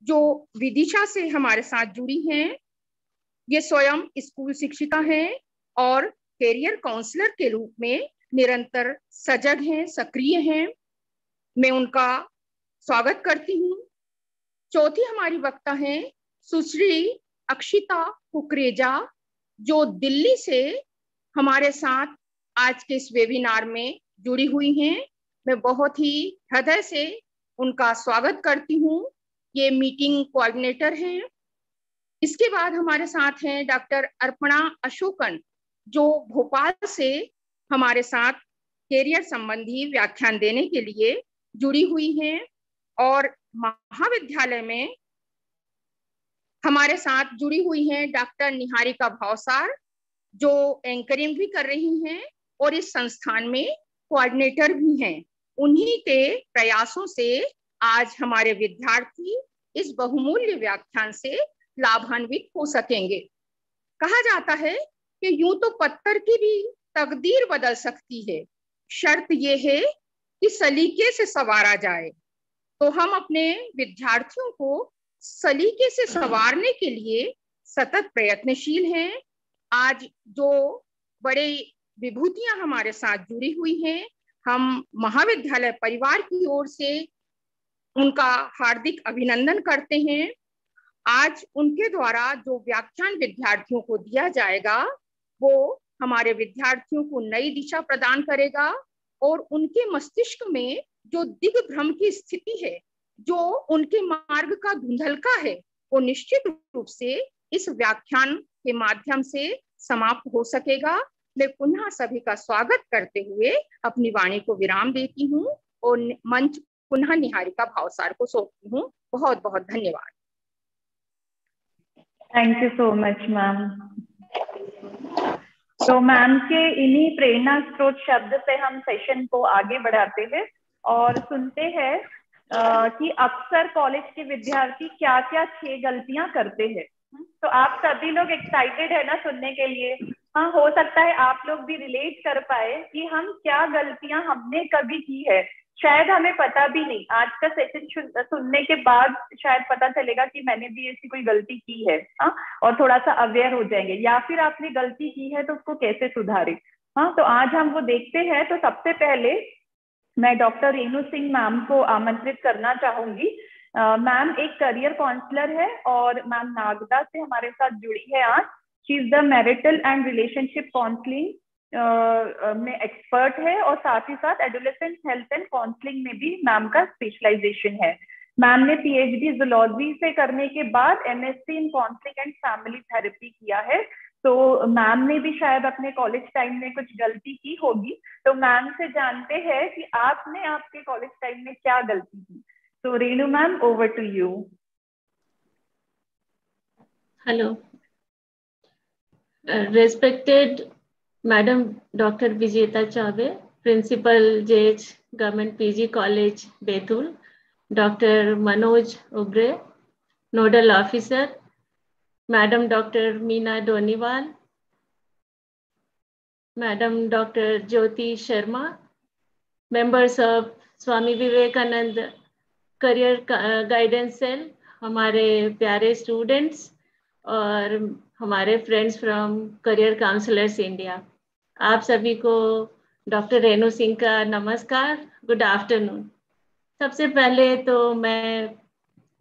जो विदिशा से हमारे साथ जुड़ी हैं। ये स्वयं स्कूल शिक्षिका हैं और कैरियर काउंसलर के रूप में निरंतर सजग हैं, सक्रिय हैं। मैं उनका स्वागत करती हूँ। चौथी हमारी वक्ता हैं सुश्री अक्षिता कुकरेजा, जो दिल्ली से हमारे साथ आज के इस वेबिनार में जुड़ी हुई हैं। मैं बहुत ही हृदय से उनका स्वागत करती हूँ। ये मीटिंग कोऑर्डिनेटर हैं। इसके बाद हमारे साथ हैं डॉक्टर अर्पणा अशोकन, जो भोपाल से हमारे साथ कैरियर संबंधी व्याख्यान देने के लिए जुड़ी हुई हैं। और महाविद्यालय में हमारे साथ जुड़ी हुई हैं डॉक्टर निहारिका भावसार, जो एंकरिंग भी कर रही हैं और इस संस्थान में कोऑर्डिनेटर भी हैं। उन्हीं के प्रयासों से आज हमारे विद्यार्थी इस बहुमूल्य व्याख्यान से लाभान्वित हो सकेंगे। कहा जाता है कि यूं तो पत्थर की भी तकदीर बदल सकती है, शर्त यह है कि सलीके से संवारा जाए। तो हम अपने विद्यार्थियों को सलीके से संवारने के लिए सतत प्रयत्नशील हैं। आज जो बड़े विभूतियां हमारे साथ जुड़ी हुई हैं, हम महाविद्यालय परिवार की ओर से उनका हार्दिक अभिनंदन करते हैं। आज उनके द्वारा जो व्याख्यान विद्यार्थियों को दिया जाएगा, वो हमारे विद्यार्थियों को नई दिशा प्रदान करेगा और उनके मस्तिष्क में जो दिग्भ्रम की स्थिति है, जो उनके मार्ग का धुंधलका है, वो निश्चित रूप से इस व्याख्यान के माध्यम से समाप्त हो सकेगा। मैं पुनः सभी का स्वागत करते हुए अपनी वाणी को विराम देती हूँ और मंच पुनः निहारिका भावसार को सौंपती हूँ। बहुत बहुत धन्यवाद। Thank you so much ma'am. तो मैम के इन्हीं प्रेरणा स्रोत शब्द से हम सेशन को आगे बढ़ाते हैं और सुनते हैं कि अक्सर कॉलेज के विद्यार्थी क्या क्या 6 गलतियां करते हैं। तो आप सभी लोग एक्साइटेड है ना सुनने के लिए? हाँ, हो सकता है आप लोग भी रिलेट कर पाए कि हम क्या गलतियां हमने कभी की है। शायद हमें पता भी नहीं, आज का सेशन सुनने के बाद शायद पता चलेगा कि मैंने भी ऐसी कोई गलती की है। हाँ, और थोड़ा सा अवेयर हो जाएंगे, या फिर आपने गलती की है तो उसको कैसे सुधारें। हाँ, तो आज हम वो देखते हैं। तो सबसे पहले मैं डॉक्टर रेणु सिंह मैम को आमंत्रित करना चाहूंगी। मैम एक करियर काउंसलर है और मैम नागदा से हमारे साथ जुड़ी है आज। She is the marital and relationship counselling में एक्सपर्ट है और साथ ही साथ एडोलेसेंट हेल्थ एंड काउंसलिंग में भी मैम का स्पेशलाइजेशन है। मैम ने पीएचडी जूलॉजी से करने के बाद MSc in counselling and family therapy किया है। तो मैम ने भी शायद अपने कॉलेज टाइम में कुछ गलती की होगी। तो मैम से जानते हैं कि आपने आपके कॉलेज टाइम में क्या गलती की। तो Renu ma'am, over to you. Hello, respected madam doctor Vijeta Choubey, principal JH government PG college Betul, doctor Manoj Ubre, nodal officer, madam doctor Meena Doniwal, madam doctor Jyoti Sharma, members of Swami Vivekananda career guidance cell, हमारे प्यारे स्टूडेंट्स और हमारे friends from career counsellors India, आप सभी को doctor Renu Singh का नमस्कार, good afternoon. सबसे पहले तो मैं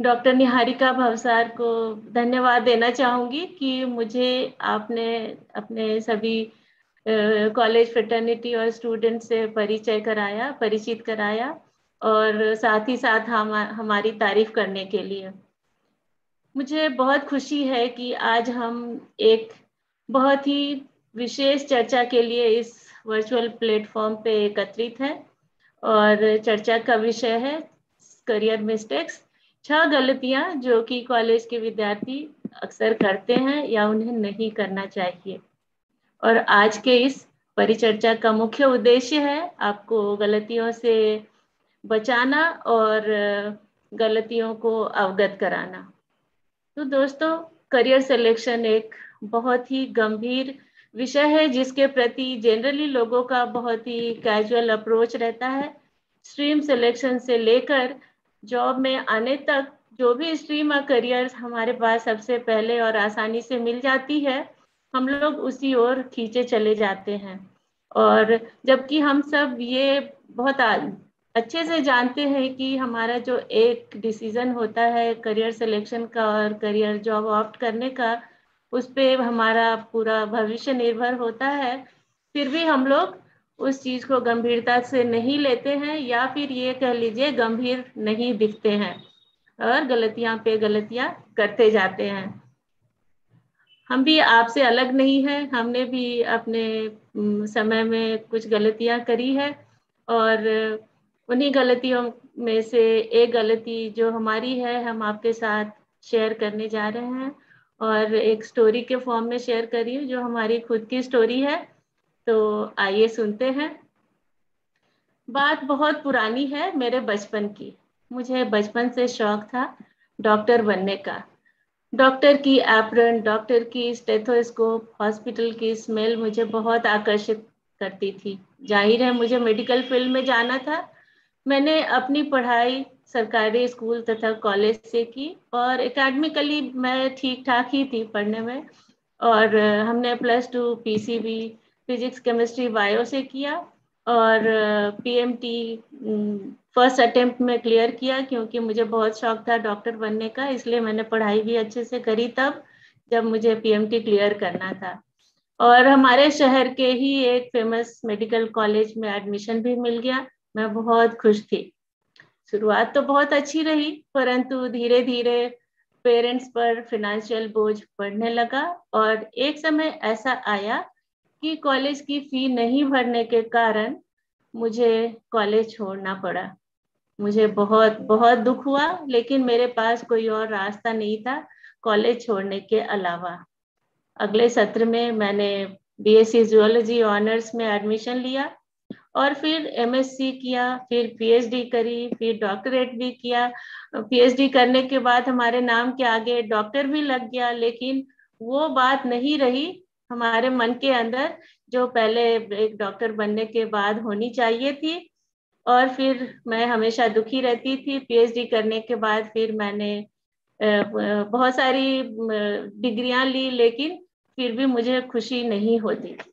डॉक्टर निहारिका भावसार को धन्यवाद देना चाहूँगी कि मुझे आपने अपने सभी कॉलेज फ्रेटर्निटी और स्टूडेंट से परिचित कराया और साथ ही साथ हमारी तारीफ करने के लिए। मुझे बहुत खुशी है कि आज हम एक बहुत ही विशेष चर्चा के लिए इस वर्चुअल प्लेटफॉर्म पे एकत्रित हैं और चर्चा का विषय है करियर मिस्टेक्स, 6 गलतियां जो कि कॉलेज के विद्यार्थी अक्सर करते हैं या उन्हें नहीं करना चाहिए। और आज के इस परिचर्चा का मुख्य उद्देश्य है आपको गलतियों से बचाना और गलतियों को अवगत कराना। तो दोस्तों, करियर सिलेक्शन एक बहुत ही गंभीर विषय है जिसके प्रति जनरली लोगों का बहुत ही कैजुअल अप्रोच रहता है। स्ट्रीम सिलेक्शन से लेकर जॉब में आने तक जो भी स्ट्रीम और करियर हमारे पास सबसे पहले और आसानी से मिल जाती है, हम लोग उसी ओर खींचे चले जाते हैं। और जबकि हम सब ये बहुत अच्छे से जानते हैं कि हमारा जो एक डिसीजन होता है करियर सिलेक्शन का और करियर जॉब ऑप्ट करने का, उस पे हमारा पूरा भविष्य निर्भर होता है, फिर भी हम लोग उस चीज को गंभीरता से नहीं लेते हैं, या फिर ये कह लीजिए गंभीर नहीं दिखते हैं और गलतियां पे गलतियां करते जाते हैं। हम भी आपसे अलग नहीं है, हमने भी अपने समय में कुछ गलतियां करी है, और उन्हीं गलतियों में से एक गलती जो हमारी है हम आपके साथ शेयर करने जा रहे हैं, और एक स्टोरी के फॉर्म में शेयर करी हूँ जो हमारी खुद की स्टोरी है। तो आइए सुनते हैं। बात बहुत पुरानी है, मेरे बचपन की। मुझे बचपन से शौक था डॉक्टर बनने का। डॉक्टर की एप्रन, डॉक्टर की स्टेथोस्कोप, हॉस्पिटल की स्मेल मुझे बहुत आकर्षित करती थी। जाहिर है मुझे मेडिकल फील्ड में जाना था। मैंने अपनी पढ़ाई सरकारी स्कूल तथा कॉलेज से की, और एकेडमिकली मैं ठीक ठाक ही थी पढ़ने में। और हमने +2 पीसीबी फिजिक्स केमिस्ट्री बायो से किया, और पीएमटी फर्स्ट अटेम्प्ट में क्लियर किया, क्योंकि मुझे बहुत शौक था डॉक्टर बनने का। इसलिए मैंने पढ़ाई भी अच्छे से करी तब जब मुझे पीएमटी क्लियर करना था। और हमारे शहर के ही एक फेमस मेडिकल कॉलेज में एडमिशन भी मिल गया। मैं बहुत खुश थी। शुरुआत तो बहुत अच्छी रही, परंतु धीरे धीरे पेरेंट्स पर फिनेंशियल बोझ बढ़ने लगा, और एक समय ऐसा आया कि कॉलेज की फी नहीं भरने के कारण मुझे कॉलेज छोड़ना पड़ा। मुझे बहुत बहुत दुख हुआ, लेकिन मेरे पास कोई और रास्ता नहीं था कॉलेज छोड़ने के अलावा। अगले सत्र में मैंने बीएससी जूलॉजी ऑनर्स में एडमिशन लिया, और फिर एमएससी किया, फिर पीएचडी करी, फिर डॉक्टरेट भी किया। पीएचडी करने के बाद हमारे नाम के आगे डॉक्टर भी लग गया, लेकिन वो बात नहीं रही हमारे मन के अंदर जो पहले एक डॉक्टर बनने के बाद होनी चाहिए थी। और फिर मैं हमेशा दुखी रहती थी। पीएचडी करने के बाद फिर मैंने बहुत सारी डिग्रियां ली, लेकिन फिर भी मुझे खुशी नहीं होती थी।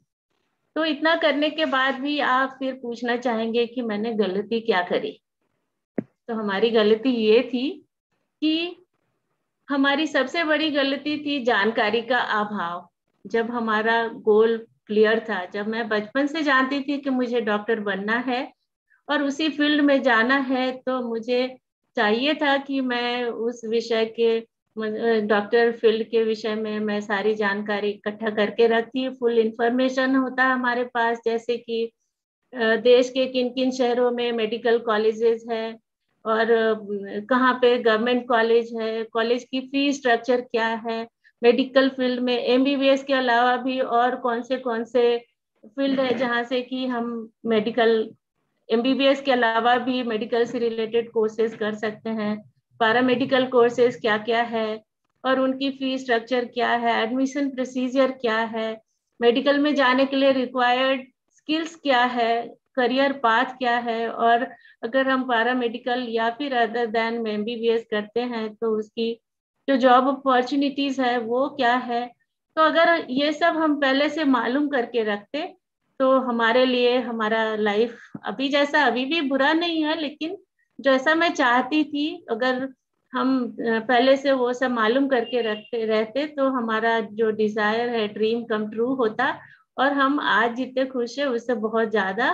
तो इतना करने के बाद भी आप फिर पूछना चाहेंगे कि मैंने गलती क्या करी। तो हमारी गलती ये थी कि हमारी सबसे बड़ी गलती थी जानकारी का अभाव। जब हमारा गोल क्लियर था, जब मैं बचपन से जानती थी कि मुझे डॉक्टर बनना है और उसी फील्ड में जाना है, तो मुझे चाहिए था कि मैं उस विषय के डॉक्टर फील्ड के विषय में मैं सारी जानकारी इकट्ठा करके रखती। फुल इंफॉर्मेशन होता है हमारे पास, जैसे कि देश के किन किन शहरों में मेडिकल कॉलेजेस है, और कहाँ पे गवर्नमेंट कॉलेज है, कॉलेज की फी स्ट्रक्चर क्या है, मेडिकल फील्ड में एमबीबीएस के अलावा भी और कौन से फील्ड है जहाँ से कि हम मेडिकल एमबीबीएस के अलावा भी मेडिकल से रिलेटेड कोर्सेज कर सकते हैं। पैरामेडिकल कोर्सेज क्या क्या है और उनकी फी स्ट्रक्चर क्या है, एडमिशन प्रोसीजर क्या है, मेडिकल में जाने के लिए रिक्वायर्ड स्किल्स क्या है, करियर पाथ क्या है, और अगर हम पैरामेडिकल या फिर अदर देन एमबीबीएस करते हैं तो उसकी जो जॉब अपॉर्चुनिटीज है वो क्या है। तो अगर ये सब हम पहले से मालूम करके रखते तो हमारे लिए हमारा लाइफ अभी जैसा अभी भी बुरा नहीं है, लेकिन जैसा मैं चाहती थी, अगर हम पहले से वो सब मालूम करके रखते रहते तो हमारा जो डिजायर है, ड्रीम कम ट्रू होता, और हम आज जितने खुश है उससे बहुत ज्यादा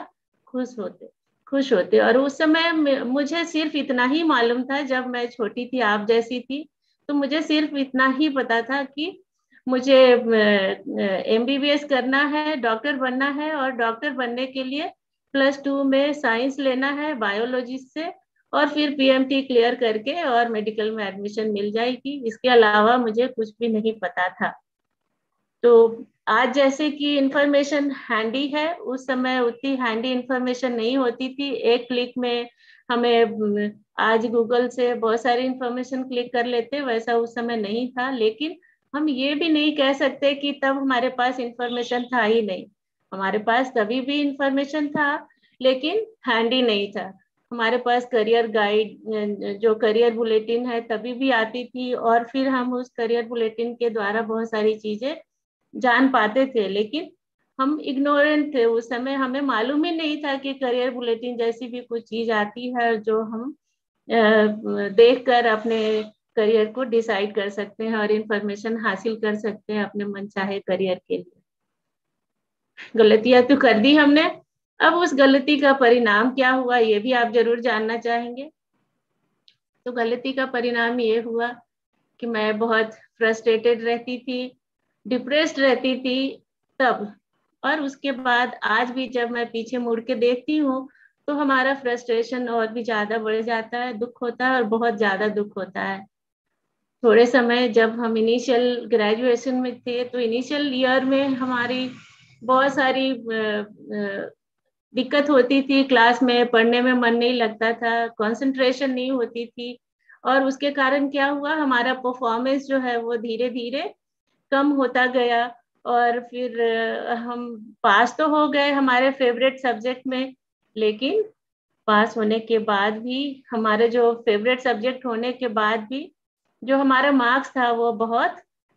खुश होते। और उस समय मुझे सिर्फ इतना ही मालूम था, जब मैं छोटी थी आप जैसी थी, तो मुझे सिर्फ इतना ही पता था कि मुझे एमबीबीएस करना है, डॉक्टर बनना है, और डॉक्टर बनने के लिए +2 में साइंस लेना है बायोलॉजी से, और फिर पीएमटी क्लियर करके और मेडिकल में एडमिशन मिल जाएगी। इसके अलावा मुझे कुछ भी नहीं पता था। तो आज जैसे कि इंफॉर्मेशन हैंडी है, उस समय उतनी हैंडी इंफॉर्मेशन नहीं होती थी। एक क्लिक में हमें आज गूगल से बहुत सारी इंफॉर्मेशन क्लिक कर लेते, वैसा उस समय नहीं था। लेकिन हम ये भी नहीं कह सकते कि तब हमारे पास इंफॉर्मेशन था ही नहीं। हमारे पास तभी भी इंफॉर्मेशन था, लेकिन हैंडी नहीं था। हमारे पास करियर गाइड जो करियर बुलेटिन है तभी भी आती थी, और फिर हम उस करियर बुलेटिन के द्वारा बहुत सारी चीजें जान पाते थे। लेकिन हम इग्नोरेंट थे उस समय, हमें मालूम ही नहीं था कि करियर बुलेटिन जैसी भी कुछ चीज आती है जो हम देखकर अपने करियर को डिसाइड कर सकते हैं और इंफॉर्मेशन हासिल कर सकते हैं अपने मनचाहे करियर के लिए। गलतियां तो कर दी हमने, अब उस गलती का परिणाम क्या हुआ ये भी आप जरूर जानना चाहेंगे। तो गलती का परिणाम ये हुआ कि मैं बहुत फ्रस्ट्रेटेड रहती थी, डिप्रेस्ड रहती थी तब, और उसके बाद आज भी जब मैं पीछे मुड़ के देखती हूँ तो हमारा फ्रस्ट्रेशन और भी ज्यादा बढ़ जाता है, दुख होता है और बहुत ज्यादा दुख होता है। थोड़े समय जब हम इनिशियल ग्रेजुएशन में थे तो इनिशियल ईयर में हमारी बहुत सारी दिक्कत होती थी, क्लास में पढ़ने में मन नहीं लगता था, कंसंट्रेशन नहीं होती थी, और उसके कारण क्या हुआ, हमारा परफॉर्मेंस जो है वो धीरे धीरे कम होता गया। और फिर हम पास तो हो गए हमारे फेवरेट सब्जेक्ट में, लेकिन पास होने के बाद भी हमारे जो फेवरेट सब्जेक्ट होने के बाद भी जो हमारा मार्क्स था वो बहुत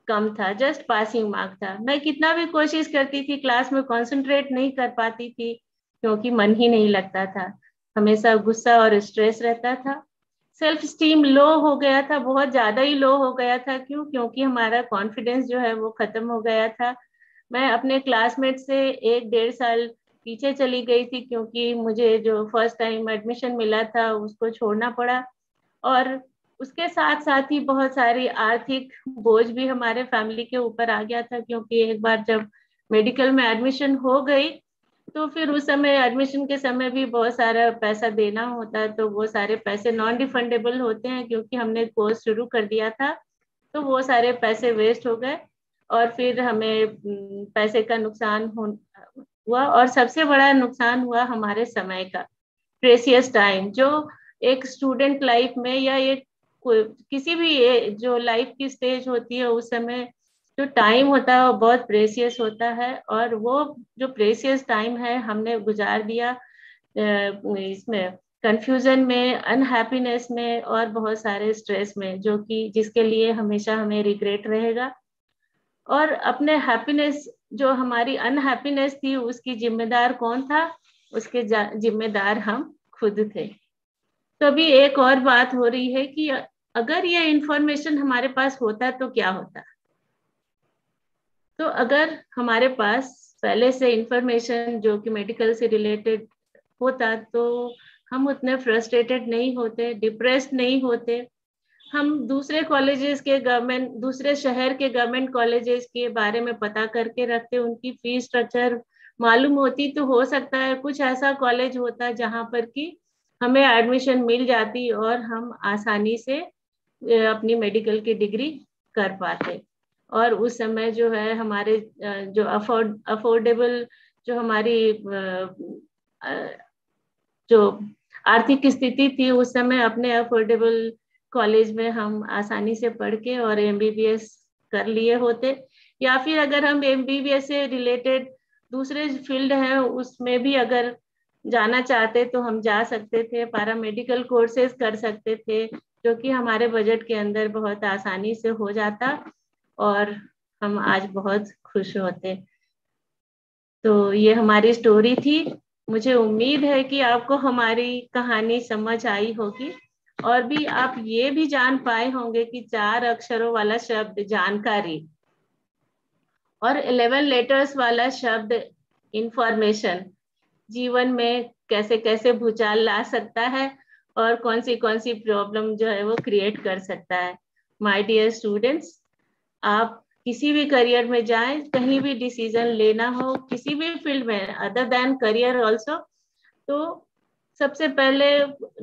कम था, जस्ट पासिंग मार्क था। मैं कितना भी कोशिश करती थी क्लास में कंसंट्रेट नहीं कर पाती थी क्योंकि मन ही नहीं लगता था, हमेशा गुस्सा और स्ट्रेस रहता था। सेल्फ स्टीम लो हो गया था, बहुत ज्यादा ही लो हो गया था। क्यों? क्योंकि हमारा कॉन्फिडेंस जो है वो खत्म हो गया था। मैं अपने क्लासमेट से 1-1.5 साल पीछे चली गई थी क्योंकि मुझे जो फर्स्ट टाइम एडमिशन मिला था उसको छोड़ना पड़ा, और उसके साथ साथ ही बहुत सारी आर्थिक बोझ भी हमारे फैमिली के ऊपर आ गया था, क्योंकि एक बार जब मेडिकल में एडमिशन हो गई तो फिर उस समय एडमिशन के समय भी बहुत सारा पैसा देना होता है, तो वो सारे पैसे नॉन रिफंडेबल होते हैं क्योंकि हमने कोर्स शुरू कर दिया था, तो वो सारे पैसे वेस्ट हो गए और फिर हमें पैसे का नुकसान हुआ। और सबसे बड़ा नुकसान हुआ हमारे समय का, प्रेशियस टाइम, जो एक स्टूडेंट लाइफ में या एक किसी भी जो लाइफ की स्टेज होती है उस समय जो टाइम होता है वो बहुत प्रेशियस होता है, और वो जो प्रेशियस टाइम है हमने गुजार दिया इसमें कंफ्यूजन में, अनहैप्पीनेस में और बहुत सारे स्ट्रेस में, जो कि जिसके लिए हमेशा हमें रिग्रेट रहेगा। और अपने हैप्पीनेस, जो हमारी अनहैप्पीनेस थी उसकी जिम्मेदार कौन था? उसके जिम्मेदार हम खुद थे। तो अभी एक और बात हो रही है कि अगर ये इंफॉर्मेशन हमारे पास होता तो क्या होता। तो अगर हमारे पास पहले से इंफॉर्मेशन जो कि मेडिकल से रिलेटेड होता तो हम उतने फ्रस्ट्रेटेड नहीं होते, डिप्रेस्ड नहीं होते। हम दूसरे कॉलेजेस के दूसरे शहर के गवर्नमेंट कॉलेजेस के बारे में पता करके रखते, उनकी फीस स्ट्रक्चर मालूम होती तो हो सकता है कुछ ऐसा कॉलेज होता जहां पर कि हमें एडमिशन मिल जाती और हम आसानी से अपनी मेडिकल की डिग्री कर पाते। और उस समय जो है हमारे जो अफोर्डेबल जो हमारी जो आर्थिक स्थिति थी उस समय अपने अफोर्डेबल कॉलेज में हम आसानी से पढ़ के और एमबीबीएस कर लिए होते, या फिर अगर हम एमबीबीएस से रिलेटेड दूसरे फील्ड हैं उसमें भी अगर जाना चाहते तो हम जा सकते थे, पैरामेडिकल कोर्सेज कर सकते थे जो कि हमारे बजट के अंदर बहुत आसानी से हो जाता और हम आज बहुत खुश होते। तो ये हमारी स्टोरी थी। मुझे उम्मीद है कि आपको हमारी कहानी समझ आई होगी और भी आप ये भी जान पाए होंगे कि 4 अक्षरों वाला शब्द जानकारी और 11 लेटर्स वाला शब्द इंफॉर्मेशन जीवन में कैसे कैसे भूचाल ला सकता है और कौन सी प्रॉब्लम जो है वो क्रिएट कर सकता है। माय डियर स्टूडेंट्स, आप किसी भी करियर में जाएं, कहीं भी डिसीजन लेना हो किसी भी फील्ड में अदर देन करियर ऑल्सो, तो सबसे पहले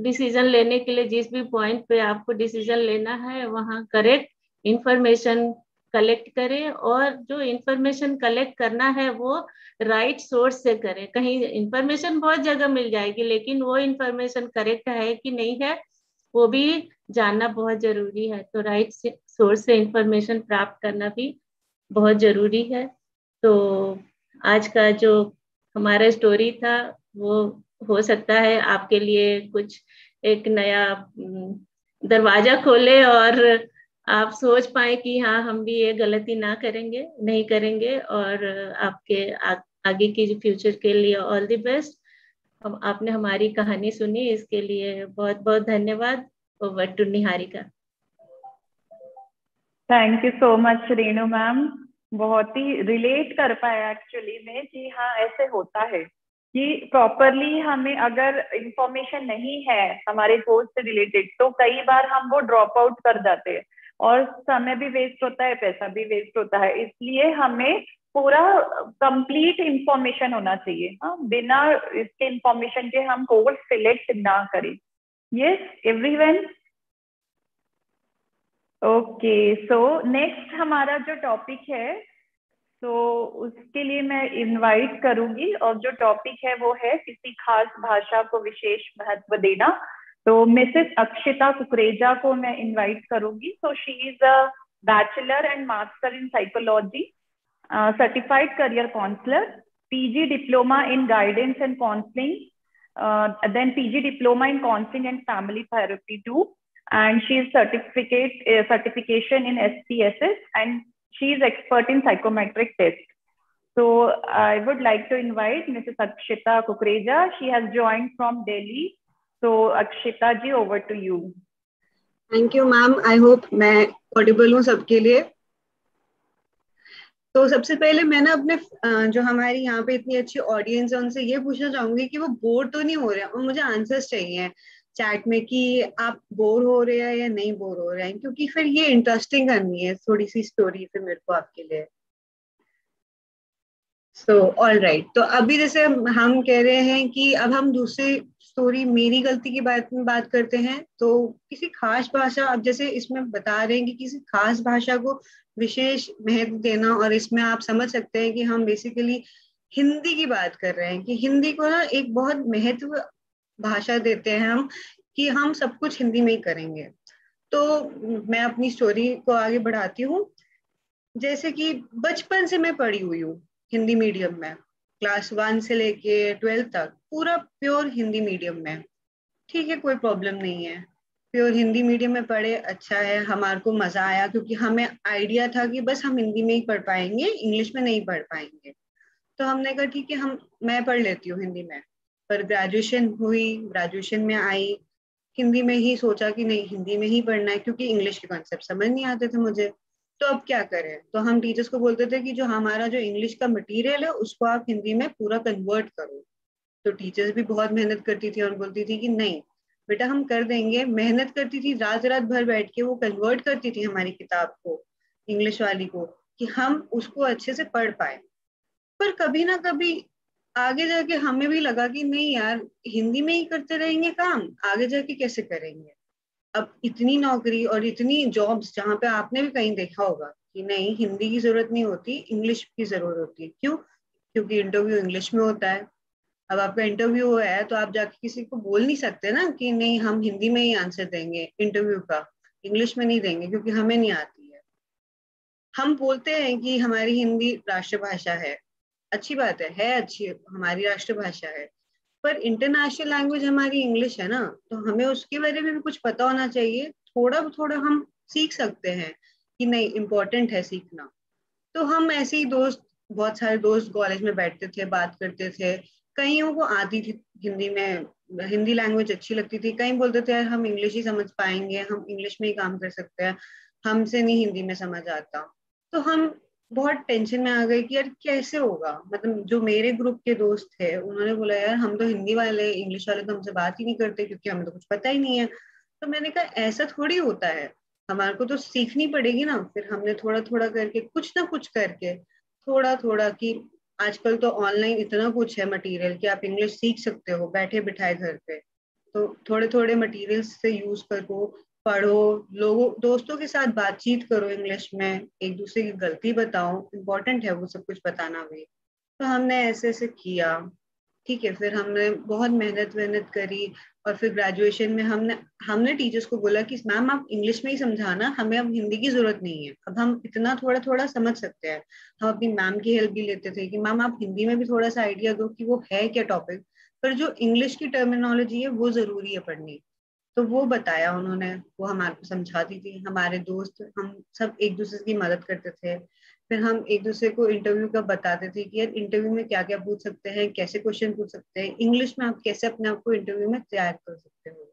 डिसीजन लेने के लिए जिस भी पॉइंट पे आपको डिसीजन लेना है वहाँ करेक्ट इंफॉर्मेशन कलेक्ट करें, और जो इंफॉर्मेशन कलेक्ट करना है वो राइट सोर्स से करें। कहीं इंफॉर्मेशन बहुत जगह मिल जाएगी लेकिन वो इंफॉर्मेशन करेक्ट है कि नहीं है वो भी जानना बहुत जरूरी है। तो राइट सोर्स से इंफॉर्मेशन प्राप्त करना भी बहुत जरूरी है। तो आज का जो हमारा स्टोरी था वो हो सकता है आपके लिए कुछ एक नया दरवाजा खोले और आप सोच पाए कि हाँ हम भी ये गलती नहीं करेंगे, और आपके आगे की जो फ्यूचर के लिए ऑल द बेस्ट। आपने हमारी कहानी सुनी, इसके लिए बहुत बहुत धन्यवाद। Over to Niharika. Thank you so much Renu ma'am, बहुत ही रिलेट कर पाया एक्चुअली में कि हाँ ऐसे होता है कि प्रॉपरली हमें अगर इंफॉर्मेशन नहीं है हमारे कोर्स से रिलेटेड तो कई बार हम वो ड्रॉप आउट कर जाते हैं और समय भी वेस्ट होता है, पैसा भी वेस्ट होता है। इसलिए हमें पूरा कंप्लीट इंफॉर्मेशन होना चाहिए। हाँ, बिना इसके इंफॉर्मेशन के हम कोर्स सिलेक्ट ना करें। Yes everyone, okay. So next हमारा जो टॉपिक है तो उसके लिए मैं इनवाइट करूंगी, और जो टॉपिक है वो है किसी खास भाषा को विशेष महत्व देना। तो मिसेस अक्षिता कुकरेजा को मैं इनवाइट करूंगी। So she is a bachelor and master in psychology, certified career counsellor, PG diploma in guidance and counselling, then PG diploma in counseling and family therapy too, and she is certification in SPSS, and she is expert in psychometric test. So I would like to invite Mrs. Akshita Kukreja. She has joined from Delhi. So Akshita ji, over to you. Thank you ma'am. I hope मैं audible हूँ सबके लिए। तो सबसे पहले मैं ना अपने जो हमारी यहाँ पे इतनी अच्छी ऑडियंस है उनसे ये पूछना चाहूंगी कि वो बोर तो नहीं हो रहे हैं, और मुझे आंसर्स चाहिए चैट में कि आप बोर हो रहे हैं या नहीं बोर हो रहे हैं, क्योंकि फिर ये इंटरेस्टिंग करनी है थोड़ी सी स्टोरी फिर मेरे को आपके लिए। सो ऑल राइट, तो अभी जैसे हम कह रहे हैं कि अब हम दूसरी स्टोरी मेरी गलती की बात करते हैं। तो किसी खास भाषा, अब जैसे इसमें बता रहे हैं कि किसी खास भाषा को विशेष महत्व देना, और इसमें आप समझ सकते हैं कि हम बेसिकली हिंदी की बात कर रहे हैं कि हिंदी को ना एक बहुत महत्व भाषा देते हैं हम, कि हम सब कुछ हिंदी में ही करेंगे। तो मैं अपनी स्टोरी को आगे बढ़ाती हूँ। जैसे कि बचपन से मैं पढ़ी हुई हूँ हिंदी मीडियम में, क्लास 1 से लेके 12 तक पूरा प्योर हिंदी मीडियम में। ठीक है, कोई प्रॉब्लम नहीं है, प्योर हिंदी मीडियम में पढ़े, अच्छा है, हमारे को मजा आया, क्योंकि हमें आइडिया था कि बस हम हिंदी में ही पढ़ पाएंगे, इंग्लिश में नहीं पढ़ पाएंगे। तो हमने कहा ठीक है, मैं पढ़ लेती हूँ हिंदी में। पर ग्रेजुएशन हुई, ग्रेजुएशन में आई, हिंदी में ही सोचा कि नहीं हिंदी में ही पढ़ना है, क्योंकि इंग्लिश के कॉन्सेप्ट समझ नहीं आते थे मुझे। तो अब क्या करें, तो हम टीचर्स को बोलते थे कि जो हमारा जो इंग्लिश का मटेरियल है उसको आप हिंदी में पूरा कन्वर्ट करो। तो टीचर्स भी बहुत मेहनत करती थी और बोलती थी कि नहीं बेटा हम कर देंगे। मेहनत करती थी, रात रात भर बैठ के वो कन्वर्ट करती थी हमारी किताब को, इंग्लिश वाली को, कि हम उसको अच्छे से पढ़ पाए। पर कभी ना कभी आगे जाके हमें भी लगा कि नहीं यार, हिंदी में ही करते रहेंगे काम, आगे जाके कैसे करेंगे। अब इतनी नौकरी और इतनी जॉब्स जहाँ पे आपने भी कहीं देखा होगा कि नहीं हिंदी की जरूरत नहीं होती, इंग्लिश की जरूरत होती है। क्यों? क्योंकि इंटरव्यू इंग्लिश में होता है। अब आपका इंटरव्यू है तो आप जाके किसी को बोल नहीं सकते ना कि नहीं हम हिंदी में ही आंसर देंगे इंटरव्यू का, इंग्लिश में नहीं देंगे, क्योंकि हमें नहीं आती है। हम बोलते हैं कि हमारी हिंदी राष्ट्रभाषा है, अच्छी बात है अच्छी, हमारी राष्ट्रभाषा है, पर इंटरनेशनल लैंग्वेज हमारी इंग्लिश है ना, तो हमें उसके बारे में भी कुछ पता होना चाहिए। थोड़ा थोड़ा हम सीख सकते हैं कि नहीं इम्पोर्टेंट है सीखना। तो हम ऐसे ही बहुत सारे दोस्त कॉलेज में बैठते थे, बात करते थे। कईयों को आती थी हिंदी में, हिंदी लैंग्वेज अच्छी लगती थी, कई बोलते थे यार हम इंग्लिश ही समझ पाएंगे, हम इंग्लिश में ही काम कर सकते हैं, हमसे नहीं हिंदी में समझ आता। तो हम बहुत टेंशन में आ गए कि यार कैसे होगा। मतलब जो मेरे ग्रुप के दोस्त थे उन्होंने बोला यार हम तो हिंदी वाले, इंग्लिश वाले तो हमसे बात ही नहीं करते, क्योंकि हमें तो कुछ पता ही नहीं है। तो मैंने कहा ऐसा थोड़ी होता है, हमारे को तो सीखनी पड़ेगी ना। फिर हमने थोड़ा थोड़ा करके, कुछ ना कुछ करके, थोड़ा थोड़ा, कि आजकल तो ऑनलाइन इतना कुछ है मटेरियल कि आप इंग्लिश सीख सकते हो बैठे बिठाए घर पे। तो थोड़े थोड़े मटेरियल्स से यूज करो, पढ़ो, लोगों दोस्तों के साथ बातचीत करो इंग्लिश में, एक दूसरे की गलती बताओ, इम्पोर्टेंट है वो सब कुछ बताना भी। तो हमने ऐसे ऐसे किया, ठीक है। फिर हमने बहुत मेहनत करी, और फिर ग्रेजुएशन में हमने टीचर्स को बोला कि मैम आप इंग्लिश में ही समझाना, हमें अब हिंदी की जरूरत नहीं है, अब हम इतना थोड़ा थोड़ा समझ सकते हैं। हम अपनी मैम की हेल्प भी लेते थे कि मैम आप हिंदी में भी थोड़ा सा आइडिया दो कि वो है क्या टॉपिक, पर जो इंग्लिश की टर्मिनोलॉजी है वो जरूरी है पढ़नी। तो वो बताया उन्होंने, वो हमारे को समझाती थी। हमारे दोस्त हम सब एक दूसरे की मदद करते थे। फिर हम एक दूसरे को इंटरव्यू का बताते थे कि यार इंटरव्यू में क्या क्या पूछ सकते हैं, कैसे क्वेश्चन पूछ सकते हैं, इंग्लिश में आप कैसे अपने आप को इंटरव्यू में तैयार कर सकते हो।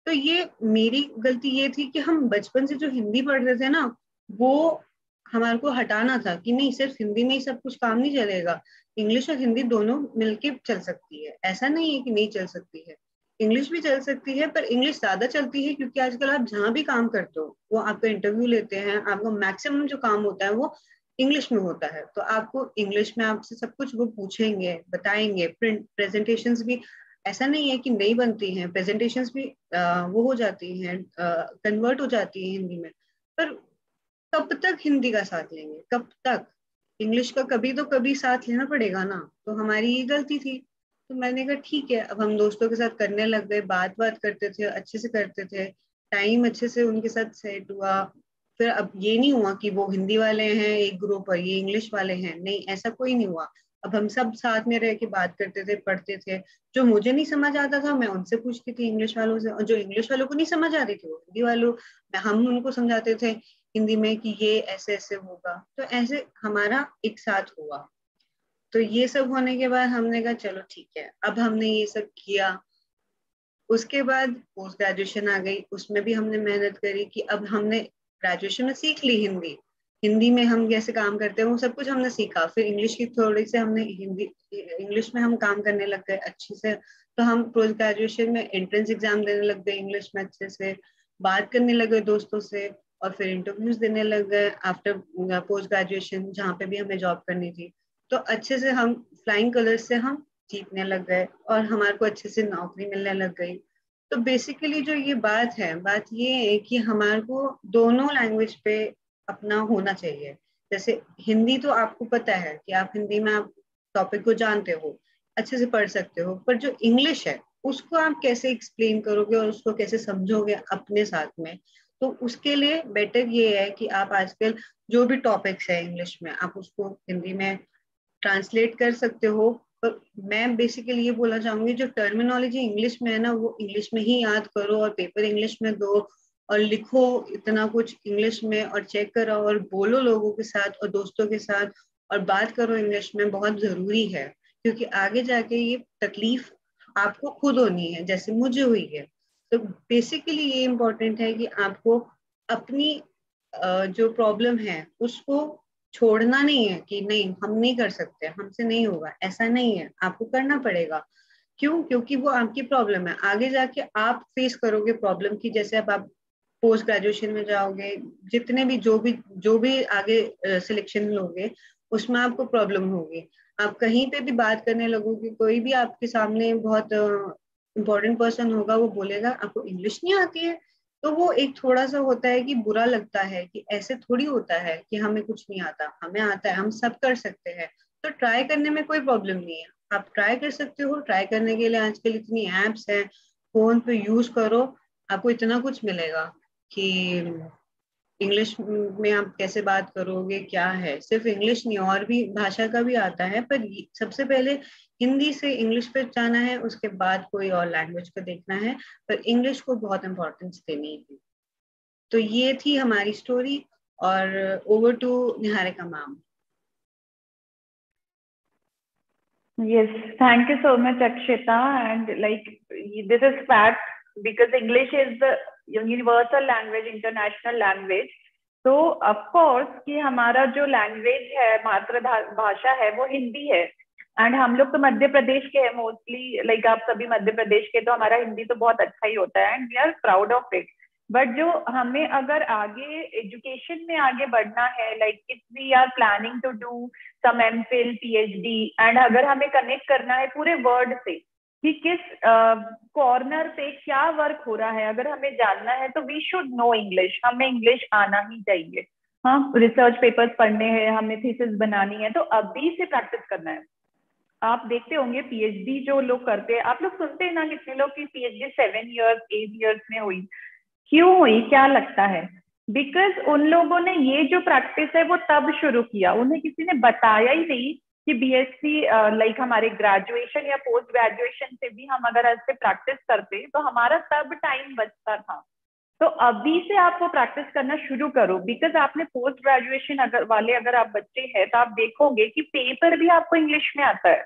तो ये मेरी गलती ये थी कि हम बचपन से जो हिंदी पढ़ते थे ना, वो हमारे को हटाना था कि नहीं सिर्फ हिंदी में ही सब कुछ काम नहीं चलेगा, इंग्लिश और हिंदी दोनों मिलके चल सकती है। ऐसा नहीं है कि नहीं चल सकती है, इंग्लिश भी चल सकती है, पर इंग्लिश ज्यादा चलती है क्योंकि आजकल आप जहाँ भी काम करते हो वो आपका इंटरव्यू लेते हैं, आपका मैक्सिमम जो काम होता है वो इंग्लिश में होता है। तो आपको इंग्लिश में आपसे सब कुछ वो पूछेंगे, बताएंगे। प्रिंट प्रेजेंटेशंस भी ऐसा नहीं है कि नहीं बनती हैं, प्रेजेंटेशंस भी वो हो जाती हैं, कन्वर्ट हो जाती है हिंदी में। पर कब तक हिंदी का साथ लेंगे, कब तक? इंग्लिश का कभी तो कभी साथ लेना पड़ेगा ना। तो हमारी ये गलती थी। तो मैंने कहा ठीक है, अब हम दोस्तों के साथ करने लग गए, बात बात करते थे, अच्छे से करते थे, टाइम अच्छे से उनके साथ सेट हुआ। फिर अब ये नहीं हुआ कि वो हिंदी वाले हैं एक ग्रुप और ये इंग्लिश वाले हैं, नहीं ऐसा कोई नहीं हुआ। अब हम सब साथ में रह के बात करते थे, पढ़ते थे। जो मुझे नहीं समझ आता था मैं उनसे पूछती थी इंग्लिश वालों से, और जो इंग्लिश वालों को नहीं समझ आ रही थी वो हिंदी वालों, हम उनको समझाते थे हिंदी में कि ये ऐसे ऐसे होगा। तो ऐसे हमारा एक साथ हुआ। तो ये सब होने के बाद हमने कहा चलो ठीक है, अब हमने ये सब किया। उसके बाद पोस्ट ग्रेजुएशन आ गई, उसमें भी हमने मेहनत करी कि अब हमने ग्रेजुएशन में सीख ली हिंदी, हिंदी में हम कैसे काम करते हैं वो सब कुछ हमने सीखा। फिर इंग्लिश की थोड़ी से हमने हिंदी, इंग्लिश में हम काम करने लग गए अच्छे से। तो हम पोस्ट ग्रेजुएशन में एंट्रेंस एग्जाम देने लग गए इंग्लिश में, अच्छे से बात करने लगे दोस्तों से, और फिर इंटरव्यूज देने लग गए आफ्टर पोस्ट ग्रेजुएशन जहाँ पे भी हमें जॉब करनी थी। तो अच्छे से हम फ्लाइंग कलर्स से हम जीतने लग गए और हमारे को अच्छे से नौकरी मिलने लग गई। तो बेसिकली जो ये बात है, बात ये है कि हमारे को दोनों लैंग्वेज पे अपना होना चाहिए। जैसे हिंदी तो आपको पता है कि आप हिंदी में आप टॉपिक को जानते हो, अच्छे से पढ़ सकते हो, पर जो इंग्लिश है उसको आप कैसे एक्सप्लेन करोगे और उसको कैसे समझोगे अपने साथ में। तो उसके लिए बेटर ये है कि आप आजकल जो भी टॉपिक्स है इंग्लिश में आप उसको हिंदी में ट्रांसलेट कर सकते हो। पर मैं बेसिकली ये बोलना चाहूंगी जो टर्मिनोलॉजी इंग्लिश में है ना वो इंग्लिश में ही याद करो और पेपर इंग्लिश में दो और लिखो इतना कुछ इंग्लिश में और चेक करो और बोलो लोगों के साथ और दोस्तों के साथ और बात करो इंग्लिश में, बहुत जरूरी है। क्योंकि आगे जाके ये तकलीफ आपको खुद होनी है जैसे मुझे हुई है। तो बेसिकली ये इम्पोर्टेंट है कि आपको अपनी जो प्रॉब्लम है उसको छोड़ना नहीं है कि नहीं हम नहीं कर सकते, हमसे नहीं होगा, ऐसा नहीं है, आपको करना पड़ेगा। क्यों? क्योंकि वो आपकी प्रॉब्लम है, आगे जाके आप फेस करोगे प्रॉब्लम की। जैसे अब आप पोस्ट ग्रेजुएशन में जाओगे, जितने भी जो भी आगे सिलेक्शन लोगे उसमें आपको प्रॉब्लम होगी। आप कहीं पे भी बात करने लगोगे, कोई भी आपके सामने बहुत इंपॉर्टेंट पर्सन होगा, वो बोलेगा आपको इंग्लिश नहीं आती है। तो वो एक थोड़ा सा होता है कि बुरा लगता है कि ऐसे थोड़ी होता है कि हमें कुछ नहीं आता, हमें आता है, हम सब कर सकते हैं। तो ट्राई करने में कोई प्रॉब्लम नहीं है, आप ट्राई कर सकते हो। ट्राई करने के लिए आजकल इतनी एप्स हैं, फोन पे यूज करो, आपको इतना कुछ मिलेगा कि इंग्लिश में आप कैसे बात करोगे, क्या है, सिर्फ इंग्लिश नहीं और भी भाषा का भी आता है। पर सबसे पहले हिंदी से इंग्लिश पे जाना है, उसके बाद कोई और लैंग्वेज को देखना है, पर इंग्लिश को बहुत इंपॉर्टेंस देनी है। तो ये थी हमारी स्टोरी। और over to Niharika ma'am. Yes, thank you so much, Akshita. And like this is fact because English is the universal language, international language. तो of course कि हमारा जो लैंग्वेज है, मातृभाषा है, वो हिंदी है। एंड हम लोग तो मध्य प्रदेश के हैं मोस्टली, लाइक आप सभी मध्य प्रदेश के, तो हमारा हिंदी तो बहुत अच्छा ही होता है and we are proud of it. But जो हमें अगर आगे एजुकेशन में आगे बढ़ना है, like if we are planning to do some MPhil PhD, and अगर हमें कनेक्ट करना है पूरे वर्ल्ड से कि किस कॉर्नर पे क्या वर्क हो रहा है, अगर हमें जानना है तो वी शुड नो इंग्लिश, हमें इंग्लिश आना ही चाहिए। हाँ, रिसर्च पेपर्स पढ़ने हैं, हमें थीसिस बनानी है, तो अभी से प्रैक्टिस करना है। आप देखते होंगे पीएचडी जो लोग करते हैं, आप लोग सुनते हैं ना कितने लोग की पीएचडी 7 इयर्स 8 इयर्स में हुई। क्यों हुई, क्या लगता है? बिकॉज उन लोगों ने ये जो प्रैक्टिस है वो तब शुरू किया, उन्हें किसी ने बताया ही नहीं कि बीएससी लाइक हमारे ग्रेजुएशन या पोस्ट ग्रेजुएशन से भी हम अगर ऐसे प्रैक्टिस करते तो हमारा तब टाइम बचता था। तो अभी से आप वो प्रैक्टिस करना शुरू करो, बिकॉज आपने पोस्ट ग्रेजुएशन अगर आप बच्चे हैं तो आप देखोगे कि पेपर भी आपको इंग्लिश में आता है।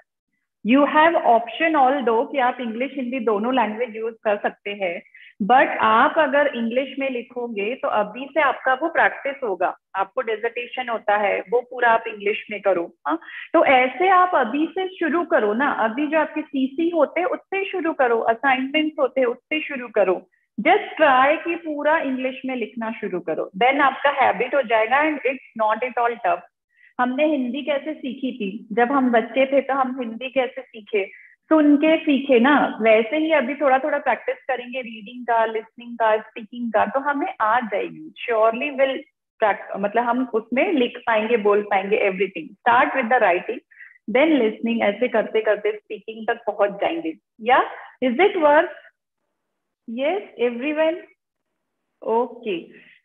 यू हैव ऑप्शन ऑल दो कि आप इंग्लिश हिंदी दोनों लैंग्वेज यूज कर सकते हैं, बट आप अगर इंग्लिश में लिखोगे तो अभी से आपका वो प्रैक्टिस होगा। आपको डिसर्टेशन होता है वो पूरा आप इंग्लिश में करो। हाँ, तो ऐसे आप अभी से शुरू करो ना। अभी जो आपके सीसी होते हैं उससे शुरू करो, असाइनमेंट्स होते हैं उससे शुरू करो। जस्ट ट्राई कि पूरा इंग्लिश में लिखना शुरू करो, देन आपका हैबिट हो जाएगा and it's not at all tough. हमने हिंदी कैसे सीखी थी? जब हम बच्चे थे तो हम हिंदी कैसे सीखे? सुन के सीखे ना। वैसे ही अभी थोड़ा थोड़ा प्रैक्टिस करेंगे रीडिंग का, लिसनिंग का, स्पीकिंग का, तो हमें आ जाएगी। श्योरली विल मतलब हम उसमें लिख पाएंगे, बोल पाएंगे everything. Start with the writing, then listening, ऐसे करते करते स्पीकिंग तक पहुंच जाएंगे। या is it work? Yes everyone? Okay,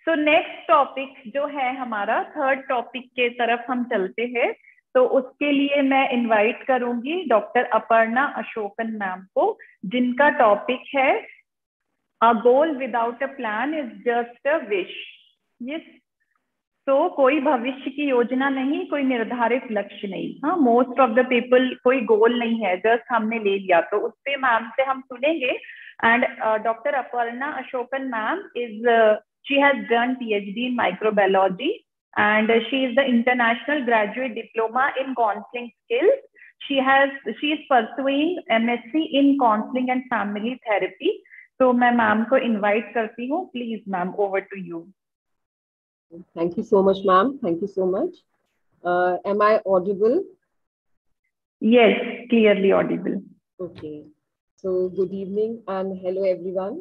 so next topic जो है हमारा, थर्ड टॉपिक के तरफ हम चलते हैं। तो उसके लिए मैं इनवाइट करूंगी डॉक्टर अपर्णा अशोकन मैम को, जिनका टॉपिक है a goal without a plan is just a wish. Yes, तो कोई भविष्य की योजना नहीं, कोई निर्धारित लक्ष्य नहीं। हाँ, मोस्ट ऑफ द पीपल कोई गोल नहीं है, जस्ट हमने ले लिया। तो उससे मैम से हम सुनेंगे। And doctor Aparna Ashokan ma'am is she has done PhD in microbiology and she is the international graduate diploma in counseling skills. She is pursuing MSc in counseling and family therapy. तो मैं मैम को invite करती हूँ। Please ma'am, over to you. Thank you so much, ma'am. Thank you so much. Am I audible? Yes, clearly audible. Okay. So good evening and hello everyone.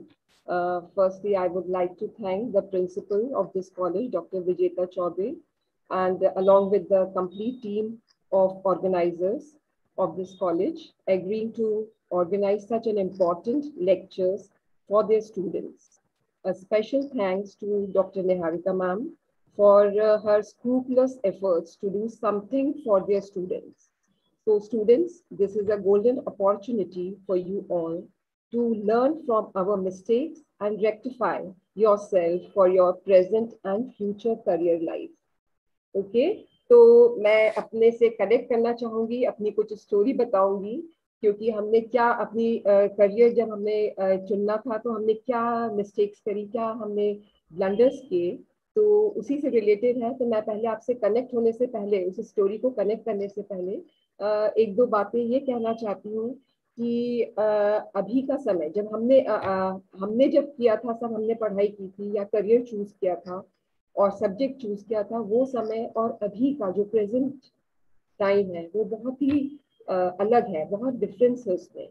Firstly, I would like to thank the principal of this college, Dr. Vijeta Chaudhary, and along with the complete team of organizers of this college, agreeing to organize such an important lectures for their students. A special thanks to Dr. Niharika ma'am for her scrupulous efforts to do something for their students. So students, this is a golden opportunity for you all to learn from our mistakes and rectify yourself for your present and future career life. Okay, तो मैं अपने से connect करना चाहूंगी, अपनी कुछ story बताऊंगी, क्योंकि हमने क्या अपनी करियर जब हमने चुनना था तो हमने क्या मिस्टेक्स करी, क्या हमने ब्लंडर्स किए, तो उसी से रिलेटेड है। तो मैं पहले आपसे कनेक्ट होने से पहले, उस स्टोरी को कनेक्ट करने से पहले एक दो बातें ये कहना चाहती हूँ कि अभी का समय, जब हमने जब किया था, सब हमने पढ़ाई की थी या करियर चूज किया था और सब्जेक्ट चूज किया था, वो समय और अभी का जो प्रेजेंट टाइम है वो बहुत ही अलग है, बहुत डिफरेंस है उसमें।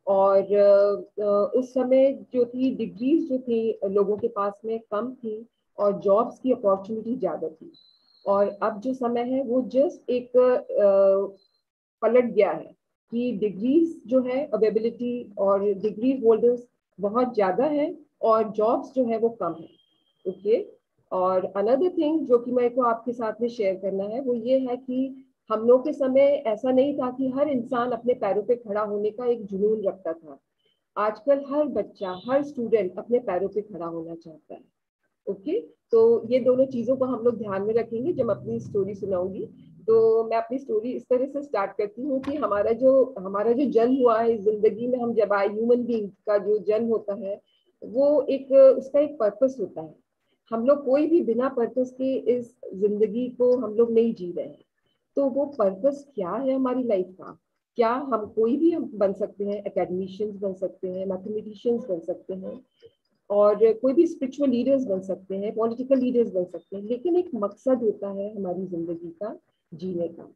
और उस समय जो थी डिग्रीज जो थी लोगों के पास में कम थी और जॉब्स की अपॉर्चुनिटी ज़्यादा थी। और अब जो समय है वो जस्ट एक पलट गया है कि डिग्रीज जो है अवेलेबिलिटी और डिग्री होल्डर्स बहुत ज़्यादा है और जॉब्स जो है वो कम है। ओके, और अनदर थिंग जो कि मेरे को आपके साथ में शेयर करना है वो ये है कि हम लोग के समय ऐसा नहीं था कि हर इंसान अपने पैरों पे खड़ा होने का एक जुनून रखता था। आजकल हर बच्चा, हर स्टूडेंट अपने पैरों पे खड़ा होना चाहता है। ओके, तो ये दोनों चीज़ों को हम लोग ध्यान में रखेंगे जब अपनी स्टोरी सुनाऊंगी। तो मैं अपनी स्टोरी इस तरह से स्टार्ट करती हूँ कि हमारा जो जन्म हुआ है जिंदगी में, हम जब आए, ह्यूमन बीइंग का जो जन्म होता है वो उसका एक पर्पस होता है। हम लोग कोई भी बिना पर्पस के इस जिंदगी को हम लोग नहीं जी रहे हैं। तो वो पर्पस क्या है हमारी लाइफ का? क्या हम कोई भी हम बन सकते हैं, एकेडमिशियंस बन सकते हैं, मैथमेटिशियंस बन सकते हैं और कोई भी स्पिरिचुअल लीडर्स बन सकते हैं, पॉलिटिकल लीडर्स बन सकते हैं, लेकिन एक मकसद होता है हमारी जिंदगी का जीने का,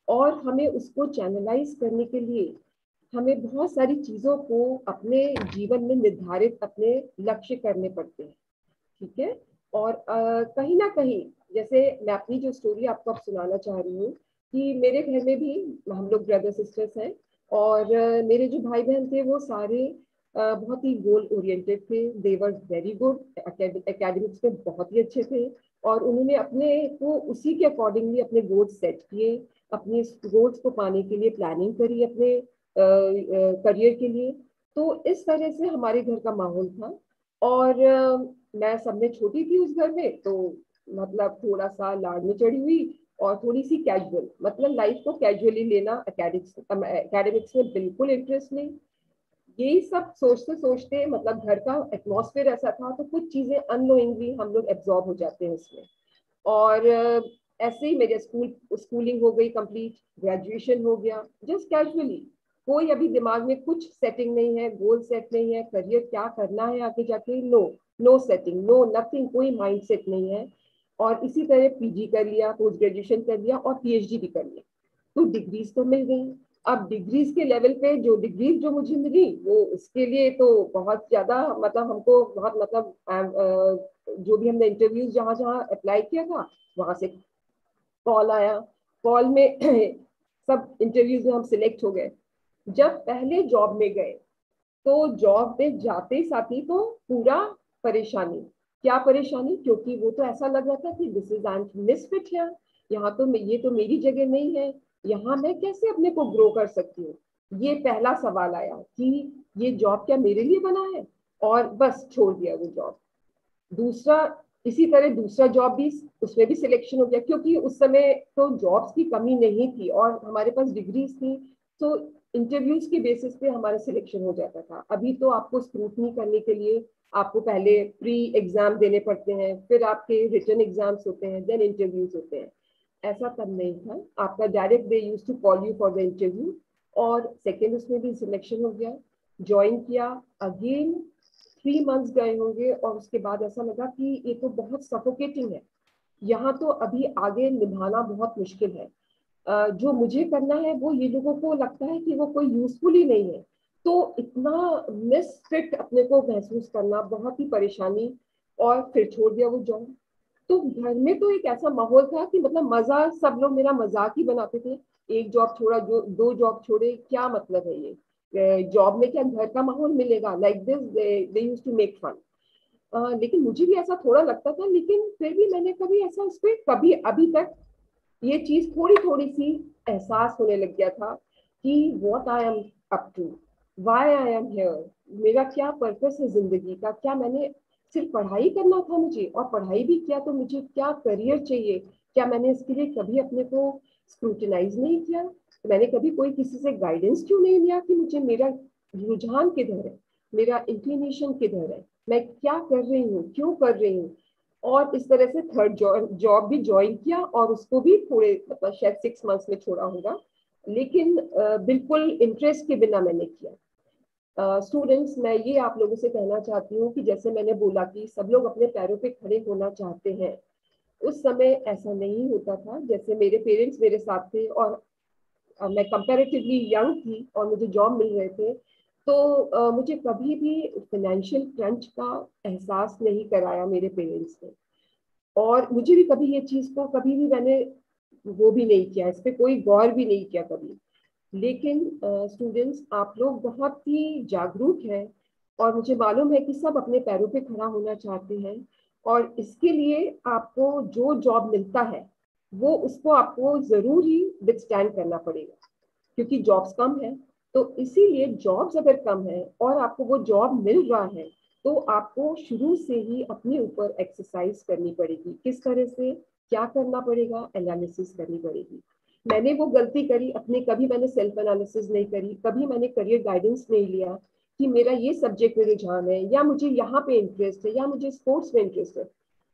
और हमें उसको चैनलाइज करने के लिए हमें बहुत सारी चीज़ों को अपने जीवन में निर्धारित अपने लक्ष्य करने पड़ते हैं। ठीक है, और कहीं ना कहीं, जैसे मैं अपनी जो स्टोरी आपको अब सुनाना चाह रही हूँ कि मेरे घर में भी हम लोग ब्रदर सिस्टर्स हैं और मेरे जो भाई बहन थे वो सारे बहुत ही गोल ओरिएंटेड थे। दे वर वेरी गुड, एकेडमिक्स में बहुत ही अच्छे थे और उन्होंने अपने को उसी के अकॉर्डिंगली अपने गोल सेट किए अपने गोल्स को पाने के लिए प्लानिंग करी अपने करियर के लिए। तो इस तरह से हमारे घर का माहौल था। और मैं सब में छोटी थी उस घर में, तो मतलब थोड़ा सा लाड़ में चढ़ी हुई और थोड़ी सी कैजुअल, मतलब लाइफ को कैजुअली लेना, एकेडमिक्स में बिल्कुल इंटरेस्ट नहीं। यही सब सोचते सोचते मतलब घर का एटमॉस्फेयर ऐसा था, तो कुछ चीजें अननोइंगली हम लोग एब्जॉर्ब हो जाते हैं उसमें। और ऐसे ही मेरे स्कूलिंग हो गई कंप्लीट, ग्रेजुएशन हो गया जस्ट कैजुअली। कोई अभी दिमाग में कुछ सेटिंग नहीं है, गोल सेट नहीं है, करियर क्या करना है आगे जाके, नो सेटिंग, नो नथिंग, कोई माइंड सेट नहीं है। और इसी तरह पीजी कर लिया, पोस्ट ग्रेजुएशन कर लिया और पीएचडी भी कर लिया। तो डिग्रीज तो मिल गई। अब डिग्रीज के लेवल पे जो डिग्रीज जो मुझे मिली वो उसके लिए तो बहुत ज्यादा मतलब हमको बहुत मतलब जो भी हमने इंटरव्यूज जहाँ जहाँ अप्लाई किया था वहां से कॉल आया। कॉल में सब इंटरव्यूज में हम सिलेक्ट हो गए। जब पहले जॉब में गए तो जॉब में जाते साथ ही तो पूरा परेशानी। क्या परेशानी? क्योंकि वो तो ऐसा लग रहा था कि this is I misfit here, यहाँ तो ये तो मेरी जगह नहीं है, यहाँ मैं कैसे अपने को ग्रो कर सकती हूँ। ये पहला सवाल आया कि ये जॉब क्या मेरे लिए बना है, और बस छोड़ दिया वो जॉब। दूसरा, इसी तरह दूसरा जॉब भी, उसमें भी सिलेक्शन हो गया, क्योंकि उस समय तो जॉब्स की कमी नहीं थी और हमारे पास डिग्रीज थी, तो इंटरव्यूज के बेसिस पे हमारा सिलेक्शन हो जाता था। अभी तो आपको स्क्रूटनी करने के लिए आपको पहले प्री एग्जाम देने पड़ते हैं, फिर आपके रिटन एग्जाम्स होते हैं, देन इंटरव्यूज होते हैं। ऐसा तब नहीं था, आपका direct they used to call you for the interview. और सेकेंड उसमें भी सिलेक्शन हो गया, ज्वाइन किया। अगेन 3 मंथ्स गए होंगे और उसके बाद ऐसा लगा कि ये तो बहुत सफोकेटिंग है, यहाँ तो अभी आगे निभाना बहुत मुश्किल है। जो मुझे करना है वो ये लोगों को लगता है कि वो कोई यूजफुल ही नहीं है। तो इतना मिसफिट अपने को महसूस करना, बहुत ही परेशानी, और फिर छोड़ दिया वो जॉब। तो घर में तो एक ऐसा माहौल था कि मतलब मजा, सब लोग मेरा मजाक ही बनाते थे। एक जॉब छोड़ा, जो 2 जॉब छोड़े, क्या मतलब है ये जॉब में क्या घर का माहौल मिलेगा, like this they used to make fun. लेकिन मुझे भी ऐसा थोड़ा लगता था, लेकिन फिर भी मैंने कभी ऐसा उस पर कभी अभी तक ये चीज थोड़ी थोड़ी सी एहसास होने लग गया था कि what I am up to, why I am here, मेरा क्या पर्पस है जिंदगी का, क्या मैंने सिर्फ पढ़ाई करना था मुझे, और पढ़ाई भी किया तो मुझे क्या करियर चाहिए, क्या मैंने इसके लिए कभी अपने को स्क्रूटिनाइज नहीं किया, मैंने कभी कोई किसी से गाइडेंस क्यों नहीं लिया कि मुझे मेरा रुझान किधर है, मेरा इंक्लिनेशन किधर है, मैं क्या कर रही हूँ, क्यों कर रही हूँ। और इस तरह से थर्ड जॉब भी ज्वाइन किया और उसको भी थोड़े मतलब शायद 6 मंथ्स में छोड़ा होगा, लेकिन बिल्कुल इंटरेस्ट के बिना मैंने किया। स्टूडेंट्स, मैं ये आप लोगों से कहना चाहती हूँ कि जैसे मैंने बोला कि सब लोग अपने पैरों पे खड़े होना चाहते हैं, उस समय ऐसा नहीं होता था। जैसे मेरे पेरेंट्स मेरे साथ थे और मैं कंपैरेटिवली यंग थी और मुझे जॉब मिल रहे थे, तो मुझे कभी भी फाइनेंशियल क्रंच का एहसास नहीं कराया मेरे पेरेंट्स ने। और मुझे भी कभी ये चीज को कभी भी मैंने वो भी नहीं किया, इस पर कोई गौर भी नहीं किया कभी। लेकिन स्टूडेंट्स, आप लोग बहुत ही जागरूक हैं और मुझे मालूम है कि सब अपने पैरों पे खड़ा होना चाहते हैं, और इसके लिए आपको जो जॉब मिलता है वो उसको आपको जरूर ही विथस्टैंड करना पड़ेगा, क्योंकि जॉब्स कम है। तो इसीलिए जॉब्स अगर कम है और आपको वो जॉब मिल रहा है, तो आपको शुरू से ही अपने ऊपर एक्सरसाइज करनी पड़ेगी। किस तरह से, क्या करना पड़ेगा, एनालिसिस करनी पड़ेगी। मैंने वो गलती करी अपने, कभी मैंने सेल्फ एनालिसिस नहीं करी, कभी मैंने करियर गाइडेंस नहीं लिया कि मेरा ये सब्जेक्ट में रुझान है, या मुझे यहाँ पे इंटरेस्ट है, या मुझे स्पोर्ट्स में इंटरेस्ट है।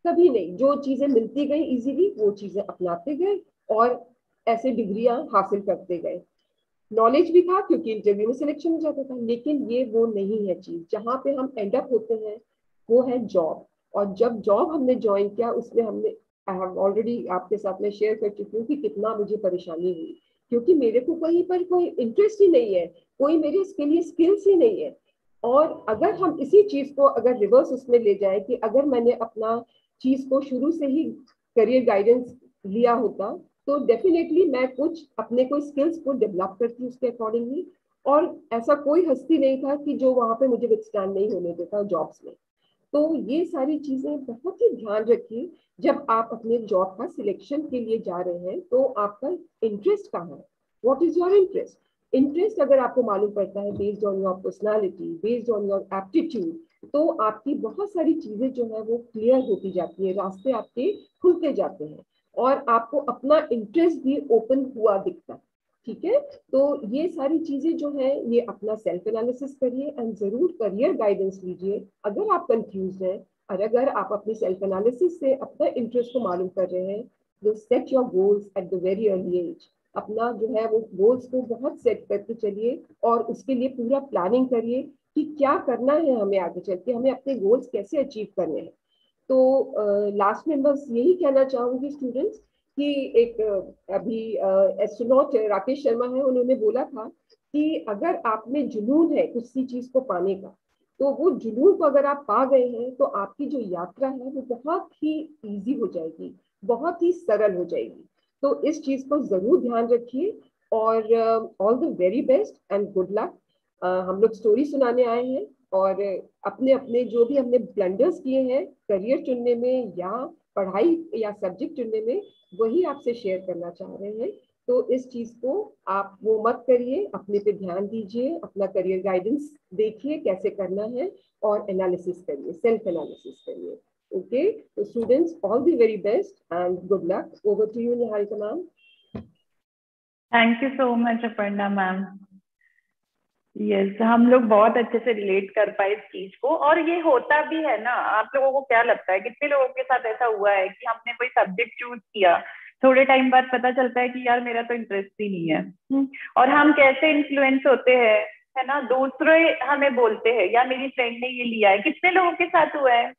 कभी नहीं, जो चीजें मिलती गई इजीली वो चीजें अपनाते गए और ऐसे डिग्रियां हासिल करते गए। नॉलेज भी था क्योंकि इंटरव्यू में सिलेक्शन हो जाता था, लेकिन ये वो नहीं है चीज। जहाँ पे हम एंड अप होते हैं वो है जॉब। और जब जॉब हमने ज्वाइन किया, उसमें हमने, आई हैव ऑलरेडी आपके साथ में शेयर कर चुकी हूँ कि कितना मुझे परेशानी हुई, क्योंकि मेरे को कहीं पर कोई इंटरेस्ट ही नहीं है, कोई मेरे इसके लिए स्किल्स ही नहीं है। और अगर हम इसी चीज को अगर रिवर्स उसमें ले जाए कि अगर मैंने अपना चीज को शुरू से ही करियर गाइडेंस लिया होता, तो डेफिनेटली मैं कुछ अपने को स्किल्स को डेवलप करती उसके अकॉर्डिंगली। और ऐसा कोई हस्ती नहीं था कि जो वहां पे मुझे विथस्टैंड नहीं होने देता जॉब्स में। तो ये सारी चीजें बहुत ही ध्यान रखिए जब आप अपने जॉब का सिलेक्शन के लिए जा रहे हैं तो आपका इंटरेस्ट कहाँ है, what is your interest. Interest अगर आपको मालूम पड़ता है based on your personality, based on your aptitude, तो आपकी बहुत सारी चीजें जो है वो क्लियर होती जाती है, रास्ते आपके खुलते जाते हैं और आपको अपना इंटरेस्ट भी ओपन हुआ दिखता है। ठीक है, तो ये सारी चीजें जो है ये अपना सेल्फ एनालिसिस करिए एंड जरूर करियर गाइडेंस लीजिए अगर आप कंफ्यूज हैं। और अगर आप अपनी सेल्फ एनालिसिस से अपना इंटरेस्ट को मालूम कर रहे हैं, तो set your goals at the very early age. अपना जो है वो गोल्स को बहुत सेट करके चलिए और उसके लिए पूरा प्लानिंग करिए कि क्या करना है हमें आगे चल के, हमें अपने गोल्स कैसे अचीव करने हैं। तो लास्ट में बस यही कहना चाहूंगी स्टूडेंट्स कि एक अभी एस्ट्रोनॉट राकेश शर्मा है, उन्होंने बोला था कि अगर आप में जुनून है किसी चीज को पाने का, तो वो जुनून को अगर आप पा गए हैं तो आपकी जो यात्रा है वो बहुत ही इजी हो जाएगी, बहुत ही सरल हो जाएगी। तो इस चीज को जरूर ध्यान रखिए और all the very best and good luck. हम लोग स्टोरी सुनाने आए हैं और अपने अपने जो भी हमने ब्लंडर्स किए हैं करियर चुनने में या पढ़ाई या सब्जेक्ट चुनने में, वही आपसे शेयर करना चाह रहे हैं। तो इस चीज को आप वो मत करिए, अपने पे ध्यान दीजिए, अपना करियर गाइडेंस देखिए कैसे करना है और एनालिसिस करिए, सेल्फ एनालिसिस करिए। ओके, तो students all the very best and good luck. Over to you Niharika ma'am. Thank you so much Aparna ma'am. Yes, हम लोग बहुत अच्छे से रिलेट कर पाए इस चीज को, और ये होता भी है ना। आप लोगों को क्या लगता है कितने लोगों के साथ ऐसा हुआ है कि हमने कोई सब्जेक्ट चूज किया, थोड़े टाइम बाद पता चलता है कि यार मेरा तो इंटरेस्ट ही नहीं है। और हम कैसे इन्फ्लुएंस होते हैं, है ना, दूसरे हमें बोलते हैं या मेरी फ्रेंड ने ये लिया है। कितने लोगों के साथ हुआ है,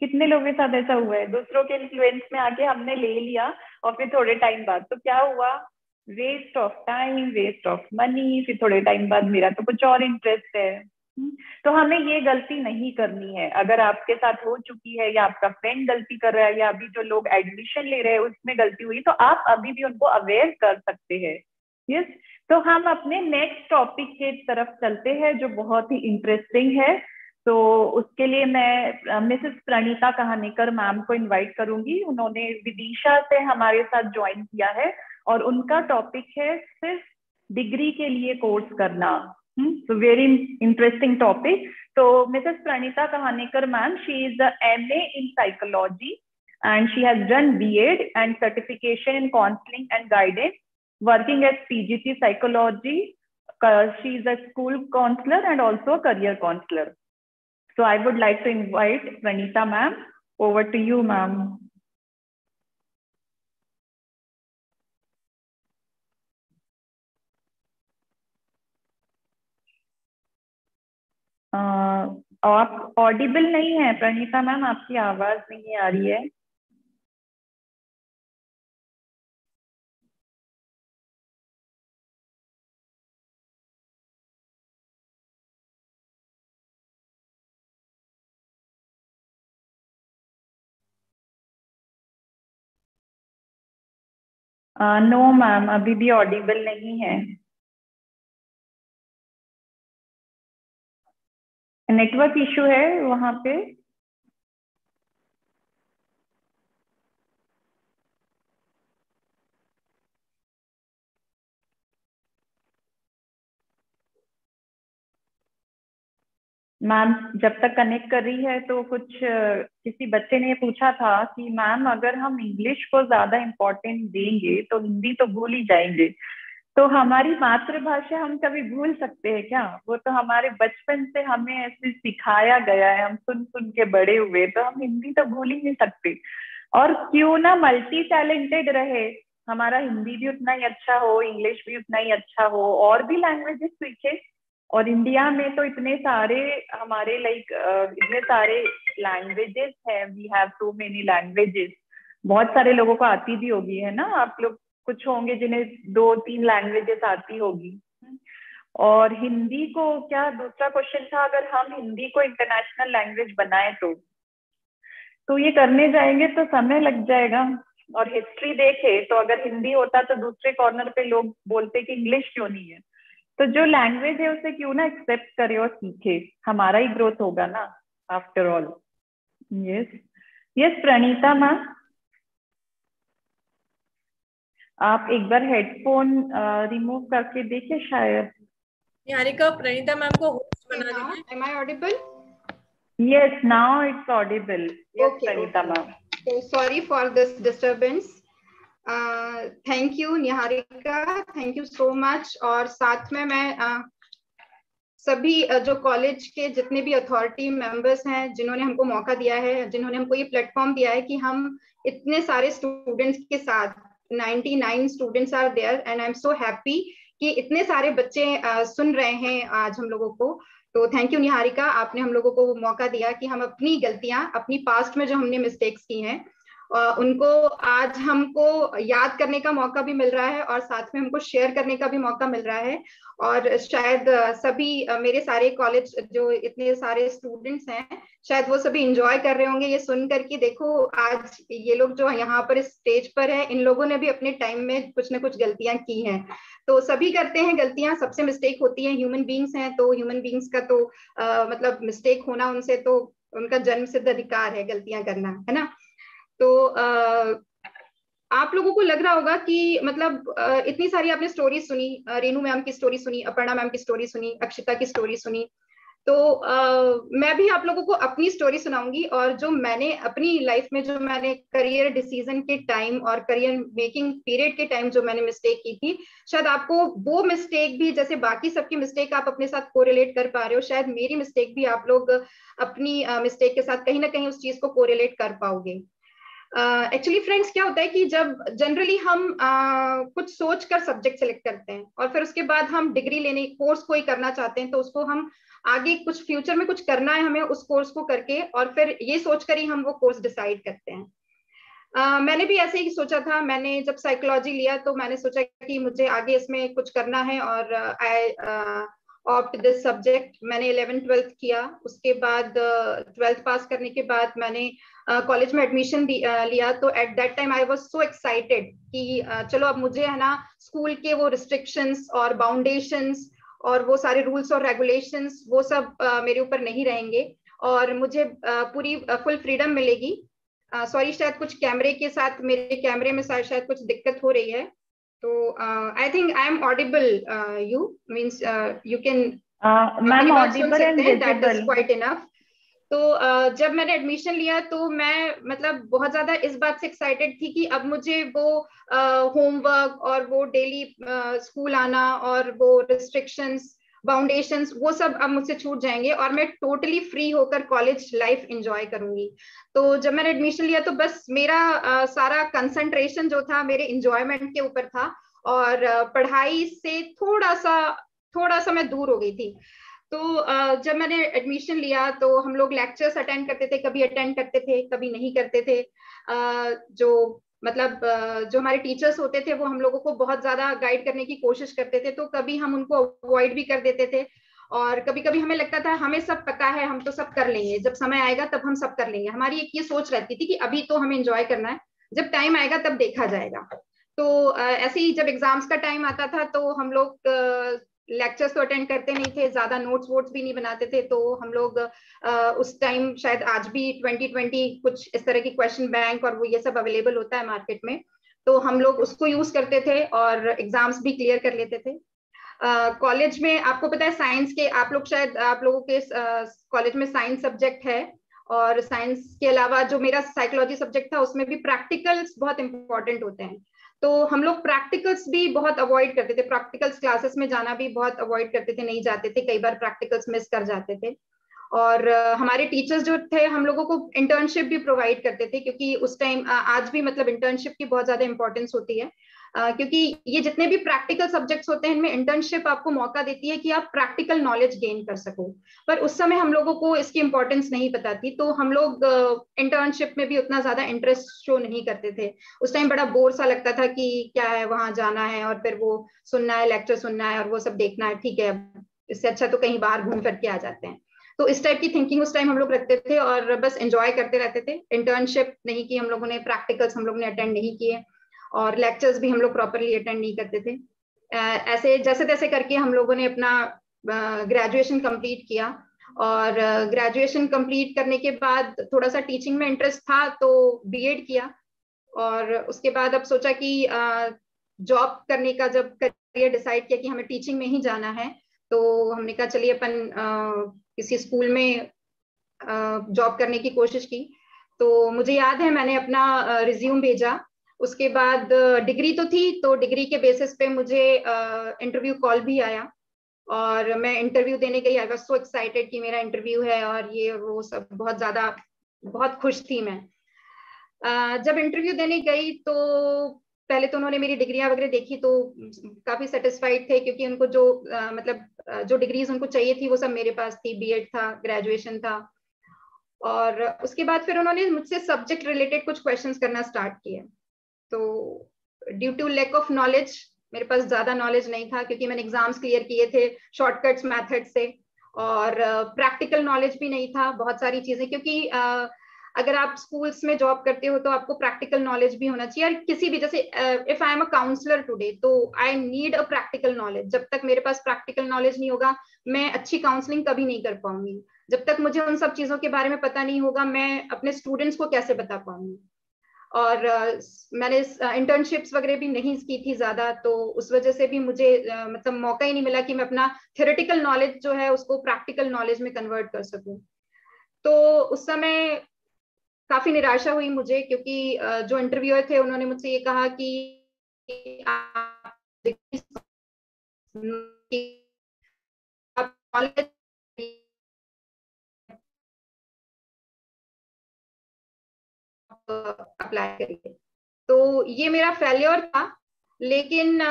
कितने लोगों के साथ ऐसा हुआ है, दूसरों के इन्फ्लुएंस में आके हमने ले लिया और फिर थोड़े टाइम बाद तो क्या हुआ, waste of time, waste of money. फिर थोड़े टाइम बाद मेरा तो कुछ और इंटरेस्ट है। तो हमें ये गलती नहीं करनी है। अगर आपके साथ हो चुकी है या आपका फ्रेंड गलती कर रहा है या अभी जो लोग एडमिशन ले रहे हैं उसमें गलती हुई, तो आप अभी भी उनको अवेयर कर सकते हैं। यस, तो हम अपने नेक्स्ट टॉपिक के तरफ चलते हैं जो बहुत ही इंटरेस्टिंग है। तो उसके लिए मैं मिसेस प्रणीता कहानीकर मैम को इनवाइट करूंगी। उन्होंने विदिशा से हमारे साथ ज्वाइन किया है और उनका टॉपिक है सिर्फ डिग्री के लिए कोर्स करना। So very interesting topic. So Mrs. Pranita Kahanikar ma'am, she is a MA in psychology and she has done B.Ed and certification in counseling and guidance, working as PGT psychology. She is a school counselor and also a career counselor. So I would like to invite Pranita ma'am. Over to you, ma'am. आप Audible नहीं है Pranita ma'am, आपकी आवाज नहीं आ रही है। No ma'am, अभी भी ऑडिबल नहीं है। नेटवर्क इशू है वहां पे। मैम जब तक कनेक्ट कर रही है तो कुछ किसी बच्चे ने पूछा था कि मैम अगर हम इंग्लिश को ज्यादा इम्पोर्टेंस देंगे तो हिंदी तो भूल ही जाएंगे। तो हमारी मातृभाषा हम कभी भूल सकते हैं क्या? वो तो हमारे बचपन से हमें ऐसे सिखाया गया है, हम सुन सुन के बड़े हुए, तो हम हिंदी तो भूल ही नहीं सकते। और क्यों ना मल्टी टैलेंटेड रहे, हमारा हिंदी भी उतना ही अच्छा हो, इंग्लिश भी उतना ही अच्छा हो, और भी लैंग्वेजेस सीखे। और इंडिया में तो इतने सारे हमारे इतने सारे लैंग्वेजेस हैं, we have so many languages. बहुत सारे लोगों को आती भी होगी, है ना, आप लोग कुछ होंगे जिन्हें 2-3 लैंग्वेजेस आती होगी। और हिंदी को क्या, दूसरा क्वेश्चन था, अगर हम हिंदी को इंटरनेशनल लैंग्वेज बनाए तो ये करने जाएंगे तो समय लग जाएगा। और हिस्ट्री देखे तो अगर हिंदी होता तो दूसरे कॉर्नर पे लोग बोलते कि इंग्लिश क्यों नहीं है। तो जो लैंग्वेज है उसे क्यों ना एक्सेप्ट करे और सीखे, हमारा ही ग्रोथ होगा ना after all. Yes yes Pranita ma'am. आप एक बार हेडफोन रिमूव करके देखिए शायद। निहारिका, प्रणीता मैम को होस्ट बना दीजिए। Am I audible? Yes, now it's audible. Yes, Okay, Pranita okay. ma'am. So sorry for this disturbance. Thank you Niharika, thank you so much। और साथ में मैं सभी जो कॉलेज के जितने भी अथॉरिटी मेंबर्स हैं जिन्होंने हमको मौका दिया है, जिन्होंने हमको ये प्लेटफॉर्म दिया है कि हम इतने सारे स्टूडेंट्स के साथ 99 students are there and I am so happy कि इतने सारे बच्चे सुन रहे हैं आज हम लोगों को। तो थैंक यू निहारिका, आपने हम लोगों को मौका दिया कि हम अपनी गलतियां, अपनी पास्ट में जो हमने मिस्टेक्स की हैं उनको आज हमको याद करने का मौका भी मिल रहा है और साथ में हमको शेयर करने का भी मौका मिल रहा है। और शायद सभी मेरे सारे कॉलेज जो इतने सारे स्टूडेंट्स हैं शायद वो सभी एंजॉय कर रहे होंगे ये सुन करके। देखो आज ये लोग जो यहाँ पर इस स्टेज पर है, इन लोगों ने भी अपने टाइम में कुछ ना कुछ गलतियां की हैं। तो सभी करते हैं गलतियां, सबसे मिस्टेक होती है, ह्यूमन बींग्स हैं तो ह्यूमन बींग्स का तो मतलब मिस्टेक होना उनसे तो उनका जन्म सिद्ध अधिकार है गलतियां करना, है ना। तो आप लोगों को लग रहा होगा कि मतलब इतनी सारी आपने स्टोरी सुनी, रेनू मैम की स्टोरी सुनी, अपर्णा मैम की स्टोरी सुनी, अक्षिता की स्टोरी सुनी, तो मैं भी आप लोगों को अपनी स्टोरी सुनाऊंगी। और जो मैंने अपनी लाइफ में जो मैंने करियर डिसीजन के टाइम और करियर मेकिंग पीरियड के टाइम जो मैंने मिस्टेक की थी, शायद आपको वो मिस्टेक भी, जैसे बाकी सबकी मिस्टेक आप अपने साथ कोरिलेट कर पा रहे हो, शायद मेरी मिस्टेक भी आप लोग अपनी मिस्टेक के साथ कहीं ना कहीं उस चीज को कोरिलेट कर पाओगे। एक्चुअली फ्रेंड्स क्या होता है कि जब जनरली हम कुछ सोच कर सब्जेक्ट सेलेक्ट करते हैं और फिर उसके बाद हम डिग्री लेने कोर्स कोई करना चाहते हैं तो उसको हम आगे कुछ फ्यूचर में कुछ करना है हमें उस कोर्स को करके, और फिर ये सोचकर ही हम वो कोर्स डिसाइड करते हैं। मैंने भी ऐसे ही सोचा था। मैंने जब साइकोलॉजी लिया तो मैंने सोचा कि मुझे आगे इसमें कुछ करना है और आई ऑप्ट दिस सब्जेक्ट। मैंने 11th-12th किया, उसके बाद 12th पास करने के बाद मैंने कॉलेज में एडमिशन लिया। तो at that time I was so excited कि चलो अब मुझे है ना स्कूल के वो रिस्ट्रिक्शंस और बाउंडेशंस और वो सारे रूल्स और रेगुलेशंस वो सब मेरे ऊपर नहीं रहेंगे और मुझे पूरी फुल फ्रीडम मिलेगी। सॉरी शायद कुछ कैमरे के साथ मेरे कैमरे में शायद कुछ दिक्कत हो रही है, तो I think I am audible, you means you can ma'am Audible and that is quite enough. तो जब मैंने एडमिशन लिया तो मैं मतलब बहुत ज्यादा इस बात से एक्साइटेड थी कि अब मुझे वो होमवर्क और वो डेली स्कूल आना और वो रिस्ट्रिक्शंस बाउंडेशंस वो सब अब मुझसे छूट जाएंगे और मैं टोटली फ्री होकर कॉलेज लाइफ एंजॉय करूंगी। तो जब मैंने एडमिशन लिया तो बस मेरा सारा कंसंट्रेशन जो था मेरे एंजॉयमेंट के ऊपर था और पढ़ाई से थोड़ा सा मैं दूर हो गई थी। तो जब मैंने एडमिशन लिया तो हम लोग लेक्चर्स अटेंड करते थे, कभी अटेंड करते थे कभी नहीं करते थे। जो मतलब जो हमारे टीचर्स होते थे वो हम लोगों को बहुत ज्यादा गाइड करने की कोशिश करते थे, तो कभी हम उनको अवॉइड भी कर देते थे और कभी कभी हमें लगता था हमें सब पता है, हम तो सब कर लेंगे, जब समय आएगा तब हम सब कर लेंगे। हमारी एक ये सोच रहती थी कि अभी तो हमें एंजॉय करना है, जब टाइम आएगा तब देखा जाएगा। तो ऐसे ही जब एग्जाम्स का टाइम आता था तो हम लोग लेक्चर्स तो अटेंड करते नहीं थे, ज्यादा नोट्स वोट्स भी नहीं बनाते थे। तो हम लोग उस टाइम शायद आज भी 2020 कुछ इस तरह की क्वेश्चन बैंक और वो ये सब अवेलेबल होता है मार्केट में, तो हम लोग उसको यूज करते थे और एग्जाम्स भी क्लियर कर लेते थे। कॉलेज में आपको पता है साइंस के आप लोग शायद आप लोगों के कॉलेज में साइंस सब्जेक्ट है और साइंस के अलावा जो मेरा साइकोलॉजी सब्जेक्ट था उसमें भी प्रैक्टिकल्स बहुत इंपॉर्टेंट होते हैं। तो हम लोग प्रैक्टिकल्स भी बहुत अवॉइड करते थे, प्रैक्टिकल्स क्लासेस में जाना भी बहुत अवॉइड करते थे, नहीं जाते थे, कई बार प्रैक्टिकल्स मिस कर जाते थे। और हमारे टीचर्स जो थे हम लोगों को इंटर्नशिप भी प्रोवाइड करते थे, क्योंकि उस टाइम आज भी मतलब इंटर्नशिप की बहुत ज्यादा इंपॉर्टेंस होती है, क्योंकि ये जितने भी प्रैक्टिकल सब्जेक्ट्स होते हैं इनमें इंटर्नशिप आपको मौका देती है कि आप प्रैक्टिकल नॉलेज गेन कर सको। पर उस समय हम लोगों को इसकी इंपॉर्टेंस नहीं पता थी, तो हम लोग इंटर्नशिप में भी उतना ज्यादा इंटरेस्ट शो नहीं करते थे। उस टाइम बड़ा बोर सा लगता था कि क्या है वहां जाना है और फिर वो सुनना है, लेक्चर सुनना है और वो सब देखना है, ठीक है इससे अच्छा तो कहीं बाहर घूम फिर के आ जाते हैं। तो इस टाइप की थिंकिंग उस टाइम हम लोग रखते थे और बस एंजॉय करते रहते थे। इंटर्नशिप नहीं की हम लोगों ने, प्रैक्टिकल्स हम लोग ने अटेंड नहीं किए और लेक्चर्स भी हम लोग प्रॉपरली अटेंड नहीं करते थे। ऐसे जैसे तैसे करके हम लोगों ने अपना ग्रेजुएशन कंप्लीट किया और ग्रेजुएशन कंप्लीट करने के बाद थोड़ा सा टीचिंग में इंटरेस्ट था तो बीएड किया और उसके बाद अब सोचा कि जॉब करने का जब करियर डिसाइड किया कि हमें टीचिंग में ही जाना है, तो हमने कहा चलिए अपन किसी स्कूल में जॉब करने की कोशिश की। तो मुझे याद है मैंने अपना रिज्यूम भेजा, उसके बाद डिग्री तो थी, तो डिग्री के बेसिस पे मुझे इंटरव्यू कॉल भी आया और मैं इंटरव्यू देने गई। आई वाज सो एक्साइटेड कि मेरा इंटरव्यू है और ये वो सब, बहुत खुश थी मैं। जब इंटरव्यू देने गई तो पहले तो उन्होंने मेरी डिग्रियां वगैरह देखी, तो काफी सेटिस्फाइड थे क्योंकि उनको जो जो डिग्रीज उनको चाहिए थी वो सब मेरे पास थी, बीएड था, ग्रेजुएशन था। और उसके बाद फिर उन्होंने मुझसे सब्जेक्ट रिलेटेड कुछ क्वेश्चंस करना स्टार्ट किए। तो due to lack of knowledge, मेरे पास ज्यादा नॉलेज नहीं था क्योंकि मैंने एग्जाम्स क्लियर किए थे शॉर्टकट्स मेथड से, और प्रैक्टिकल नॉलेज भी नहीं था बहुत सारी चीजें, क्योंकि अगर आप स्कूल्स में जॉब करते हो तो आपको प्रैक्टिकल नॉलेज भी होना चाहिए। और किसी भी, जैसे if I am a counsellor today, तो I need a practical knowledge. जब तक मेरे पास प्रैक्टिकल नॉलेज नहीं होगा मैं अच्छी काउंसलिंग कभी नहीं कर पाऊंगी। जब तक मुझे उन सब चीजों के बारे में पता नहीं होगा मैं अपने स्टूडेंट्स को कैसे बता पाऊंगी। और मैंने इंटर्नशिप्स वगैरह भी नहीं की थी ज्यादा, तो उस वजह से भी मुझे मतलब मौका ही नहीं मिला कि मैं अपना थ्योरेटिकल नॉलेज जो है उसको प्रैक्टिकल नॉलेज में कन्वर्ट कर सकूं। तो उस समय काफी निराशा हुई मुझे, क्योंकि जो इंटरव्यूअर थे उन्होंने मुझसे ये कहा कि आप नॉलेज अप्लाई करिए। तो ये मेरा फेल्योर था, लेकिन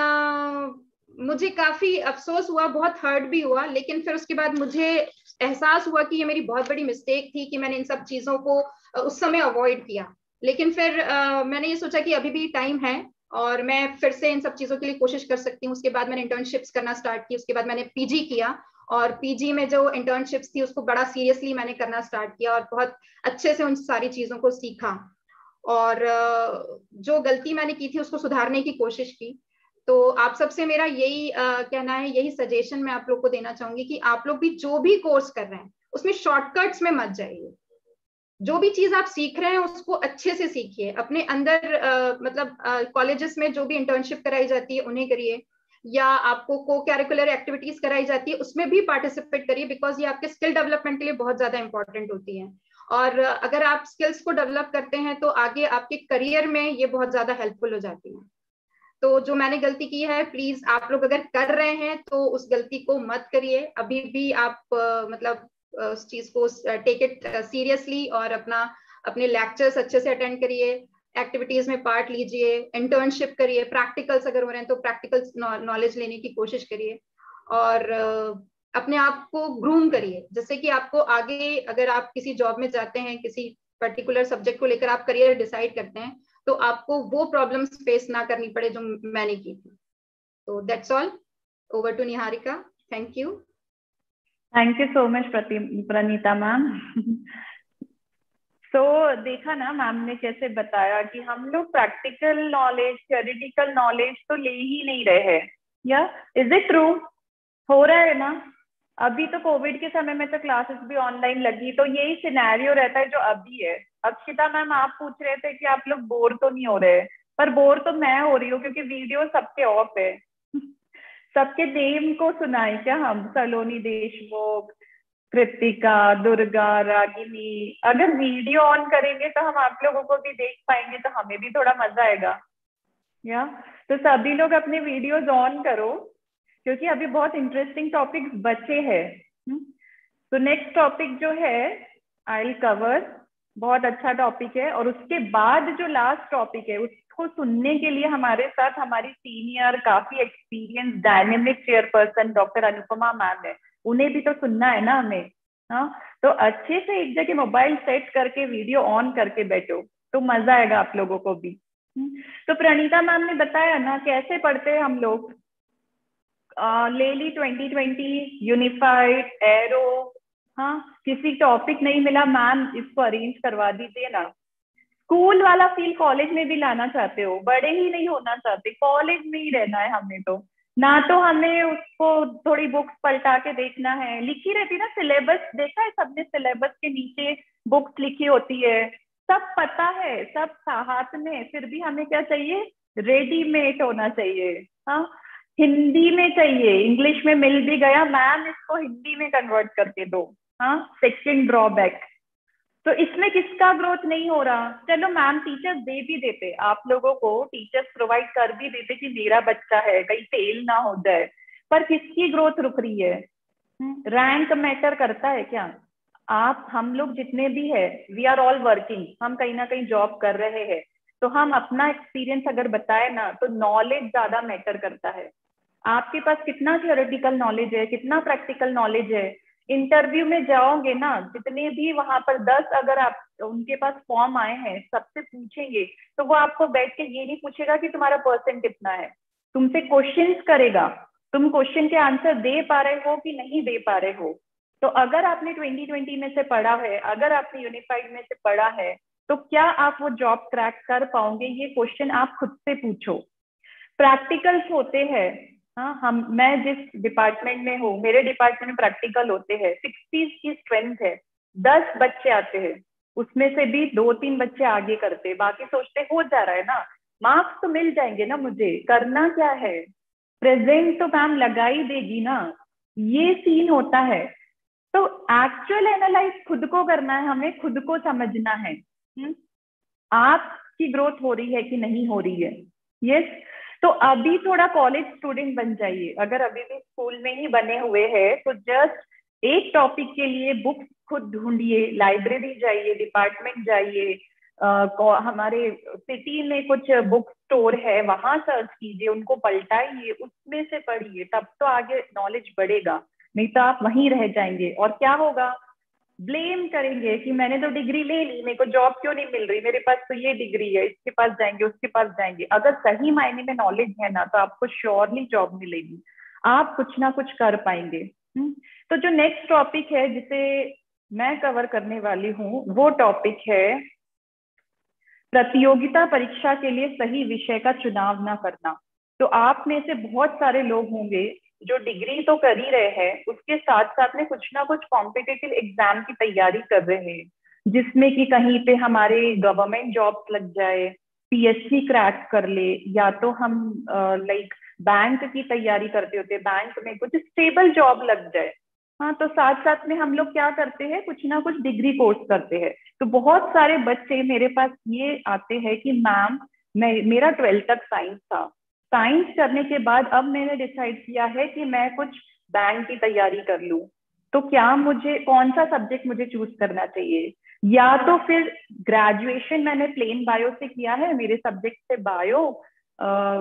मुझे काफी अफसोस हुआ, बहुत हर्ट भी हुआ। लेकिन फिर उसके बाद मुझे एहसास हुआ कि ये मेरी बहुत बड़ी मिस्टेक थी कि मैंने इन सब चीजों को उस समय अवॉइड किया। लेकिन फिर मैंने ये सोचा कि अभी भी टाइम है और मैं फिर से इन सब चीजों के लिए कोशिश कर सकती हूँ। उसके बाद मैंने इंटर्नशिप्स करना स्टार्ट की, उसके बाद मैंने पीजी किया, और पीजी में जो इंटर्नशिप्स थी उसको बड़ा सीरियसली मैंने करना स्टार्ट किया और बहुत अच्छे से उन सारी चीजों को सीखा। और जो गलती मैंने की थी उसको सुधारने की कोशिश की। तो आप सबसे मेरा यही कहना है, यही सजेशन मैं आप लोग को देना चाहूंगी कि आप लोग भी जो भी कोर्स कर रहे हैं उसमें शॉर्टकट्स में मत जाइए। जो भी चीज आप सीख रहे हैं उसको अच्छे से सीखिए। अपने अंदर मतलब कॉलेजेस में जो भी इंटर्नशिप कराई जाती है उन्हें करिए, या आपको को कैरिकुलर एक्टिविटीज कराई जाती है उसमें भी पार्टिसिपेट करिए, बिकॉज ये आपके स्किल डेवलपमेंट के लिए बहुत ज्यादा इंपॉर्टेंट होती है। और अगर आप स्किल्स को डेवलप करते हैं तो आगे आपके करियर में ये बहुत ज्यादा हेल्पफुल हो जाती है। तो जो मैंने गलती की है, प्लीज आप लोग अगर कर रहे हैं तो उस गलती को मत करिए। अभी भी आप मतलब उस चीज को टेक इट सीरियसली और अपने लेक्चर्स अच्छे से अटेंड करिए, एक्टिविटीज में पार्ट लीजिए, इंटर्नशिप करिए, प्रैक्टिकल्स अगर हो रहे हैं तो प्रैक्टिकल नॉलेज लेने की कोशिश करिए, और अपने आप को ग्रूम करिए, जिससे कि आपको आगे अगर आप किसी जॉब में जाते हैं, किसी पर्टिकुलर सब्जेक्ट को लेकर आप करियर डिसाइड करते हैं, तो आपको वो प्रॉब्लम्स फेस ना करनी पड़े जो मैंने की थी। तो that's all, over to Niharika. Thank you so much Pranita ma'am. तो देखा ना मैम ने कैसे बताया कि हम लोग प्रैक्टिकल नॉलेज, थ्योरेटिकल नॉलेज तो ले ही नहीं रहे हैं, या इज इट ट्रू? हो रहा है ना? अभी तो कोविड के समय में तो क्लासेस भी ऑनलाइन लगी, तो यही सिनेरियो रहता है जो अभी है। अक्षिता मैम आप पूछ रहे थे कि आप लोग बोर तो नहीं हो रहे, पर बोर तो मैं हो रही हूँ क्योंकि वीडियो सबके ऑफ है। सबके नेम को सुनाए क्या हम? सलोनी देशमुख, कृतिका, दुर्गा, रागिनी। अगर वीडियो ऑन करेंगे तो हम आप लोगों को भी देख पाएंगे, तो हमें भी थोड़ा मजा आएगा। या तो सभी लोग अपने वीडियोज ऑन करो, क्योंकि अभी बहुत इंटरेस्टिंग टॉपिक्स बचे हैं। तो नेक्स्ट टॉपिक जो है आई विल कवर, बहुत अच्छा टॉपिक है। और उसके बाद जो लास्ट टॉपिक है उसको सुनने के लिए हमारे साथ हमारी सीनियर, काफी experience, dynamic chairperson doctor Anupama ma'am है। उन्हें भी तो सुनना है ना हमें। हाँ, तो अच्छे से एक जगह मोबाइल सेट करके वीडियो ऑन करके बैठो, तो मजा आएगा आप लोगों को भी। तो प्रणीता मैम ने बताया ना कैसे पढ़ते हैं हम लोग। ले ली 2020, यूनिफाइड, एरो। हाँ, किसी टॉपिक नहीं मिला, मैम इसको अरेंज करवा दीजिए ना। स्कूल वाला फील कॉलेज में भी लाना चाहते हो, बड़े ही नहीं होना चाहते, कॉलेज में ही रहना है हमें। तो ना तो हमें उसको थोड़ी बुक्स पलटा के देखना है, लिखी रहती ना सिलेबस, देखा है सबने सिलेबस के नीचे बुक्स लिखी होती है, सब पता है, सब हाथ में, फिर भी हमें क्या चाहिए? रेडीमेड होना चाहिए। हाँ, हिंदी में चाहिए, इंग्लिश में मिल भी गया, मैम इसको हिंदी में कन्वर्ट करके दो। हाँ, सेकंड ड्रॉबैक। तो इसमें किसका ग्रोथ नहीं हो रहा? चलो मैम टीचर्स दे भी देते, आप लोगों को टीचर्स प्रोवाइड कर भी देते कि मेरा बच्चा है कहीं फेल ना हो जाए, पर किसकी ग्रोथ रुक रही है? रैंक मैटर करता है क्या? आप हम लोग जितने भी है, वी आर ऑल वर्किंग, हम कहीं ना कहीं जॉब कर रहे हैं, तो हम अपना एक्सपीरियंस अगर बताए ना तो नॉलेज ज्यादा मैटर करता है। आपके पास कितना थियोरेटिकल नॉलेज है, कितना प्रैक्टिकल नॉलेज है? इंटरव्यू में जाओगे ना, जितने भी वहां पर 10 अगर आप उनके पास फॉर्म आए हैं सबसे पूछेंगे, तो वो आपको बैठ के ये नहीं पूछेगा कि तुम्हारा परसेंट कितना है, तुमसे क्वेश्चंस करेगा, तुम क्वेश्चन के आंसर दे पा रहे हो कि नहीं दे पा रहे हो। तो अगर आपने 2020 में से पढ़ा है, अगर आपने यूनिफाइड में से पढ़ा है, तो क्या आप वो जॉब क्रैक कर पाओगे? ये क्वेश्चन आप खुद से पूछो। प्रैक्टिकल्स होते हैं, हाँ, मैं जिस डिपार्टमेंट में हूँ, मेरे डिपार्टमेंट में प्रैक्टिकल होते हैं, 60 की स्ट्रेंथ है, 10 बच्चे आते हैं, उसमें से भी 2-3 बच्चे आगे करते, बाकी सोचते हो जा रहा है ना, मार्क्स तो मिल जाएंगे ना, मुझे करना क्या है, प्रेजेंट तो मैम लगा ही देगी ना, ये सीन होता है। तो एक्चुअल एनालाइज खुद को करना है, हमें खुद को समझना है। आपकी ग्रोथ हो रही है कि नहीं हो रही है? यस। तो अभी थोड़ा कॉलेज स्टूडेंट बन जाइए, अगर अभी भी स्कूल में ही बने हुए हैं तो जस्ट एक टॉपिक के लिए बुक्स खुद ढूंढिए, लाइब्रेरी जाइए, डिपार्टमेंट जाइए, हमारे सिटी में कुछ बुक स्टोर है वहां सर्च कीजिए, उनको पलटाइए, उसमें से पढ़िए, तब तो आगे नॉलेज बढ़ेगा, नहीं तो आप वहीं रह जाएंगे। और क्या होगा? ब्लेम करेंगे कि मैंने तो डिग्री ले ली, मेरे को जॉब क्यों नहीं मिल रही, मेरे पास तो ये डिग्री है, इसके पास जाएंगे, उसके पास जाएंगे। अगर सही मायने में नॉलेज है ना तो आपको श्योरली जॉब मिलेगी, आप कुछ ना कुछ कर पाएंगे। तो जो नेक्स्ट टॉपिक है जिसे मैं कवर करने वाली हूँ वो टॉपिक है प्रतियोगिता परीक्षा के लिए सही विषय का चुनाव ना करना। तो आप में से बहुत सारे लोग होंगे जो डिग्री तो कर ही रहे हैं, उसके साथ साथ में कुछ ना कुछ कॉम्पिटिटिव एग्जाम की तैयारी कर रहे हैं, जिसमें कि कहीं पे हमारे गवर्नमेंट जॉब्स लग जाए, पीएससी क्रैक कर ले, या तो हम लाइक बैंक की तैयारी करते होते, बैंक में कुछ स्टेबल जॉब लग जाए। हाँ, तो साथ साथ में हम लोग क्या करते हैं, कुछ ना कुछ डिग्री कोर्स करते हैं। तो बहुत सारे बच्चे मेरे पास ये आते हैं कि मैम मेरा 12th तक साइंस था, साइंस करने के बाद अब मैंने डिसाइड किया है कि मैं कुछ बैंक की तैयारी कर लूं, तो क्या मुझे कौन सा सब्जेक्ट मुझे चूज करना चाहिए? या तो फिर ग्रेजुएशन मैंने प्लेन बायो से किया है, मेरे सब्जेक्ट से बायो,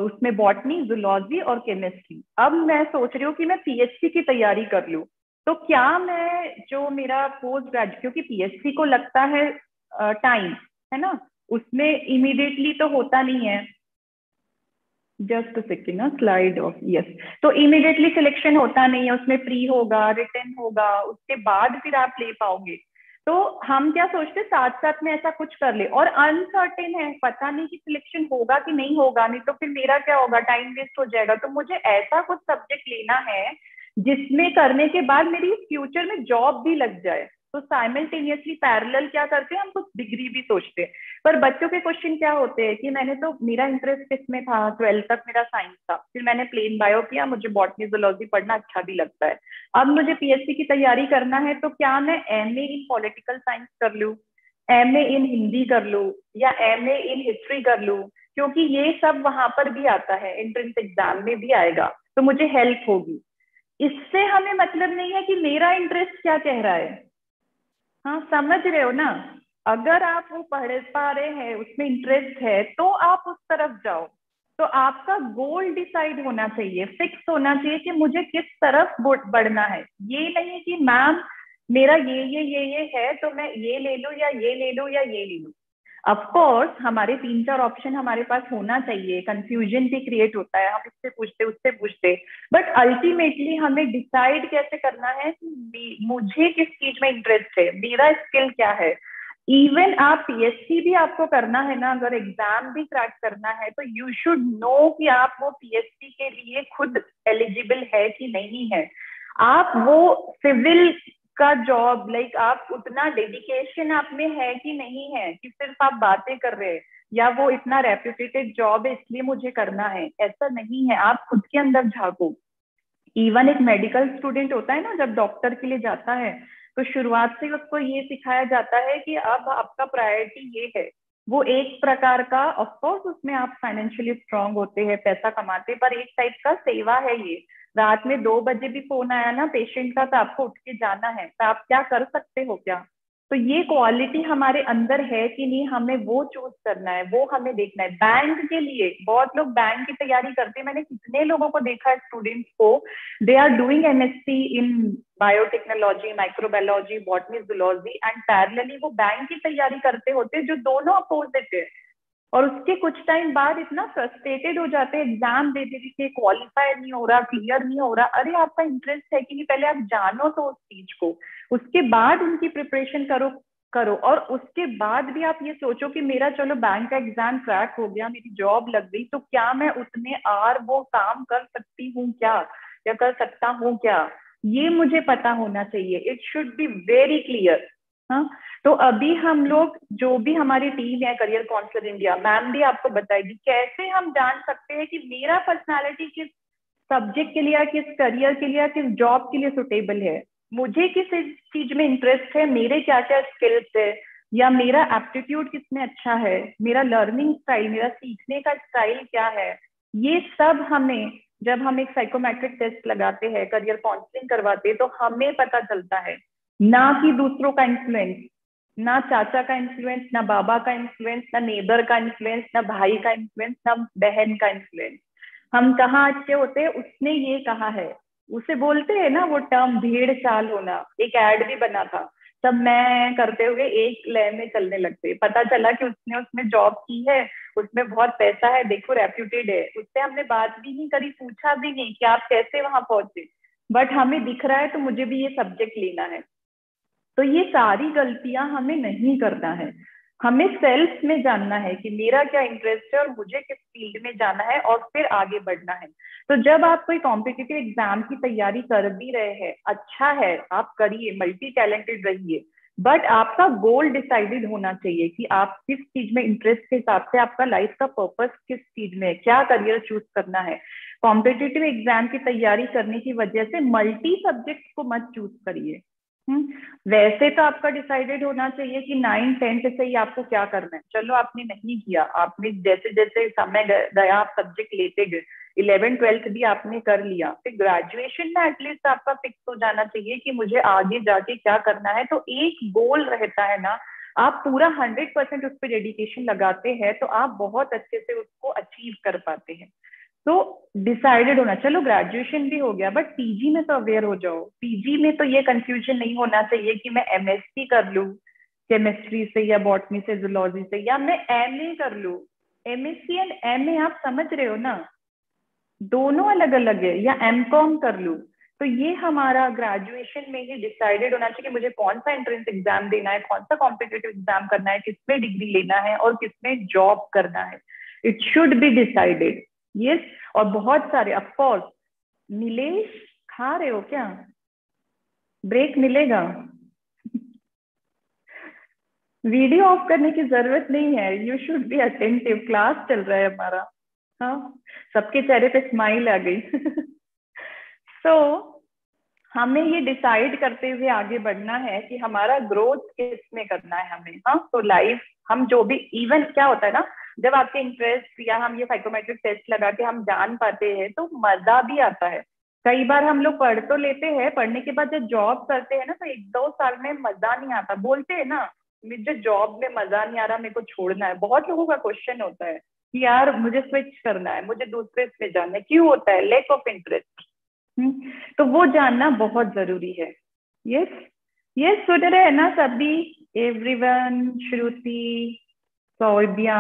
उसमें बॉटनी, जूलॉजी और केमिस्ट्री, अब मैं सोच रही हूँ कि मैं पीएचडी की तैयारी कर लूं, तो क्या मैं जो मेरा पोस्ट ग्रेजुएट, क्योंकि पीएचडी को लगता है टाइम, है ना, उसमें इमीडिएटली तो होता नहीं है, जस्ट सेकेंड ना, स्लाइड ऑफ, यस, तो इमीडिएटली सिलेक्शन होता नहीं है, उसमें प्री होगा, रिटन होगा, उसके बाद फिर आप ले पाओगे। तो हम क्या सोचते हैं, साथ साथ में ऐसा कुछ कर ले, और अनसर्टेन है, पता नहीं कि सिलेक्शन होगा कि नहीं होगा, नहीं तो फिर मेरा क्या होगा, टाइम वेस्ट हो जाएगा। तो मुझे ऐसा कुछ सब्जेक्ट लेना है जिसमें करने के बाद मेरी फ्यूचर में जॉब भी लग जाए। तो साइमल्टेनियसली पैरेलल क्या करते हैं, हम कुछ डिग्री भी सोचते हैं। पर बच्चों के क्वेश्चन क्या होते हैं कि मैंने तो, मेरा इंटरेस्ट किसमें था, 12th तक मेरा साइंस था, फिर मैंने प्लेन बायो किया, मुझे बॉटनी जूलॉजी पढ़ना अच्छा भी लगता है, अब मुझे पीएचडी की तैयारी करना है, तो क्या मैं एमए इन पॉलिटिकल साइंस कर लूँ, एमए इन हिंदी कर लूँ, या एमए इन हिस्ट्री कर लूँ, क्योंकि ये सब वहां पर भी आता है, एंट्रेंस एग्जाम में भी आएगा, तो मुझे हेल्प होगी। इससे हमें मतलब नहीं है कि मेरा इंटरेस्ट क्या कह रहा है। हाँ, समझ रहे हो ना? अगर आप वो पढ़ पा रहे हैं, उसमें इंटरेस्ट है, तो आप उस तरफ जाओ। तो आपका गोल डिसाइड होना चाहिए, फिक्स होना चाहिए कि मुझे किस तरफ बढ़ना है। ये नहीं कि मैम मेरा ये है तो मैं ये ले लूं या ये ले लूं या ये ले लूं। ऑफ कोर्स हमारे 3-4 ऑप्शन हमारे पास होना चाहिए, कंफ्यूजन भी क्रिएट होता है, हम इससे पूछते उससे पूछते, बट अल्टीमेटली हमें डिसाइड कैसे करना है कि मुझे किस चीज में इंटरेस्ट है, मेरा स्किल क्या है। इवन आप पीएचडी भी आपको करना है ना, अगर एग्जाम भी क्रैक करना है, तो यू शुड नो कि आप वो पीएचडी के लिए खुद एलिजिबल है कि नहीं है। आप वो सिविल का जॉब, लाइक आप उतना डेडिकेशन आप में है कि नहीं है, कि सिर्फ आप बातें कर रहे हैं। या वो इतना रेप्यूटेटेड जॉब है इसलिए मुझे करना है, ऐसा नहीं है। आप खुद के अंदर झांको। इवन एक मेडिकल स्टूडेंट होता है ना, जब डॉक्टर के लिए जाता है तो शुरुआत से उसको ये सिखाया जाता है कि अब आपका प्रायोरिटी ये है। वो एक प्रकार का, ऑफ कोर्स उसमें आप फाइनेंशियली स्ट्रांग होते हैं, पैसा कमाते, पर एक टाइप का सेवा है ये। रात में 2 बजे भी फोन आया ना पेशेंट का, तो आपको उठ के जाना है, तो आप क्या कर सकते हो क्या? तो ये क्वालिटी हमारे अंदर है कि नहीं, हमें वो चूज करना है, वो हमें देखना है। बैंक के लिए बहुत लोग बैंक की तैयारी करते हैं, मैंने कितने लोगों को देखा है, स्टूडेंट्स को, they are doing MSc in biotechnology, microbiology, botany, zoology, and parallelly वो बैंक की तैयारी करते होते, जो दोनों अपोजिट है। और उसके कुछ टाइम बाद इतना फ्रस्ट्रेटेड हो जाते हैं, एग्जाम दे के क्वालिफाई नहीं हो रहा, क्लियर नहीं हो रहा। अरे आपका इंटरेस्ट है कि नहीं, पहले आप जानो तो उस चीज को, उसके बाद उनकी प्रिपरेशन करो। और उसके बाद भी आप ये सोचो कि मेरा चलो बैंक का एग्जाम क्रैक हो गया, मेरी जॉब लग गई, तो क्या मैं उतने आर वो काम कर सकती हूँ क्या, या कर सकता हूँ क्या, ये मुझे पता होना चाहिए। It should be very clear. हाँ, तो अभी हम लोग जो भी हमारी टीम है करियर काउंसलर इंडिया, मैम भी आपको बताएगी कैसे हम जान सकते हैं कि मेरा पर्सनालिटी किस सब्जेक्ट के लिए, किस करियर के लिए, किस जॉब के लिए सुटेबल है, मुझे किस चीज में इंटरेस्ट है, मेरे क्या क्या स्किल्स है, या मेरा एप्टीट्यूड किसमें अच्छा है, मेरा लर्निंग स्टाइल, मेरा सीखने का स्टाइल क्या है। ये सब हमें, जब हम एक साइकोमेट्रिक टेस्ट लगाते हैं, करियर काउंसलिंग करवाते हैं, तो हमें पता चलता है, ना कि दूसरों का इन्फ्लुएंस, ना चाचा का इन्फ्लुएंस, ना बाबा का इन्फ्लुएंस, ना नेबर का इन्फ्लुएंस, ना भाई का इन्फ्लुएंस, ना बहन का इन्फ्लुएंस। हम कहाँ अच्छे होते हैं, उसने ये कहा है, उसे बोलते हैं ना वो टर्म भेड़ चाल होना, एक ऐड भी बना था, सब मैं करते हुए एक लय में चलने लगते। पता चला कि उसने उसमें जॉब की है, उसमें बहुत पैसा है, देखो रेप्यूटेड है, उससे हमने बात भी नहीं करी, पूछा भी नहीं कि आप कैसे वहां पहुंचे, बट हमें दिख रहा है तो मुझे भी ये सब्जेक्ट लेना है। तो ये सारी गलतियां हमें नहीं करना है, हमें सेल्फ में जानना है कि मेरा क्या इंटरेस्ट है और मुझे किस फील्ड में जाना है, और फिर आगे बढ़ना है। तो जब आप कोई कॉम्पिटिटिव एग्जाम की तैयारी कर भी रहे हैं, अच्छा है, आप करिए, मल्टी टैलेंटेड रहिए, बट आपका गोल डिसाइडेड होना चाहिए कि आप किस चीज में इंटरेस्ट के हिसाब से, आपका लाइफ का पर्पस किस चीज में है, क्या करियर चूज करना है। कॉम्पिटिटिव एग्जाम की तैयारी करने की वजह से मल्टी सब्जेक्ट को मत चूज करिए। वैसे तो आपका डिसाइडेड होना चाहिए कि 9th-10th से ही आपको क्या करना है। चलो आपने नहीं किया, आपने जैसे जैसे समय गया आप सब्जेक्ट लेते गए, 11th-12th भी आपने कर लिया, फिर ग्रेजुएशन में एटलीस्ट आपका फिक्स हो जाना चाहिए कि मुझे आगे जाके क्या करना है। तो एक गोल रहता है ना, आप पूरा 100% उस पर डेडिकेशन लगाते हैं तो आप बहुत अच्छे से उसको अचीव कर पाते हैं। तो डिसाइडेड होना, चलो ग्रेजुएशन भी हो गया, बट पीजी में तो अवेयर हो जाओ। पीजी में तो ये कंफ्यूजन नहीं होना चाहिए कि मैं एमएससी कर लूं केमिस्ट्री से या बॉटनी से, जूलॉजी से, या मैं एमए कर लूं। एमएससी एंड एमए आप समझ रहे हो ना, दोनों अलग अलग है, या एमकॉम कर लूं। तो ये हमारा ग्रेजुएशन में ही डिसाइडेड होना चाहिए कि मुझे कौन सा एंट्रेंस एग्जाम देना है, कौन सा कॉम्पिटिटिव एग्जाम करना है, किसमें डिग्री लेना है और किसमें जॉब करना है। It should be decided. Yes, और बहुत सारे, ऑफकोर्स, नीलेश खा रहे हो क्या? ब्रेक मिलेगा? वीडियो ऑफ करने की जरूरत नहीं है, you should be attentive, class चल रहा है हमारा। हाँ, सबके चेहरे पे स्माइल आ गई। तो हमें ये डिसाइड करते हुए आगे बढ़ना है कि हमारा ग्रोथ किस में करना है हमें। हाँ, तो लाइफ हम जो भी, इवन क्या होता है ना, जब आपके इंटरेस्ट या हम ये साइकोमेट्रिक टेस्ट लगा के हम जान पाते हैं तो मजा भी आता है। कई बार हम लोग पढ़ तो लेते हैं, पढ़ने के बाद जब जॉब करते हैं ना तो 1-2 साल में मजा नहीं आता, बोलते हैं ना मुझे जॉब में मजा नहीं आ रहा, मेरे को छोड़ना है। बहुत लोगों का क्वेश्चन होता है कि यार मुझे स्विच करना है, मुझे दूसरे इसमें जाना है, क्यों होता है? Lack of interest. तो वो जानना बहुत जरूरी है। यस यस, सुन रहे हैं ना सभी, एवरीवन, श्रुति, सौरभ्या।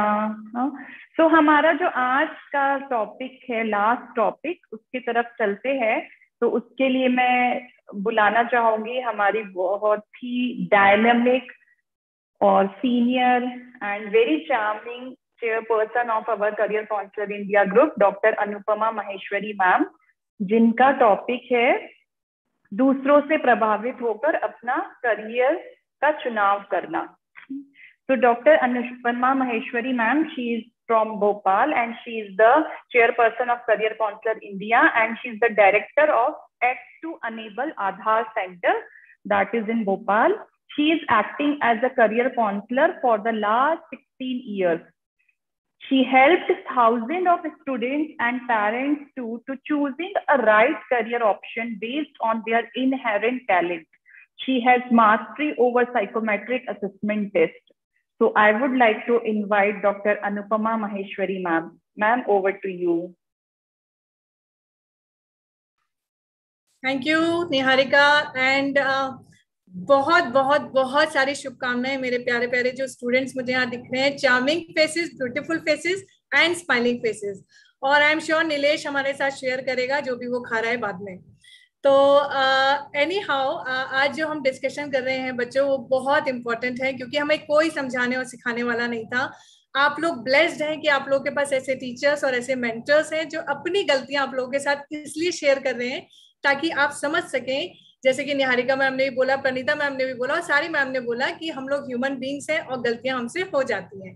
सो हमारा जो आज का टॉपिक है, लास्ट टॉपिक, उसकी तरफ चलते हैं। तो उसके लिए मैं बुलाना चाहूंगी हमारी बहुत ही डायनामिक और senior and very charming chairperson of our career counsellor India group, doctor Anupama Maheshwari ma'am, जिनका टॉपिक है दूसरों से प्रभावित होकर अपना करियर का चुनाव करना। So Dr. Anupama Maheshwari ma'am, she is from Bhopal and she is the chairperson of Career Counselor India and she is the director of Act to Enable Aadhaar Center that is in Bhopal. She is acting as a career counselor for the last 16 years. She helped thousands of students and parents to choosing a right career option based on their inherent talent. She has mastery over psychometric assessment test. So I would like to invite Dr. Anupama Maheshwari ma'am. Ma'am, over to you. Thank you Niharika and बहुत बहुत बहुत सारी शुभकामनाएं मेरे प्यारे प्यारे जो students मुझे यहाँ दिख रहे हैं, charming faces, beautiful faces and smiling faces. और आई एम श्योर नीलेश हमारे साथ शेयर करेगा जो भी वो खा रहा है बाद में। तो एनी हाउ आज जो हम डिस्कशन कर रहे हैं बच्चों वो बहुत इंपॉर्टेंट है क्योंकि हमें कोई समझाने और सिखाने वाला नहीं था। आप लोग ब्लेस्ड हैं कि आप लोगों के पास ऐसे टीचर्स और ऐसे मेंटर्स हैं जो अपनी गलतियां आप लोगों के साथ इसलिए शेयर कर रहे हैं ताकि आप समझ सकें। जैसे कि निहारिका मैम ने भी बोला, प्रणीता मैम ने भी बोला और सारी मैम ने बोला कि हम लोग ह्यूमन बींग्स हैं और गलतियां हमसे हो जाती हैं।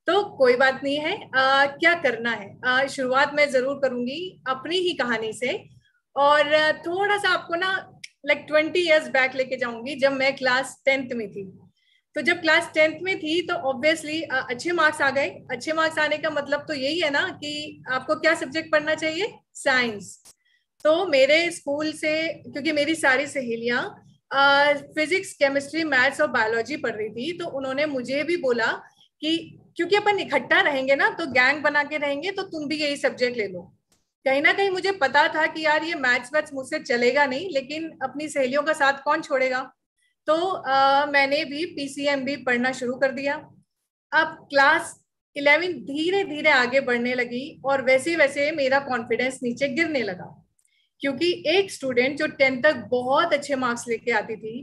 तो कोई बात नहीं है, क्या करना है शुरुआत मैं जरूर करूंगी अपनी ही कहानी से और थोड़ा सा आपको ना लाइक 20 इयर्स बैक लेके जाऊंगी जब मैं क्लास 10th में थी। तो जब क्लास 10th में थी तो ऑब्वियसली अच्छे मार्क्स आ गए। अच्छे मार्क्स आने का मतलब तो यही है ना कि आपको क्या सब्जेक्ट पढ़ना चाहिए, साइंस। तो मेरे स्कूल से क्योंकि मेरी सारी सहेलियां फिजिक्स, केमिस्ट्री, मैथ्स और बायोलॉजी पढ़ रही थी तो उन्होंने मुझे भी बोला कि क्योंकि अपन इकट्ठा रहेंगे ना तो गैंग बना के रहेंगे तो तुम भी यही सब्जेक्ट ले लो। कहीं ना कहीं मुझे पता था कि यार ये मैथ्स वैथ्स मुझसे चलेगा नहीं, लेकिन अपनी सहेलियों का साथ कौन छोड़ेगा। तो मैंने भी पीसीएम भी पढ़ना शुरू कर दिया। अब क्लास 11 धीरे धीरे आगे बढ़ने लगी और वैसे वैसे मेरा कॉन्फिडेंस नीचे गिरने लगा क्योंकि एक स्टूडेंट जो 10th तक बहुत अच्छे मार्क्स लेके आती थी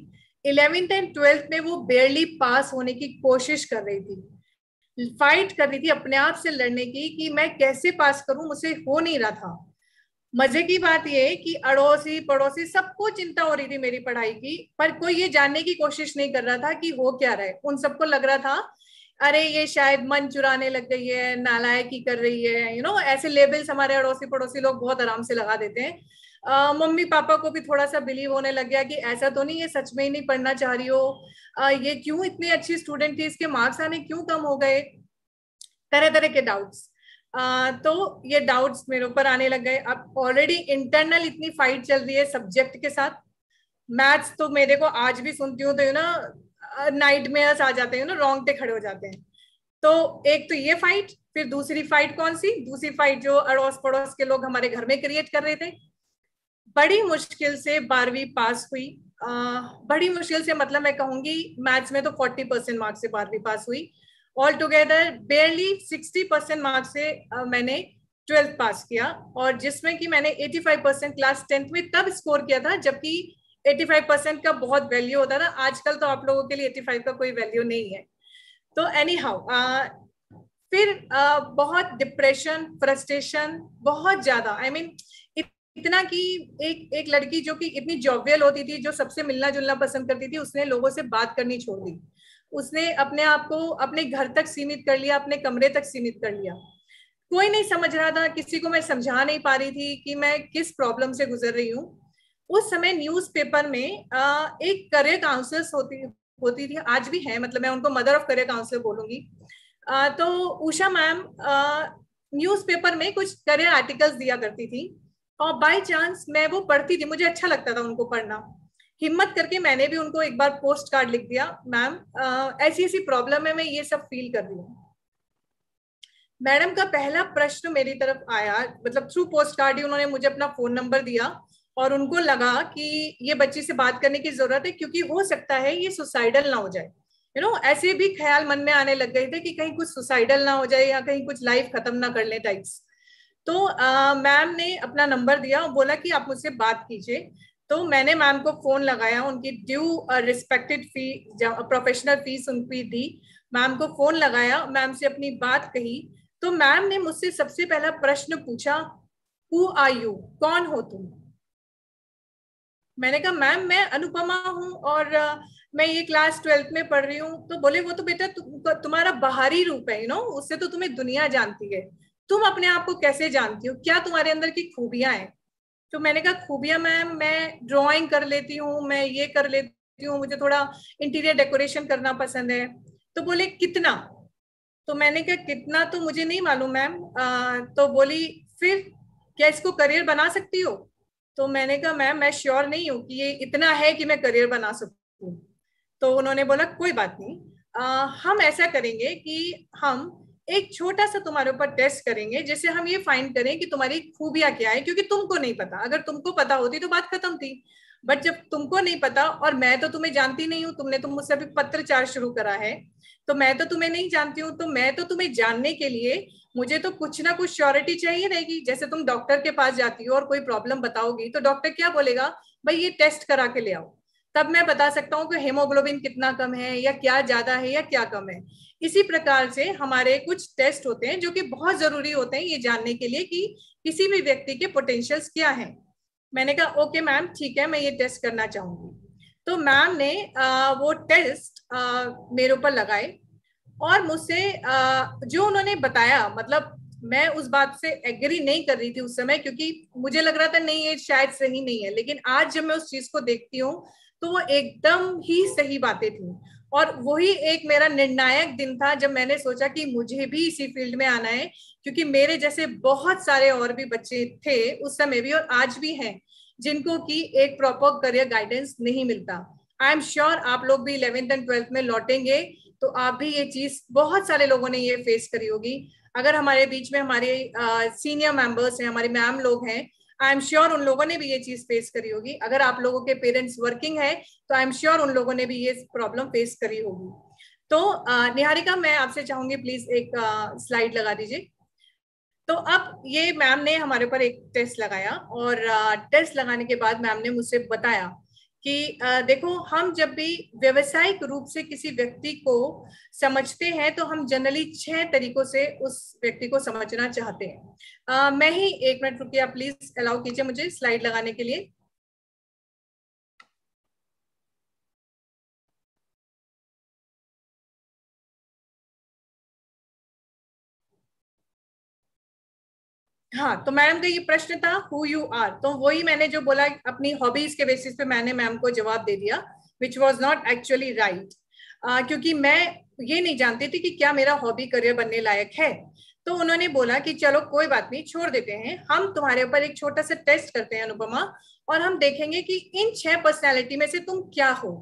11th एंड 12th में वो बेयरली पास होने की कोशिश कर रही थी, फाइट कर रही थी अपने आप से लड़ने की कि मैं कैसे पास करूं, मुझसे हो नहीं रहा था। मजे की बात ये कि अड़ोसी पड़ोसी सबको चिंता हो रही थी मेरी पढ़ाई की, पर कोई ये जानने की कोशिश नहीं कर रहा था कि हो क्या रहा है। उन सबको लग रहा था अरे ये शायद मन चुराने लग गई है, नालायकी कर रही है, ऐसे लेबल्स हमारे अड़ोसी पड़ोसी लोग बहुत आराम से लगा देते हैं। मम्मी पापा को भी थोड़ा सा बिलीव होने लग गया कि ऐसा तो नहीं ये सच में ही नहीं पढ़ना चाह रही हो, ये क्यों इतनी अच्छी स्टूडेंट थी, इसके मार्क्स आने क्यों कम हो गए, तरह तरह के डाउट्स। तो ये डाउट्स मेरे ऊपर आने लग गए। अब ऑलरेडी इंटरनल इतनी फाइट चल रही है सब्जेक्ट के साथ। मैथ्स तो मेरे को आज भी सुनती हूँ तो नाइटमेयर्स आ जाते हैं, रोंगटे खड़े हो जाते हैं। तो एक तो ये फाइट, फिर दूसरी फाइट कौन सी, दूसरी फाइट जो अड़ोस पड़ोस के लोग हमारे घर में क्रिएट कर रहे थे। बड़ी मुश्किल से 12वीं पास हुई। बड़ी मुश्किल से मतलब मैं कहूंगी मैथ्स में तो 40% मार्क्स से 12वीं पास हुई। ऑल टुगेदर बेयरली 60% मार्क्स से मैंने 12th पास किया और जिसमें कि मैंने 85% क्लास 10th में तब स्कोर किया था जबकि 85% का बहुत वैल्यू होता था। आजकल तो आप लोगों के लिए 85 का कोई वैल्यू नहीं है। तो एनी हाउ फिर बहुत डिप्रेशन, फ्रस्ट्रेशन बहुत ज्यादा, आई मीन इतना कि एक लड़की जो कि इतनी जॉवियल होती थी, जो सबसे मिलना जुलना पसंद करती थी, उसने लोगों से बात करनी छोड़ दी। उसने अपने आप को अपने घर तक सीमित कर लिया, अपने कमरे तक सीमित कर लिया। कोई नहीं समझ रहा था, किसी को मैं समझा नहीं पा रही थी कि मैं किस प्रॉब्लम से गुजर रही हूँ। उस समय न्यूज़पेपर में एक करियर काउंसलर्स होती थी, आज भी है, मतलब मैं उनको मदर ऑफ करियर काउंसलर बोलूंगी। तो उषा मैम न्यूज़पेपर में कुछ करियर आर्टिकल्स दिया करती थी और बाय चांस मैं वो पढ़ती थी, मुझे अच्छा लगता था उनको पढ़ना। हिम्मत करके मैंने भी उनको एक बार पोस्ट कार्ड लिख दिया, मैम ऐसी ऐसी प्रॉब्लम है, मैं ये सब फील कर रही हूँ। मैडम का पहला प्रश्न मेरी तरफ आया, मतलब थ्रू पोस्ट कार्ड ही उन्होंने मुझे अपना फोन नंबर दिया और उनको लगा कि ये बच्ची से बात करने की जरूरत है क्योंकि हो सकता है ये सुसाइडल ना हो जाए। ऐसे भी ख्याल मन में आने लग गए थे कि कहीं कुछ सुसाइडल ना हो जाए या कहीं कुछ लाइफ खत्म ना कर ले टाइप्स। तो मैम ने अपना नंबर दिया और बोला कि आप मुझसे बात कीजिए। तो मैंने मैम को फोन लगाया, उनकी ड्यू रिस्पेक्टेड फी, प्रोफेशनल फीस उनकी दी। मैम को फोन लगाया, मैम से अपनी बात कही। तो मैम ने मुझसे सबसे पहला प्रश्न पूछा, हु आर यू, कौन हो तुम। मैंने कहा मैम मैं अनुपमा हूँ और मैं ये क्लास 12th में पढ़ रही हूँ। तो बोले वो तो बेटा तुम्हारा बाहरी रूप है, उससे तो तुम्हें दुनिया जानती है, तुम अपने आप को कैसे जानती हो, क्या तुम्हारे अंदर की खूबियां हैं? तो मैंने कहा खूबियां मैम, मैं ड्राइंग कर लेती हूँ, मैं ये कर लेती हूँ, मुझे थोड़ा इंटीरियर डेकोरेशन करना पसंद है। तो बोले कितना? तो मैंने कहा कितना तो मुझे नहीं मालूम मैम। तो बोली फिर क्या इसको करियर बना सकती हो? तो मैंने कहा मैम मैं श्योर नहीं हूँ कि ये इतना है कि मैं करियर बना सकूँ। तो उन्होंने बोला कोई बात नहीं, हम ऐसा करेंगे कि हम एक छोटा सा तुम्हारे ऊपर टेस्ट करेंगे जिससे हम ये फाइंड करें कि तुम्हारी खूबियां क्या है, क्योंकि तुमको नहीं पता। अगर तुमको पता होती तो बात खत्म थी, बट जब तुमको नहीं पता और मैं तो तुम्हें जानती नहीं हूँ, तुमने तो मुझसे अभी पत्रचार शुरू करा है, तो मैं तो तुम्हें नहीं जानती हूँ, तो मैं तो तुम्हें जानने के लिए मुझे तो कुछ ना कुछ श्योरिटी चाहिए रहेगी। जैसे तुम डॉक्टर के पास जाती हो और कोई प्रॉब्लम बताओगी तो डॉक्टर क्या बोलेगा, भाई ये टेस्ट करा के ले आओ, तब मैं बता सकता हूँ कि हेमोग्लोबिन कितना कम है या क्या ज्यादा है या क्या कम है। इसी प्रकार से हमारे कुछ टेस्ट होते हैं जो कि बहुत जरूरी होते हैं ये जानने के लिए कि किसी भी व्यक्ति के पोटेंशियल्स क्या हैं। मैंने कहा ओके मैम ठीक है, मैं ये टेस्ट करना चाहूंगी। तो मैम ने वो टेस्ट मेरे ऊपर लगाए और मुझसे जो उन्होंने बताया, मतलब मैं उस बात से एग्री नहीं कर रही थी उस समय, क्योंकि मुझे लग रहा था नहीं ये शायद सही नहीं है, लेकिन आज जब मैं उस चीज को देखती हूँ तो वो एकदम ही सही बातें थी। और वही एक मेरा निर्णायक दिन था जब मैंने सोचा कि मुझे भी इसी फील्ड में आना है, क्योंकि मेरे जैसे बहुत सारे और भी बच्चे थे उस समय भी और आज भी हैं जिनको कि एक प्रॉपर करियर गाइडेंस नहीं मिलता। आई एम श्योर आप लोग भी 11th एंड 12th में लौटेंगे तो आप भी ये चीज, बहुत सारे लोगों ने ये फेस करी होगी। अगर हमारे बीच में हमारे सीनियर मेंबर्स हैं, हमारे मैम लोग हैं, आई एम श्योर उन लोगों ने भी ये चीज फेस करी होगी। अगर आप लोगों के पेरेंट्स वर्किंग है तो आई एम श्योर उन लोगों ने भी ये प्रॉब्लम फेस करी होगी। तो निहारिका मैं आपसे चाहूंगी प्लीज एक स्लाइड लगा दीजिए। तो अब ये मैम ने हमारे ऊपर एक टेस्ट लगाया और टेस्ट लगाने के बाद मैम ने मुझसे बताया कि देखो हम जब भी व्यवसायिक रूप से किसी व्यक्ति को समझते हैं तो हम जनरली 6 तरीकों से उस व्यक्ति को समझना चाहते हैं। मैं ही 1 मिनट रुकिए, आप प्लीज अलाउ कीजिए मुझे स्लाइड लगाने के लिए। हाँ, तो मैम का ये प्रश्न था हु यू आर, तो वही मैंने जो बोला अपनी हॉबीज के बेसिस पे मैंने मैम को जवाब दे दिया, which was not actually right, क्योंकि मैं ये नहीं जानती थी कि क्या मेरा हॉबी करियर बनने लायक है। तो उन्होंने बोला कि चलो कोई बात नहीं, छोड़ देते हैं, हम तुम्हारे ऊपर एक छोटा सा टेस्ट करते हैं अनुपमा, और हम देखेंगे कि इन 6 पर्सनैलिटी में से तुम क्या हो।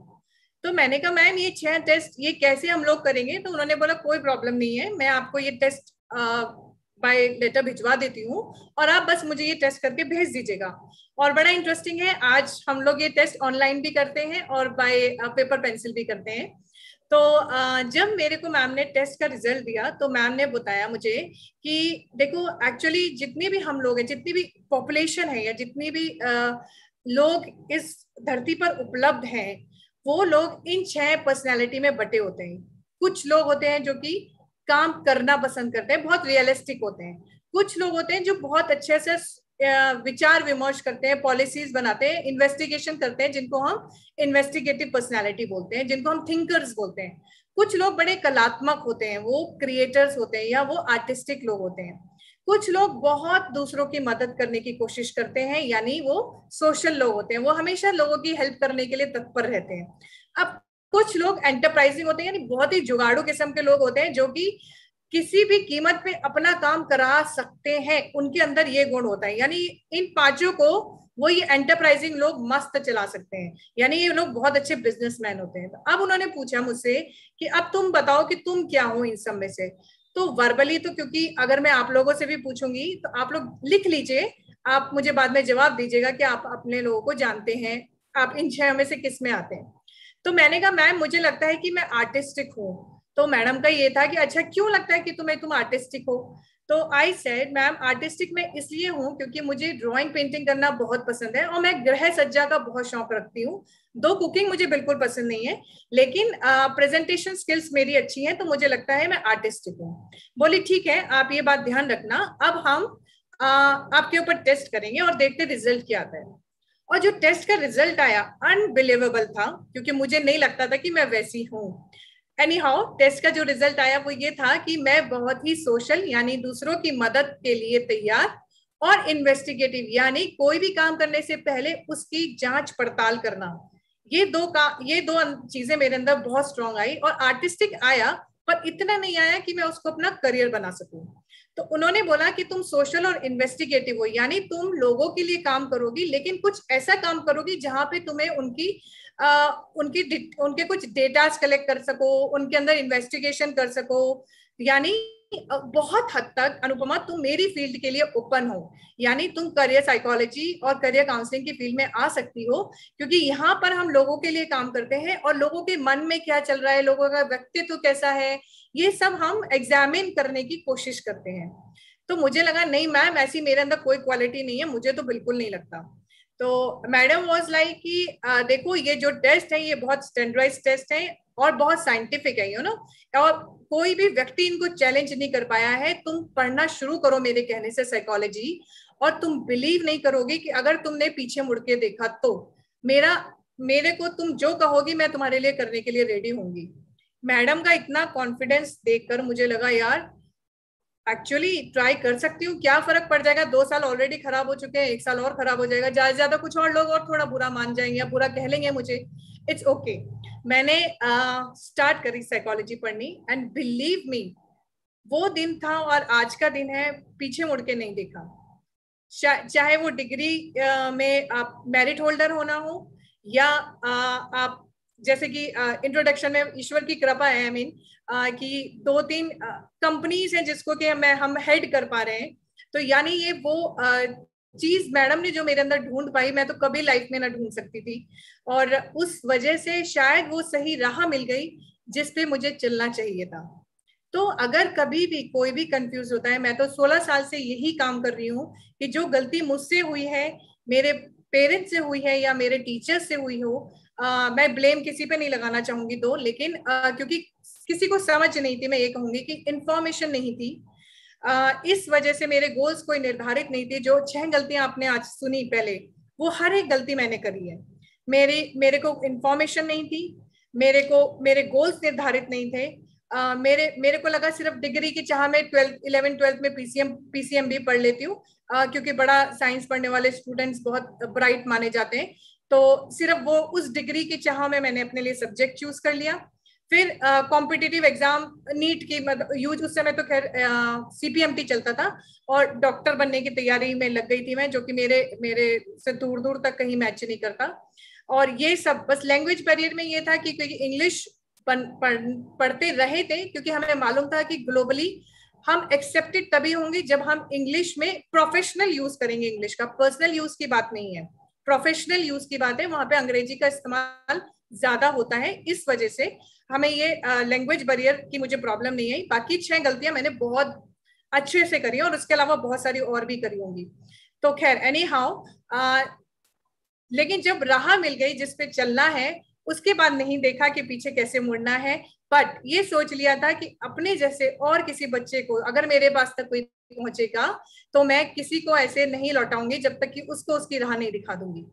तो मैंने कहा मैम ये 6 टेस्ट ये कैसे हम लोग करेंगे? तो उन्होंने बोला कोई प्रॉब्लम नहीं है, मैं आपको ये टेस्ट बाय लेटर भिजवा देती हूँ और आप बस मुझे ये टेस्ट करके भेज दीजिएगा। और बड़ा इंटरेस्टिंग है, आज हम लोग ये टेस्ट ऑनलाइन भी करते हैं और बाय पेपर पेंसिल भी करते हैं। तो जब मेरे को मैम ने टेस्ट का रिजल्ट दिया तो मैम ने बताया मुझे कि देखो एक्चुअली जितनी भी हम लोग हैं, जितनी भी पॉपुलेशन है या जितनी भी लोग इस धरती पर उपलब्ध हैं, वो लोग इन 6 पर्सनैलिटी में बटे होते हैं। कुछ लोग होते हैं जो कि काम करना पसंद करते हैं, बहुत रियलिस्टिक होते हैं। कुछ लोग होते हैं जो बहुत अच्छे से विचार विमर्श करते हैं, पॉलिसीज बनाते हैं, इन्वेस्टिगेशन करते हैं, जिनको हम इन्वेस्टिगेटिव पर्सनालिटी बोलते हैं, जिनको हम थिंकर्स बोलते हैं। कुछ लोग बड़े कलात्मक होते हैं, वो क्रिएटर्स होते हैं या वो आर्टिस्टिक लोग होते हैं। कुछ लोग बहुत दूसरों की मदद करने की कोशिश करते हैं, यानी वो सोशल लोग होते हैं, वो हमेशा लोगों की हेल्प करने के लिए तत्पर रहते हैं। अब कुछ लोग एंटरप्राइजिंग होते हैं, यानी बहुत ही जुगाड़ू किस्म के लोग होते हैं जो कि किसी भी कीमत पे अपना काम करा सकते हैं, उनके अंदर ये गुण होता है। यानी इन 5 को वो ये एंटरप्राइजिंग लोग मस्त चला सकते हैं, यानी ये लोग बहुत अच्छे बिजनेसमैन होते हैं। तो अब उन्होंने पूछा मुझसे कि अब तुम बताओ कि तुम क्या हो इन सब में से। तो वर्बली तो, क्योंकि अगर मैं आप लोगों से भी पूछूंगी तो आप लोग लिख लीजिए, आप मुझे बाद में जवाब दीजिएगा कि आप अपने लोगों को जानते हैं, आप इन 6 में से किस में आते हैं। तो मैंने कहा मैम मुझे लगता है कि मैं आर्टिस्टिक हूँ। तो मैडम का ये था कि अच्छा क्यों लगता है कि तुम आर्टिस्टिक हो? तो आई सेड मैम आर्टिस्टिक मैं इसलिए हूँ क्योंकि मुझे ड्राइंग पेंटिंग करना बहुत पसंद है और मैं गृह सज्जा का बहुत शौक रखती हूँ। दो कुकिंग मुझे बिल्कुल पसंद नहीं है, लेकिन प्रेजेंटेशन स्किल्स मेरी अच्छी है, तो मुझे लगता है मैं आर्टिस्टिक हूँ। बोली ठीक है, आप ये बात ध्यान रखना, अब हम आपके ऊपर टेस्ट करेंगे और देखते रिजल्ट क्या आता है। और जो टेस्ट का रिजल्ट आया अनबिलीवेबल था, क्योंकि मुझे नहीं लगता था कि मैं वैसी हूँ। एनी हाउ टेस्ट का जो रिजल्ट आया वो ये था कि मैं बहुत ही सोशल यानी दूसरों की मदद के लिए तैयार, और इन्वेस्टिगेटिव यानी कोई भी काम करने से पहले उसकी जांच पड़ताल करना, ये दो चीजें मेरे अंदर बहुत स्ट्रांग आई। और आर्टिस्टिक आया, पर इतना नहीं आया कि मैं उसको अपना करियर बना सकूं। तो उन्होंने बोला कि तुम सोशल और इन्वेस्टिगेटिव हो, यानी तुम लोगों के लिए काम करोगी, लेकिन कुछ ऐसा काम करोगी जहां पे तुम्हें उनके कुछ डेटास कलेक्ट कर सको, उनके अंदर इन्वेस्टिगेशन कर सको। यानी बहुत हद तक अनुपमा तुम मेरी फील्ड के लिए ओपन हो, यानी तुम करियर साइकोलॉजी और करियर काउंसलिंग की फील्ड में आ सकती हो, क्योंकि यहाँ पर हम लोगों के लिए काम करते हैं और लोगों के मन में क्या चल रहा है, लोगों का व्यक्तित्व कैसा है, ये सब हम एग्जामिन करने की कोशिश करते हैं। तो मुझे लगा नहीं मैम, ऐसी मेरे अंदर कोई क्वालिटी नहीं है, मुझे तो बिल्कुल नहीं लगता। तो मैडम वाज लाइक कि देखो ये जो टेस्ट है ये बहुत स्टैंडर्डाइज्ड टेस्ट है और बहुत साइंटिफिक है, यू नो, और कोई भी व्यक्ति इनको चैलेंज नहीं कर पाया है। तुम पढ़ना शुरू करो मेरे कहने से साइकोलॉजी, और तुम बिलीव नहीं करोगे कि अगर तुमने पीछे मुड़ के देखा तो मेरे को तुम जो कहोगी मैं तुम्हारे लिए करने के लिए रेडी होंगी। मैडम का इतना कॉन्फिडेंस देखकर मुझे लगा यार एक्चुअली ट्राई कर सकती हूँ, क्या फर्क पड़ जाएगा, 2 साल ऑलरेडी खराब हो चुके हैं, 1 साल और खराब हो जाएगा, ज्यादा से ज्यादा कुछ और लोग और थोड़ा बुरा मान जाएंगे या बुरा कह लेंगे मुझे, इट्स ओके। मैंने स्टार्ट करी साइकोलॉजी पढ़नी, एंड बिलीव मी वो दिन था और आज का दिन है, पीछे मुड़ के नहीं देखा। चाहे वो डिग्री में आप मेरिट होल्डर होना हो, या आप जैसे कि इंट्रोडक्शन में ईश्वर की कृपा है, आई मीन कि 2-3 कंपनीज हैं जिसको कि हम हेड कर पा रहे हैं। तो यानी ये वो चीज मैडम ने जो मेरे अंदर ढूंढ पाई, मैं तो कभी लाइफ में ना ढूंढ सकती थी, और उस वजह से शायद वो सही राह मिल गई जिस पे मुझे चलना चाहिए था। तो अगर कभी भी कोई भी कंफ्यूज होता है, मैं तो 16 साल से यही काम कर रही हूँ कि जो गलती मुझसे हुई है, मेरे पेरेंट्स से हुई है या मेरे टीचर्स से हुई हो, मैं ब्लेम किसी पे नहीं लगाना चाहूंगी लेकिन क्योंकि किसी को समझ नहीं थी, मैं ये कहूंगी कि इंफॉर्मेशन नहीं थी, इस वजह से मेरे गोल्स कोई निर्धारित नहीं थे। जो 6 गलतियां आपने आज सुनी पहले, वो हर एक गलती मैंने करी है। मेरे को इंफॉर्मेशन नहीं थी, मेरे गोल्स निर्धारित नहीं थे, मेरे को लगा सिर्फ डिग्री की चाह में 11th 12th में पीसीएम भी पढ़ लेती हूँ, क्योंकि बड़ा साइंस पढ़ने वाले स्टूडेंट्स बहुत ब्राइट माने जाते हैं, तो सिर्फ वो उस डिग्री की चाह में मैंने अपने लिए सब्जेक्ट चूज कर लिया। फिर कॉम्पिटिटिव एग्जाम नीट की यूज, उस समय तो खैर सीपीएमटी चलता था, और डॉक्टर बनने की तैयारी में लग गई थी मैं, जो कि मेरे से दूर दूर तक कहीं मैच नहीं करता। और ये सब बस लैंग्वेज बैरियर में ये था कि क्योंकि इंग्लिश पढ़ते रहे थे, क्योंकि हमें मालूम था कि ग्लोबली हम एक्सेप्टेड तभी होंगे जब हम इंग्लिश में प्रोफेशनल यूज करेंगे। इंग्लिश का पर्सनल यूज की बात नहीं है, प्रोफेशनल यूज की बात है, वहां पे अंग्रेजी का इस्तेमाल ज्यादा होता है। इस वजह से हमें ये लैंग्वेज बैरियर की मुझे प्रॉब्लम नहीं आई। बाकी 6 गलतियां मैंने बहुत अच्छे से करी और उसके अलावा बहुत सारी और भी करी होंगी। तो खैर एनी हाउ, लेकिन जब राह मिल गई जिस पे चलना है, उसके बाद नहीं देखा कि पीछे कैसे मुड़ना है, बट ये सोच लिया था कि अपने जैसे और किसी बच्चे को अगर मेरे पास तक कोई पहुंचेगा तो मैं किसी को ऐसे नहीं लौटाऊंगी जब तक कि उसको उसकी राह नहीं दिखा दूंगी।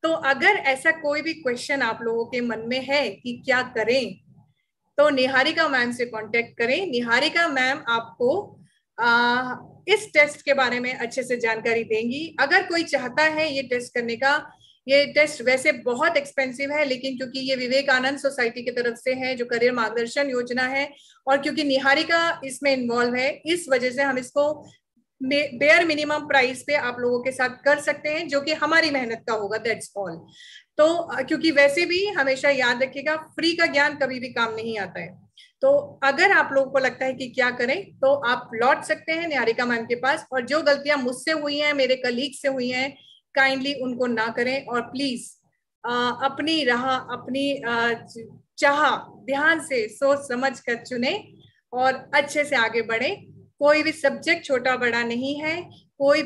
तो अगर ऐसा कोई भी क्वेश्चन आप लोगों के मन में है कि क्या करें, तो निहारिका मैम से कांटेक्ट करें। निहारिका मैम आपको इस टेस्ट के बारे में अच्छे से जानकारी देंगी। अगर कोई चाहता है ये टेस्ट करने का, ये टेस्ट वैसे बहुत एक्सपेंसिव है, लेकिन क्योंकि ये विवेकानंद सोसाइटी की तरफ से है जो करियर मार्गदर्शन योजना है, और क्योंकि निहारिका इसमें इन्वॉल्व है, इस वजह से हम इसको बेयर मिनिमम प्राइस पे आप लोगों के साथ कर सकते हैं, जो कि हमारी मेहनत का होगा, दैट्स ऑल। तो क्योंकि वैसे भी हमेशा याद रखिएगा, फ्री का ज्ञान कभी भी काम नहीं आता है। तो अगर आप लोगों को लगता है कि क्या करें, तो आप लौट सकते हैं निहारिका मैम के पास, और जो गलतियां मुझसे हुई हैं, मेरे कलीग से हुई हैं, काइंडली उनको ना करें, और प्लीज अपनी राह, अपनी चाह ध्यान से सोच समझ कर चुने और अच्छे से आगे बढ़े। कोई भी सब्जेक्ट छोटा बड़ा नहीं है, कोई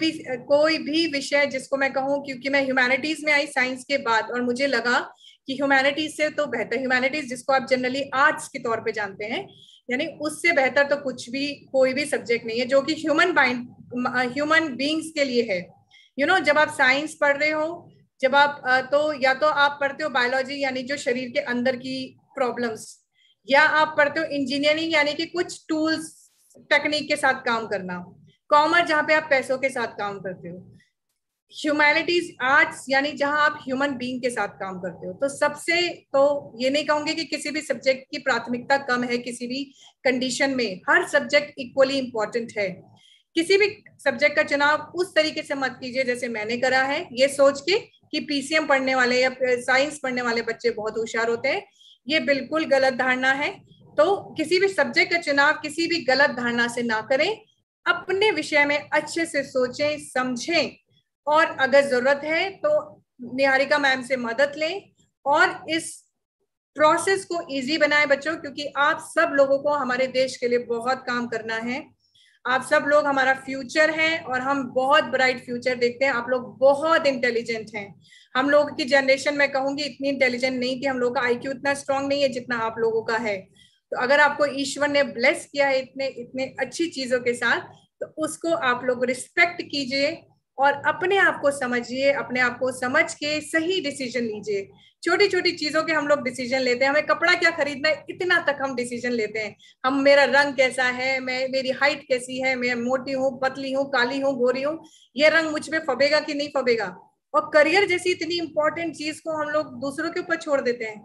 भी विषय जिसको मैं कहूँ, क्योंकि मैं ह्यूमैनिटीज में आई साइंस के बाद, और मुझे लगा कि ह्यूमैनिटीज से तो बेहतर, ह्यूमैनिटीज जिसको आप जनरली आर्ट्स के तौर पे जानते हैं, यानी उससे बेहतर तो कुछ भी कोई भी सब्जेक्ट नहीं है जो कि ह्यूमन बीइंग्स के लिए है। यू नो, जब आप साइंस पढ़ रहे हो, जब आप तो या तो आप पढ़ते हो बायोलॉजी यानी जो शरीर के अंदर की प्रॉब्लम्स, या आप पढ़ते हो इंजीनियरिंग यानी कि कुछ टूल्स टेक्निक के साथ काम करना, कॉमर्स जहाँ पे आप पैसों के साथ काम करते हो, ह्यूमैनिटीज आर्ट्स यानी जहां आप ह्यूमन बीइंग के साथ काम करते हो। तो सबसे तो ये नहीं कहूंगी कि किसी भी सब्जेक्ट की प्राथमिकता कम है किसी भी कंडीशन में, हर सब्जेक्ट इक्वली इंपॉर्टेंट है। किसी भी सब्जेक्ट का चुनाव उस तरीके से मत कीजिए जैसे मैंने करा है, ये सोच के कि पीसीएम पढ़ने वाले या साइंस पढ़ने वाले बच्चे बहुत होशियार होते हैं, ये बिल्कुल गलत धारणा है। तो किसी भी सब्जेक्ट का चुनाव किसी भी गलत धारणा से ना करें, अपने विषय में अच्छे से सोचें समझें, और अगर जरूरत है तो निहारिका मैम से मदद लें और इस प्रोसेस को इजी बनाएं बच्चों, क्योंकि आप सब लोगों को हमारे देश के लिए बहुत काम करना है। आप सब लोग हमारा फ्यूचर हैं और हम बहुत ब्राइट फ्यूचर देखते हैं। आप लोग बहुत इंटेलिजेंट हैं। हम लोगों की जनरेशन में कहूंगी इतनी इंटेलिजेंट नहीं थी, हम लोगों का आईक्यू इतना स्ट्रांग नहीं है जितना आप लोगों का है। तो अगर आपको ईश्वर ने ब्लेस किया है इतने इतने अच्छी चीजों के साथ, तो उसको आप लोग रिस्पेक्ट कीजिए और अपने आप को समझिए, अपने आप को समझ के सही डिसीजन लीजिए। छोटी छोटी चीजों के हम लोग डिसीजन लेते हैं, हमें कपड़ा क्या खरीदना है इतना तक हम डिसीजन लेते हैं। हम मेरा रंग कैसा है, मेरी हाइट कैसी है, मैं मोटी हूँ पतली हूँ काली हूँ गोरी हूँ, ये रंग मुझ पे फबेगा कि नहीं फबेगा। और करियर जैसी इतनी इंपॉर्टेंट चीज को हम लोग दूसरों के ऊपर छोड़ देते हैं।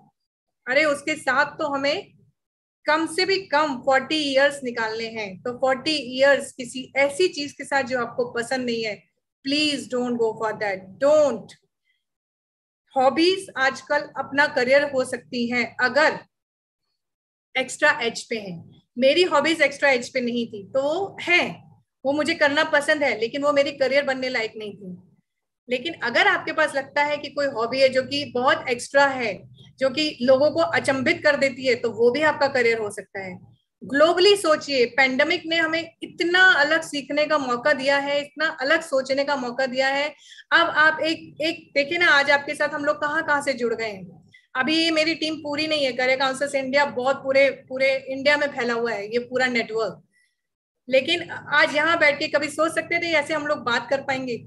अरे उसके साथ तो हमें कम से भी कम 40 ईयर्स निकालने हैं। तो 40 ईयर्स किसी ऐसी चीज के साथ जो आपको पसंद नहीं है, please don't go for that, don't. Hobbies आजकल अपना करियर हो सकती हैं अगर एक्स्ट्रा एज पे है। मेरी हॉबीज एक्स्ट्रा एज पे नहीं थी, तो वो है, वो मुझे करना पसंद है, लेकिन वो मेरी करियर बनने लायक नहीं थी। लेकिन अगर आपके पास लगता है कि कोई हॉबी है जो कि बहुत एक्स्ट्रा है, जो कि लोगों को अचंभित कर देती है, तो वो भी आपका करियर हो सकता है। ग्लोबली सोचिए, पेंडेमिक ने हमें इतना अलग सीखने का मौका दिया है, इतना अलग सोचने का मौका दिया है। अब आप एक देखिए ना, आज आपके साथ हम लोग कहाँ कहाँ से जुड़ गए हैं। अभी मेरी टीम पूरी नहीं है, करियर काउंसलर्स इंडिया बहुत पूरे इंडिया में फैला हुआ है ये पूरा नेटवर्क, लेकिन आज यहाँ बैठ के कभी सोच सकते थे ऐसे हम लोग बात कर पाएंगे।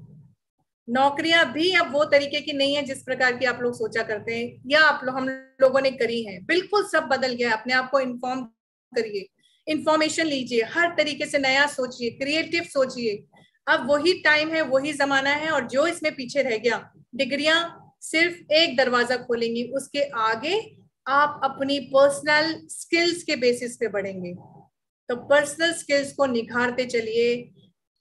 नौकरियां भी अब वो तरीके की नहीं है जिस प्रकार की आप लोग सोचा करते हैं या हम लोगों ने करी है। बिल्कुल सब बदल गया। अपने आप को इन्फॉर्म करिए, इंफॉर्मेशन लीजिए, हर तरीके से नया सोचिए, क्रिएटिव सोचिए। अब वही टाइम है, वही जमाना है, और जो इसमें पीछे रह गया, डिग्रियां सिर्फ एक दरवाजा खोलेंगी, उसके आगे आप अपनी पर्सनल स्किल्स के बेसिस पे बढ़ेंगे। तो पर्सनल स्किल्स को निखारते चलिए।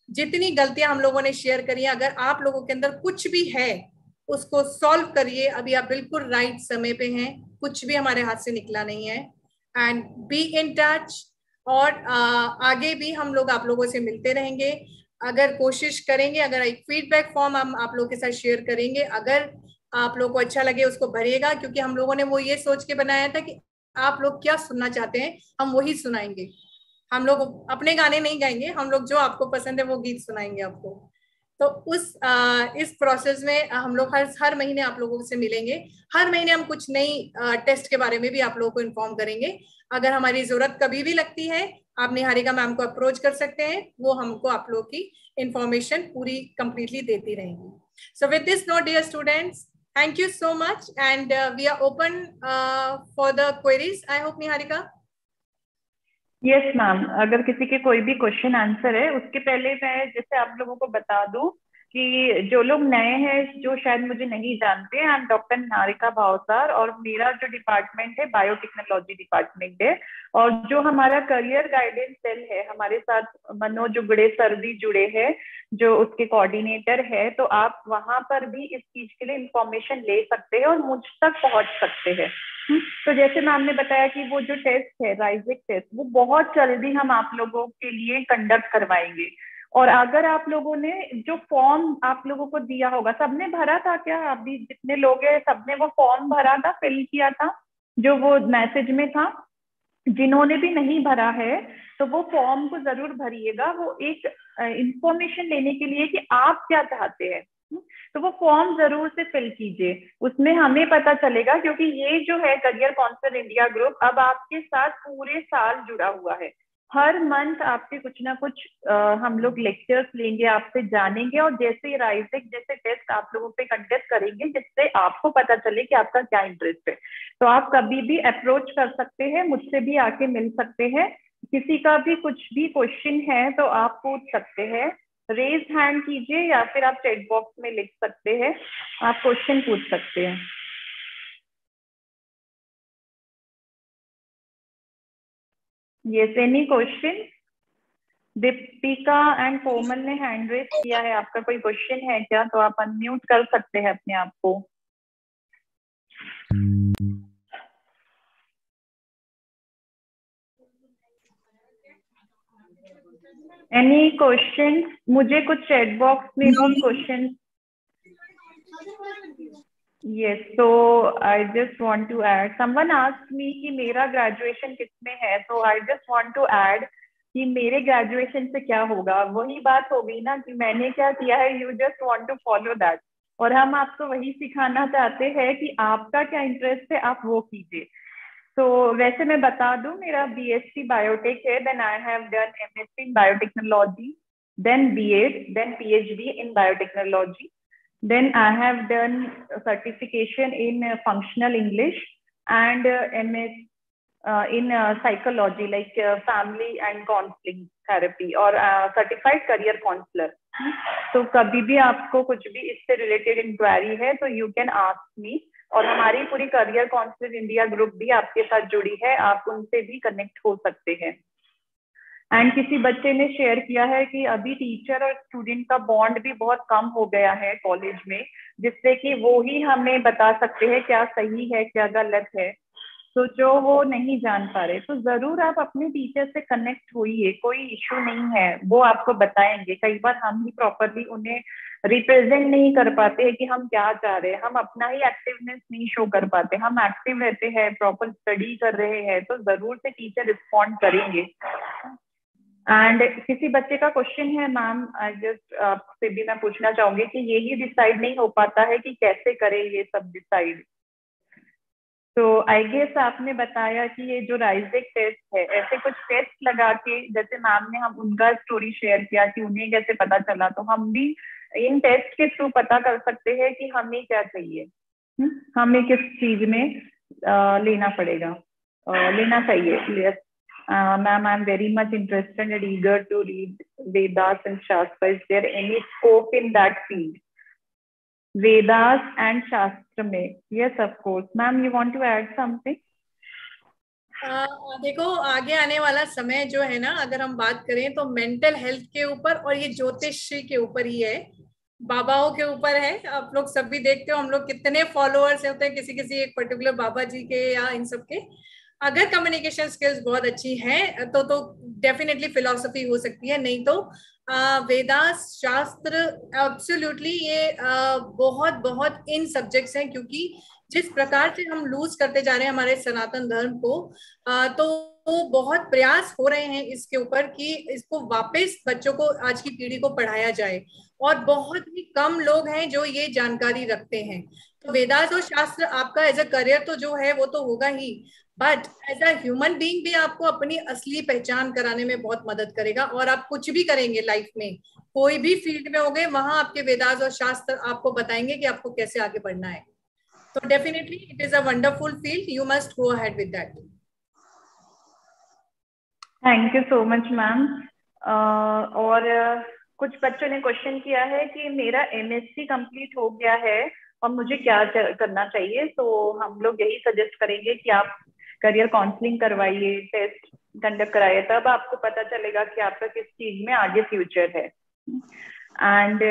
जितनी गलतियां हम लोगों ने शेयर करी, अगर आप लोगों के अंदर कुछ भी है उसको सॉल्व करिए। अभी आप बिल्कुल राइट समय पे हैं, कुछ भी हमारे हाथ से निकला नहीं है। एंड बी इन टच, और आगे भी हम लोग आप लोगों से मिलते रहेंगे। अगर कोशिश करेंगे, अगर एक फीडबैक फॉर्म हम आप लोगों के साथ शेयर करेंगे, अगर आप लोगों को अच्छा लगे उसको भरिएगा, क्योंकि हम लोगों ने वो ये सोच के बनाया था कि आप लोग क्या सुनना चाहते हैं हम वही सुनाएंगे। हम लोग अपने गाने नहीं गाएंगे, हम लोग जो आपको पसंद है वो गीत सुनाएंगे आपको। तो इस प्रोसेस में हम लोग हर महीने आप लोगों से मिलेंगे। हर महीने हम कुछ नई टेस्ट के बारे में भी आप लोगों को इन्फॉर्म करेंगे। अगर हमारी जरूरत कभी भी लगती है, आप निहारिका मैम को अप्रोच कर सकते हैं, वो हमको आप लोगों की इंफॉर्मेशन पूरी कंप्लीटली देती रहेंगी। So with this note dear students, thank you so much and we are open for the queries. I hope Niharika. Yes ma'am, अगर किसी के कोई भी क्वेश्चन आंसर है, उसके पहले मैं जैसे आप लोगों को बता दूं कि जो लोग नए हैं, जो शायद मुझे नहीं जानते, I am doctor Niharika Bhavsar और मेरा जो डिपार्टमेंट है बायोटेक्नोलॉजी डिपार्टमेंट है। और जो हमारा करियर गाइडेंस सेल है, हमारे साथ मनोज जुगड़े सर भी जुड़े हैं जो उसके कोऑर्डिनेटर है। तो आप वहां पर भी इस चीज के लिए इंफॉर्मेशन ले सकते हैं और मुझ तक पहुंच सकते हैं। तो जैसे मैम ने बताया कि वो जो टेस्ट है राइजिक टेस्ट, वो बहुत जल्दी हम आप लोगों के लिए कंडक्ट करवाएंगे। और अगर आप लोगों ने जो फॉर्म आप लोगों को दिया होगा, सबने भरा था क्या? अभी जितने लोग हैं सबने वो फॉर्म भरा था, फिल किया था जो वो मैसेज में था? जिन्होंने भी नहीं भरा है तो वो फॉर्म को जरूर भरिएगा, वो एक इंफॉर्मेशन लेने के लिए कि आप क्या चाहते हैं। तो वो फॉर्म जरूर से फिल कीजिए, उसमें हमें पता चलेगा, क्योंकि ये जो है करियर काउंसलर इंडिया ग्रुप अब आपके साथ पूरे साल जुड़ा हुआ है। हर मंथ आपके कुछ ना कुछ हम लोग लेक्चर्स लेंगे, आपसे जानेंगे, और जैसे राइजिक जैसे टेस्ट आप लोगों पे कंडक्ट करेंगे जिससे आपको पता चले कि आपका क्या इंटरेस्ट है। तो आप कभी भी अप्रोच कर सकते हैं, मुझसे भी आके मिल सकते हैं। किसी का भी कुछ भी क्वेश्चन है तो आप पूछ सकते हैं, रेज हैंड कीजिए या फिर आप चैट बॉक्स में लिख सकते हैं, आप क्वेश्चन पूछ सकते हैं। Yes, any question? Deepika and Komal ने हैंड रेज किया है, आपका कोई क्वेश्चन है क्या? तो आप अनम्यूट कर सकते हैं अपने आप को। Any question? मुझे कुछ चैट बॉक्स में भी question. Yes, so I just want to add. Someone asked me कि मेरा ग्रेजुएशन किसमें है, तो I just want to add कि मेरे ग्रेजुएशन से क्या होगा। वही बात हो गई ना कि मैंने क्या किया है, you just want to follow that, और हम आपको वही सिखाना चाहते हैं कि आपका क्या इंटरेस्ट है आप वो कीजिए। तो वैसे मैं बता दूं, मेरा BSc बायोटेक है, then I have done MSc in biotechnology, then B.Ed, then PhD in biotechnology. Then I have done certification in functional English and MS in psychology, like family and counseling therapy, और certified career counselor. तो कभी भी आपको कुछ भी इससे related inquiry है तो यू कैन आस्क मी, और हमारी पूरी करियर काउंसलर इंडिया ग्रुप भी आपके साथ जुड़ी है, आप उनसे भी कनेक्ट हो सकते हैं। एंड किसी बच्चे ने शेयर किया है कि अभी टीचर और स्टूडेंट का बॉन्ड भी बहुत कम हो गया है कॉलेज में, जिससे कि वो ही हमें बता सकते हैं क्या सही है क्या गलत है, तो जो वो नहीं जान पा रहे। तो जरूर आप अपने टीचर से कनेक्ट होइए, कोई इशू नहीं है, वो आपको बताएंगे। कई बार हम ही प्रॉपरली उन्हें रिप्रेजेंट नहीं कर पाते हैं कि हम क्या चाह रहे हैं, हम अपना ही एक्टिवनेस नहीं शो कर पाते। हम एक्टिव रहते हैं, प्रॉपर स्टडी कर रहे हैं, तो जरूर से टीचर रिस्पॉन्ड करेंगे। एंड किसी बच्चे का क्वेश्चन है, मैम आई जस्ट आपसे भी मैं पूछना चाहूंगी कि यही डिसाइड नहीं हो पाता है कि कैसे करें ये सब डिसाइड। तो आई गेस आपने बताया कि ये जो राइजिक टेस्ट है, ऐसे कुछ टेस्ट लगा के, जैसे मैम ने हम उनका स्टोरी शेयर किया कि उन्हें कैसे पता चला, तो हम भी इन टेस्ट के थ्रू पता कर सकते हैं कि हमें क्या चाहिए, हमें किस चीज में लेना पड़ेगा, लेना चाहिए। Ma'am, I'm very much interested and eager to read Vedas and Shastra. Is there any scope in that field? Vedas and Shastra में? Yes, of course. Ma'am, you want to add something? देखो, आगे आने वाला समय जो है ना, अगर हम बात करें तो मेंटल हेल्थ के ऊपर और ये ज्योतिषी के ऊपर ही है, बाबाओं के ऊपर है। आप लोग सब भी देखते हो हम लोग कितने फॉलोअर्स होते हैं किसी किसी एक पर्टिकुलर बाबा जी के या इन सब के। अगर कम्युनिकेशन स्किल्स बहुत अच्छी हैं तो डेफिनेटली फिलॉसफी हो सकती है, नहीं तो वेदास शास्त्र एब्सोल्युटली ये बहुत बहुत इन सब्जेक्ट्स हैं, क्योंकि जिस प्रकार से हम लूज करते जा रहे हैं हमारे सनातन धर्म को, तो बहुत प्रयास हो रहे हैं इसके ऊपर कि इसको वापस बच्चों को, आज की पीढ़ी को पढ़ाया जाए, और बहुत ही कम लोग हैं जो ये जानकारी रखते हैं। तो वेदास और शास्त्र आपका एज अ करियर तो जो है वो तो होगा ही, but as a human being भी आपको अपनी असली पहचान कराने में बहुत मदद करेगा। और आप कुछ भी करेंगे लाइफ में, कोई भी फील्ड में होंगे, वहां आपके वेदास और शास्त्र आपको बताएंगे कि आपको कैसे आगे बढ़ना है। तो definitely it is a wonderful field, you must go ahead with that. Thank you so much ma'am. और कुछ बच्चों ने क्वेश्चन किया है कि मेरा MSc कंप्लीट हो गया है और मुझे क्या करना चाहिए। तो हम लोग यही सजेस्ट करेंगे कि आप करियर काउंसलिंग करवाइए, टेस्ट कंडक्ट कराइए, तब आपको पता चलेगा कि आपका किस चीज में आगे फ्यूचर है। एंड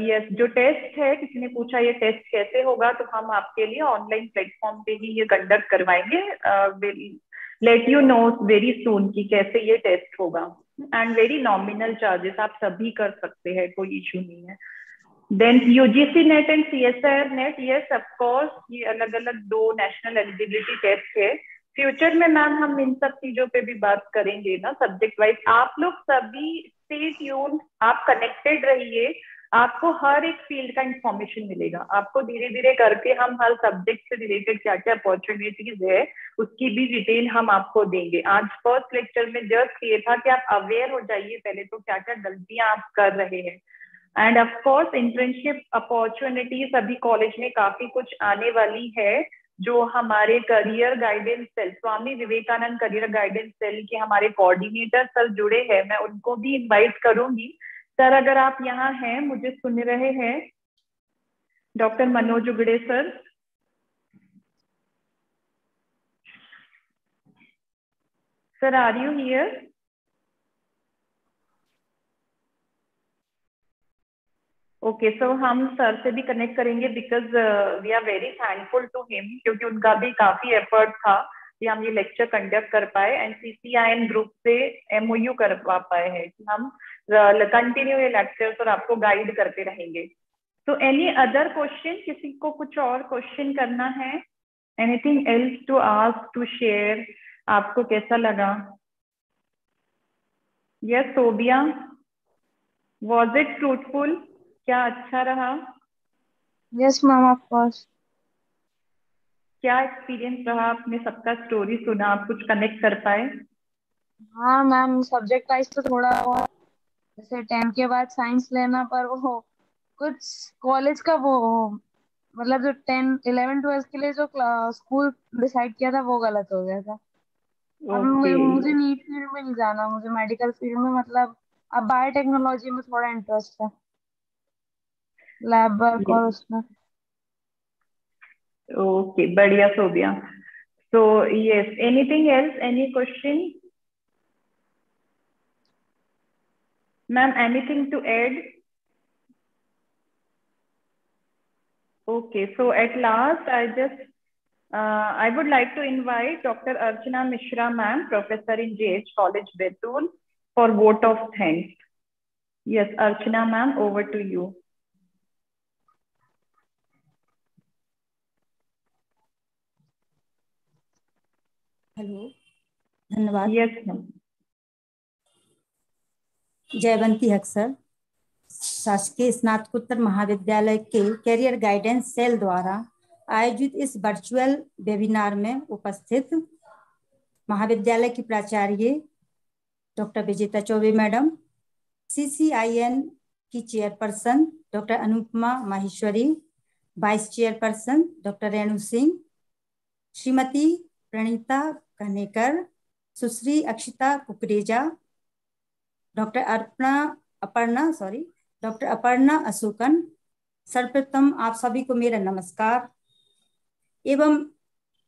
यस, जो टेस्ट है, किसी ने पूछा ये टेस्ट कैसे होगा, तो हम आपके लिए ऑनलाइन प्लेटफॉर्म पे ही ये कंडक्ट करवाएंगे। Let you know very soon कि कैसे ये टेस्ट होगा। एंड वेरी नॉमिनल चार्जेस, आप सभी कर सकते हैं, कोई इशू नहीं है। Then UGC net and CSIR net, yes of course, ये अलग अलग 2 नेशनल एलिजिबिलिटी टेस्ट है। फ्यूचर में मैम हम इन सब चीजों पे भी बात करेंगे ना, सब्जेक्ट वाइज। आप लोग सभी स्टे ट्यून्ड, आप कनेक्टेड रहिए, आपको हर एक फील्ड का इंफॉर्मेशन मिलेगा। आपको धीरे धीरे करके हम हर सब्जेक्ट से रिलेटेड क्या क्या अपॉर्चुनिटीज है उसकी भी डिटेल हम आपको देंगे। आज फर्स्ट लेक्चर में जस्ट ये था कि आप अवेयर हो जाइए पहले तो क्या क्या गलतियां आप कर रहे हैं। End of course internship opportunities अभी कॉलेज में काफी कुछ आने वाली है, जो हमारे करियर गाइडेंस सेल, स्वामी विवेकानंद करियर गाइडेंस सेल के हमारे कोऑर्डिनेटर सर जुड़े हैं, मैं उनको भी इनवाइट करूंगी। सर अगर आप यहाँ हैं, मुझे सुन रहे हैं, doctor Manoj Ugade sir, sir are you here? Okay, so हम सर से भी कनेक्ट करेंगे because we are very thankful to him, क्योंकि उनका भी काफी एफर्ट था कि हम ये लेक्चर कंडक्ट कर पाए एंड CCIN ग्रुप से MOU करवा पाए हैं कि हम कंटिन्यू ये लेक्चर्स और आपको गाइड करते रहेंगे। तो एनी अदर क्वेश्चन, किसी को कुछ और क्वेश्चन करना है? Anything else to ask to share? आपको कैसा लगा? Yes Sobia, was it fruitful? क्या अच्छा रहा? Yes ma'am, of course. क्या एक्सपीरियंस रहा? आपने सबका स्टोरी सुना, आप कुछ कनेक्ट कर पाए? हाँ मैम, सब्जेक्ट वाइज तो थोड़ा बहुत, जैसे 10 के बाद साइंस लेना, पर वो कुछ कॉलेज का वो मतलब जो 10, 11, 12 के लिए जो स्कूल डिसाइड किया था वो गलत हो गया था। और मुझे नीट फील्ड में नहीं जाना, मुझे मेडिकल फील्ड में, मतलब अब बायोटेक्नोलॉजी में थोड़ा इंटरेस्ट है, लैब वर्क और उसमें। ओके, बढ़िया Sobia. So yes, anything else, any question? Ma'am anything to add? Okay, so at last, I would like to invite Dr. Archana Mishra, ma'am, professor in JH College, Betul, for vote of thanks. Yes, Archana, ma'am, over to you. Hello, धन्यवाद। Yes, ma'am. Jaywanti हक sir, शासकीय स्नातकोत्तर महाविद्यालय के career guidance cell द्वारा आयोजित इस virtual webinar में उपस्थित महाविद्यालय की प्राचार्य doctor Vijeta Choubey madam, CCIN की chairperson doctor Anupama Maheshwari, vice chairperson doctor Renu Singh, Shrimati Praneeta Kanekar, Sushri Akshita Kukreja, doctor Aparna Ashokan, सर्वप्रथम आप सभी को मेरा नमस्कार एवं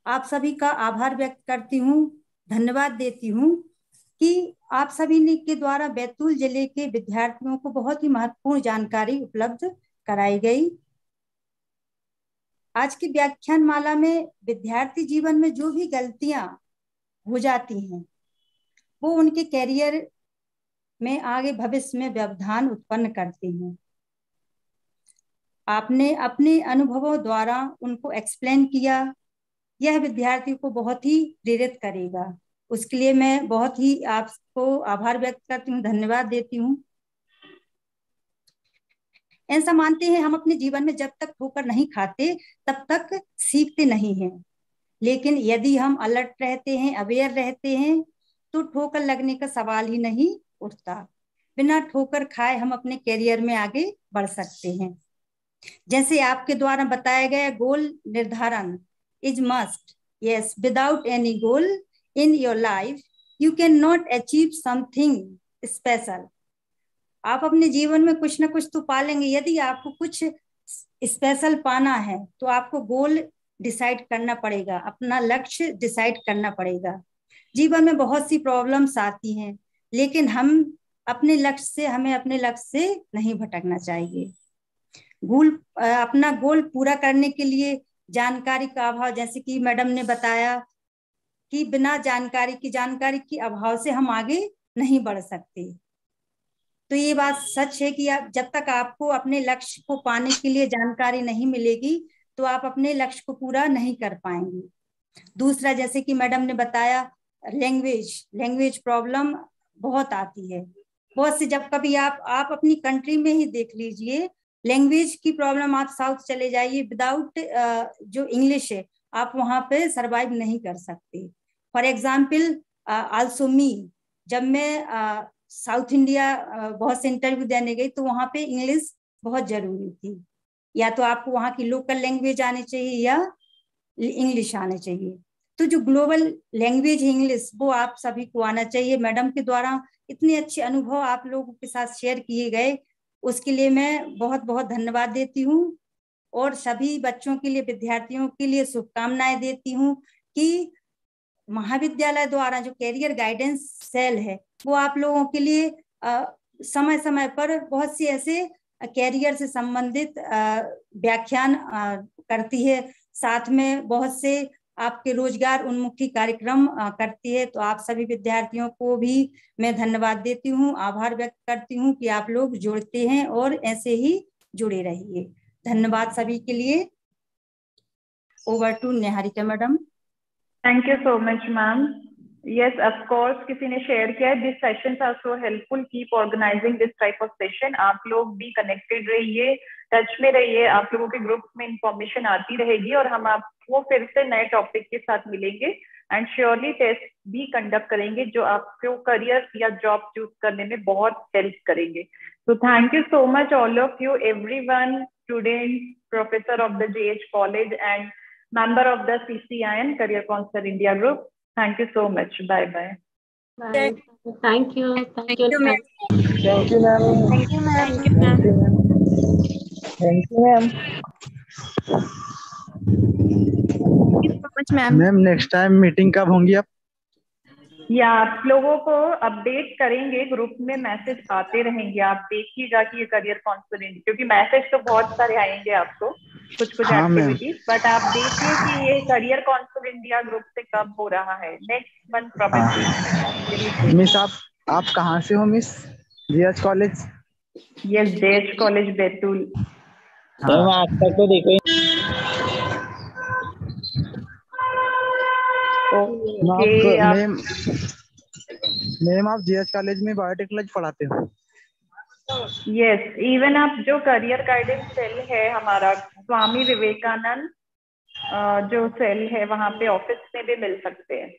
आप सभी का आभार व्यक्त करती हूँ, धन्यवाद देती हूँ कि आप सभी ने के द्वारा बैतूल जिले के विद्यार्थियों को बहुत ही महत्वपूर्ण जानकारी उपलब्ध कराई गई। आज की व्याख्यान माला में विद्यार्थी जीवन में जो भी गलतियां हो जाती हैं वो उनके कैरियर में आगे भविष्य में व्यवधान उत्पन्न करती हैं। आपने अपने अनुभवों द्वारा उनको एक्सप्लेन किया, यह विद्यार्थियों को बहुत ही प्रेरित करेगा। उसके लिए मैं बहुत ही आपको आभार व्यक्त करती हूँ, धन्यवाद देती हूँ। ऐसा मानते हैं हम अपने जीवन में जब तक ठोकर नहीं खाते तब तक सीखते नहीं हैं, लेकिन यदि हम अलर्ट रहते हैं, अवेयर रहते हैं, तो ठोकर लगने का सवाल ही नहीं उठता। बिना ठोकर खाए हम अपने करियर में आगे बढ़ सकते हैं। जैसे आपके द्वारा बताया गया, गोल निर्धारण is must. Yes, without any goal in your life you can not achieve something special. आप अपने जीवन में कुछ ना कुछ तो पालेंगे। यदि आपको कुछ स्पेशल पाना है तो आपको गोल डिसाइड करना पड़ेगा, अपना लक्ष्य डिसाइड करना पड़ेगा। जीवन में बहुत सी प्रॉब्लम्स आती हैं, लेकिन हमें अपने लक्ष्य से नहीं भटकना चाहिए। अपना गोल पूरा करने के लिए जानकारी का अभाव, जैसे कि मैडम ने बताया कि बिना जानकारी के अभाव से हम आगे नहीं बढ़ सकते। तो ये बात सच है कि जब तक आपको अपने लक्ष्य को पाने के लिए जानकारी नहीं मिलेगी तो आप अपने लक्ष्य को पूरा नहीं कर पाएंगे। दूसरा, जैसे कि मैडम ने बताया, लैंग्वेज प्रॉब्लम बहुत आती है। बहुत से, जब कभी आप अपनी कंट्री में ही देख लीजिए, लैंग्वेज की प्रॉब्लम, आप साउथ चले जाइए, विदाउट जो इंग्लिश है आप वहां पे सरवाइव नहीं कर सकते। फॉर एग्जाम्पल आल्सो मी, जब मैं साउथ इंडिया बहुत से इंटरव्यू देने गई तो वहां पे इंग्लिश बहुत जरूरी थी। या तो आपको वहाँ की लोकल लैंग्वेज आनी चाहिए या इंग्लिश आने चाहिए। तो जो ग्लोबल लैंग्वेज है इंग्लिश, वो आप सभी को आना चाहिए। मैडम के द्वारा इतने अच्छे अनुभव आप लोगों के साथ शेयर किए गए, उसके लिए मैं बहुत बहुत धन्यवाद देती हूँ। और सभी बच्चों के लिए, विद्यार्थियों के लिए शुभकामनाएं देती हूँ कि महाविद्यालय द्वारा जो कैरियर गाइडेंस सेल है वो आप लोगों के लिए समय समय पर बहुत सी ऐसे कैरियर से संबंधित व्याख्यान करती है, साथ में बहुत से आपके रोजगार उन्मुखी कार्यक्रम करती है। तो आप सभी विद्यार्थियों को भी मैं धन्यवाद देती हूँ, आभार व्यक्त करती हूँ कि आप लोग जुड़ते हैं और ऐसे ही जुड़े रहिए। धन्यवाद सभी के लिए। Over to Niharika madam. Thank you so much ma'am. Yes, of course किसी ने शेयर किया है, this sessions are so helpful, keep organizing this type of session. आप लोग भी कनेक्टेड रहिए, टच में रहिए, आप लोगों के ग्रुप में इंफॉर्मेशन आती रहेगी और हम आपको फिर से नए टॉपिक के साथ मिलेंगे एंड श्योरली टेस्ट भी कंडक्ट करेंगे जो आपको करियर या जॉब चूज करने में बहुत हेल्प करेंगे। तो thank you so much all of you, everyone, student, professor of the JH college and member of the CCIN Career Counselor India Group. Thank you so much. Bye bye. Bye. Thank you. Thank you, ma'am. Thank you, ma'am. Thank you, ma'am. Thank you, ma'am. Thank you, ma'am. Thank you so much, ma'am. Ma'am next time meeting कब होंगी आप? या आप लोगों को update करेंगे, group में message आते रहेंगे, आप देखिएगा कि ये करियर काउंसलर इंडिया, क्योंकि मैसेज तो बहुत सारे आएंगे आपको, कुछ कुछ एक्टिविटीज, बट आप देखिए कि ये करियर काउंसलर इंडिया ग्रुप से कब हो रहा है, नेक्स्ट मंथ प्रोबेबली। मिस आप कहाँ से हो miss? JH college? Yes, JH college Betul. हाँ, आज तक तो देखो मैम आप JH कॉलेज में बायोटेक्नोलॉजी पढ़ाते हो? यस, इवन आप जो करियर गाइडेंस सेल है हमारा, स्वामी विवेकानंद जो सेल है वहाँ पे ऑफिस में भी मिल सकते हैं।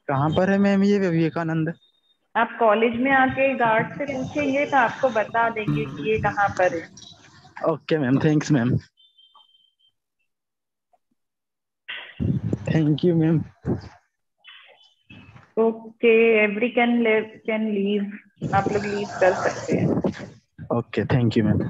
कहाँ पर है मैम ये विवेकानंद? आप कॉलेज में आके गार्ड से पूछेंगे तो आपको बता देंगे कि ये कहाँ पर है। Okay ma'am, thanks ma'am. Thank you ma'am. Okay, every can leave, आप लोग लीव कर सकते हैं। Okay, thank you ma'am.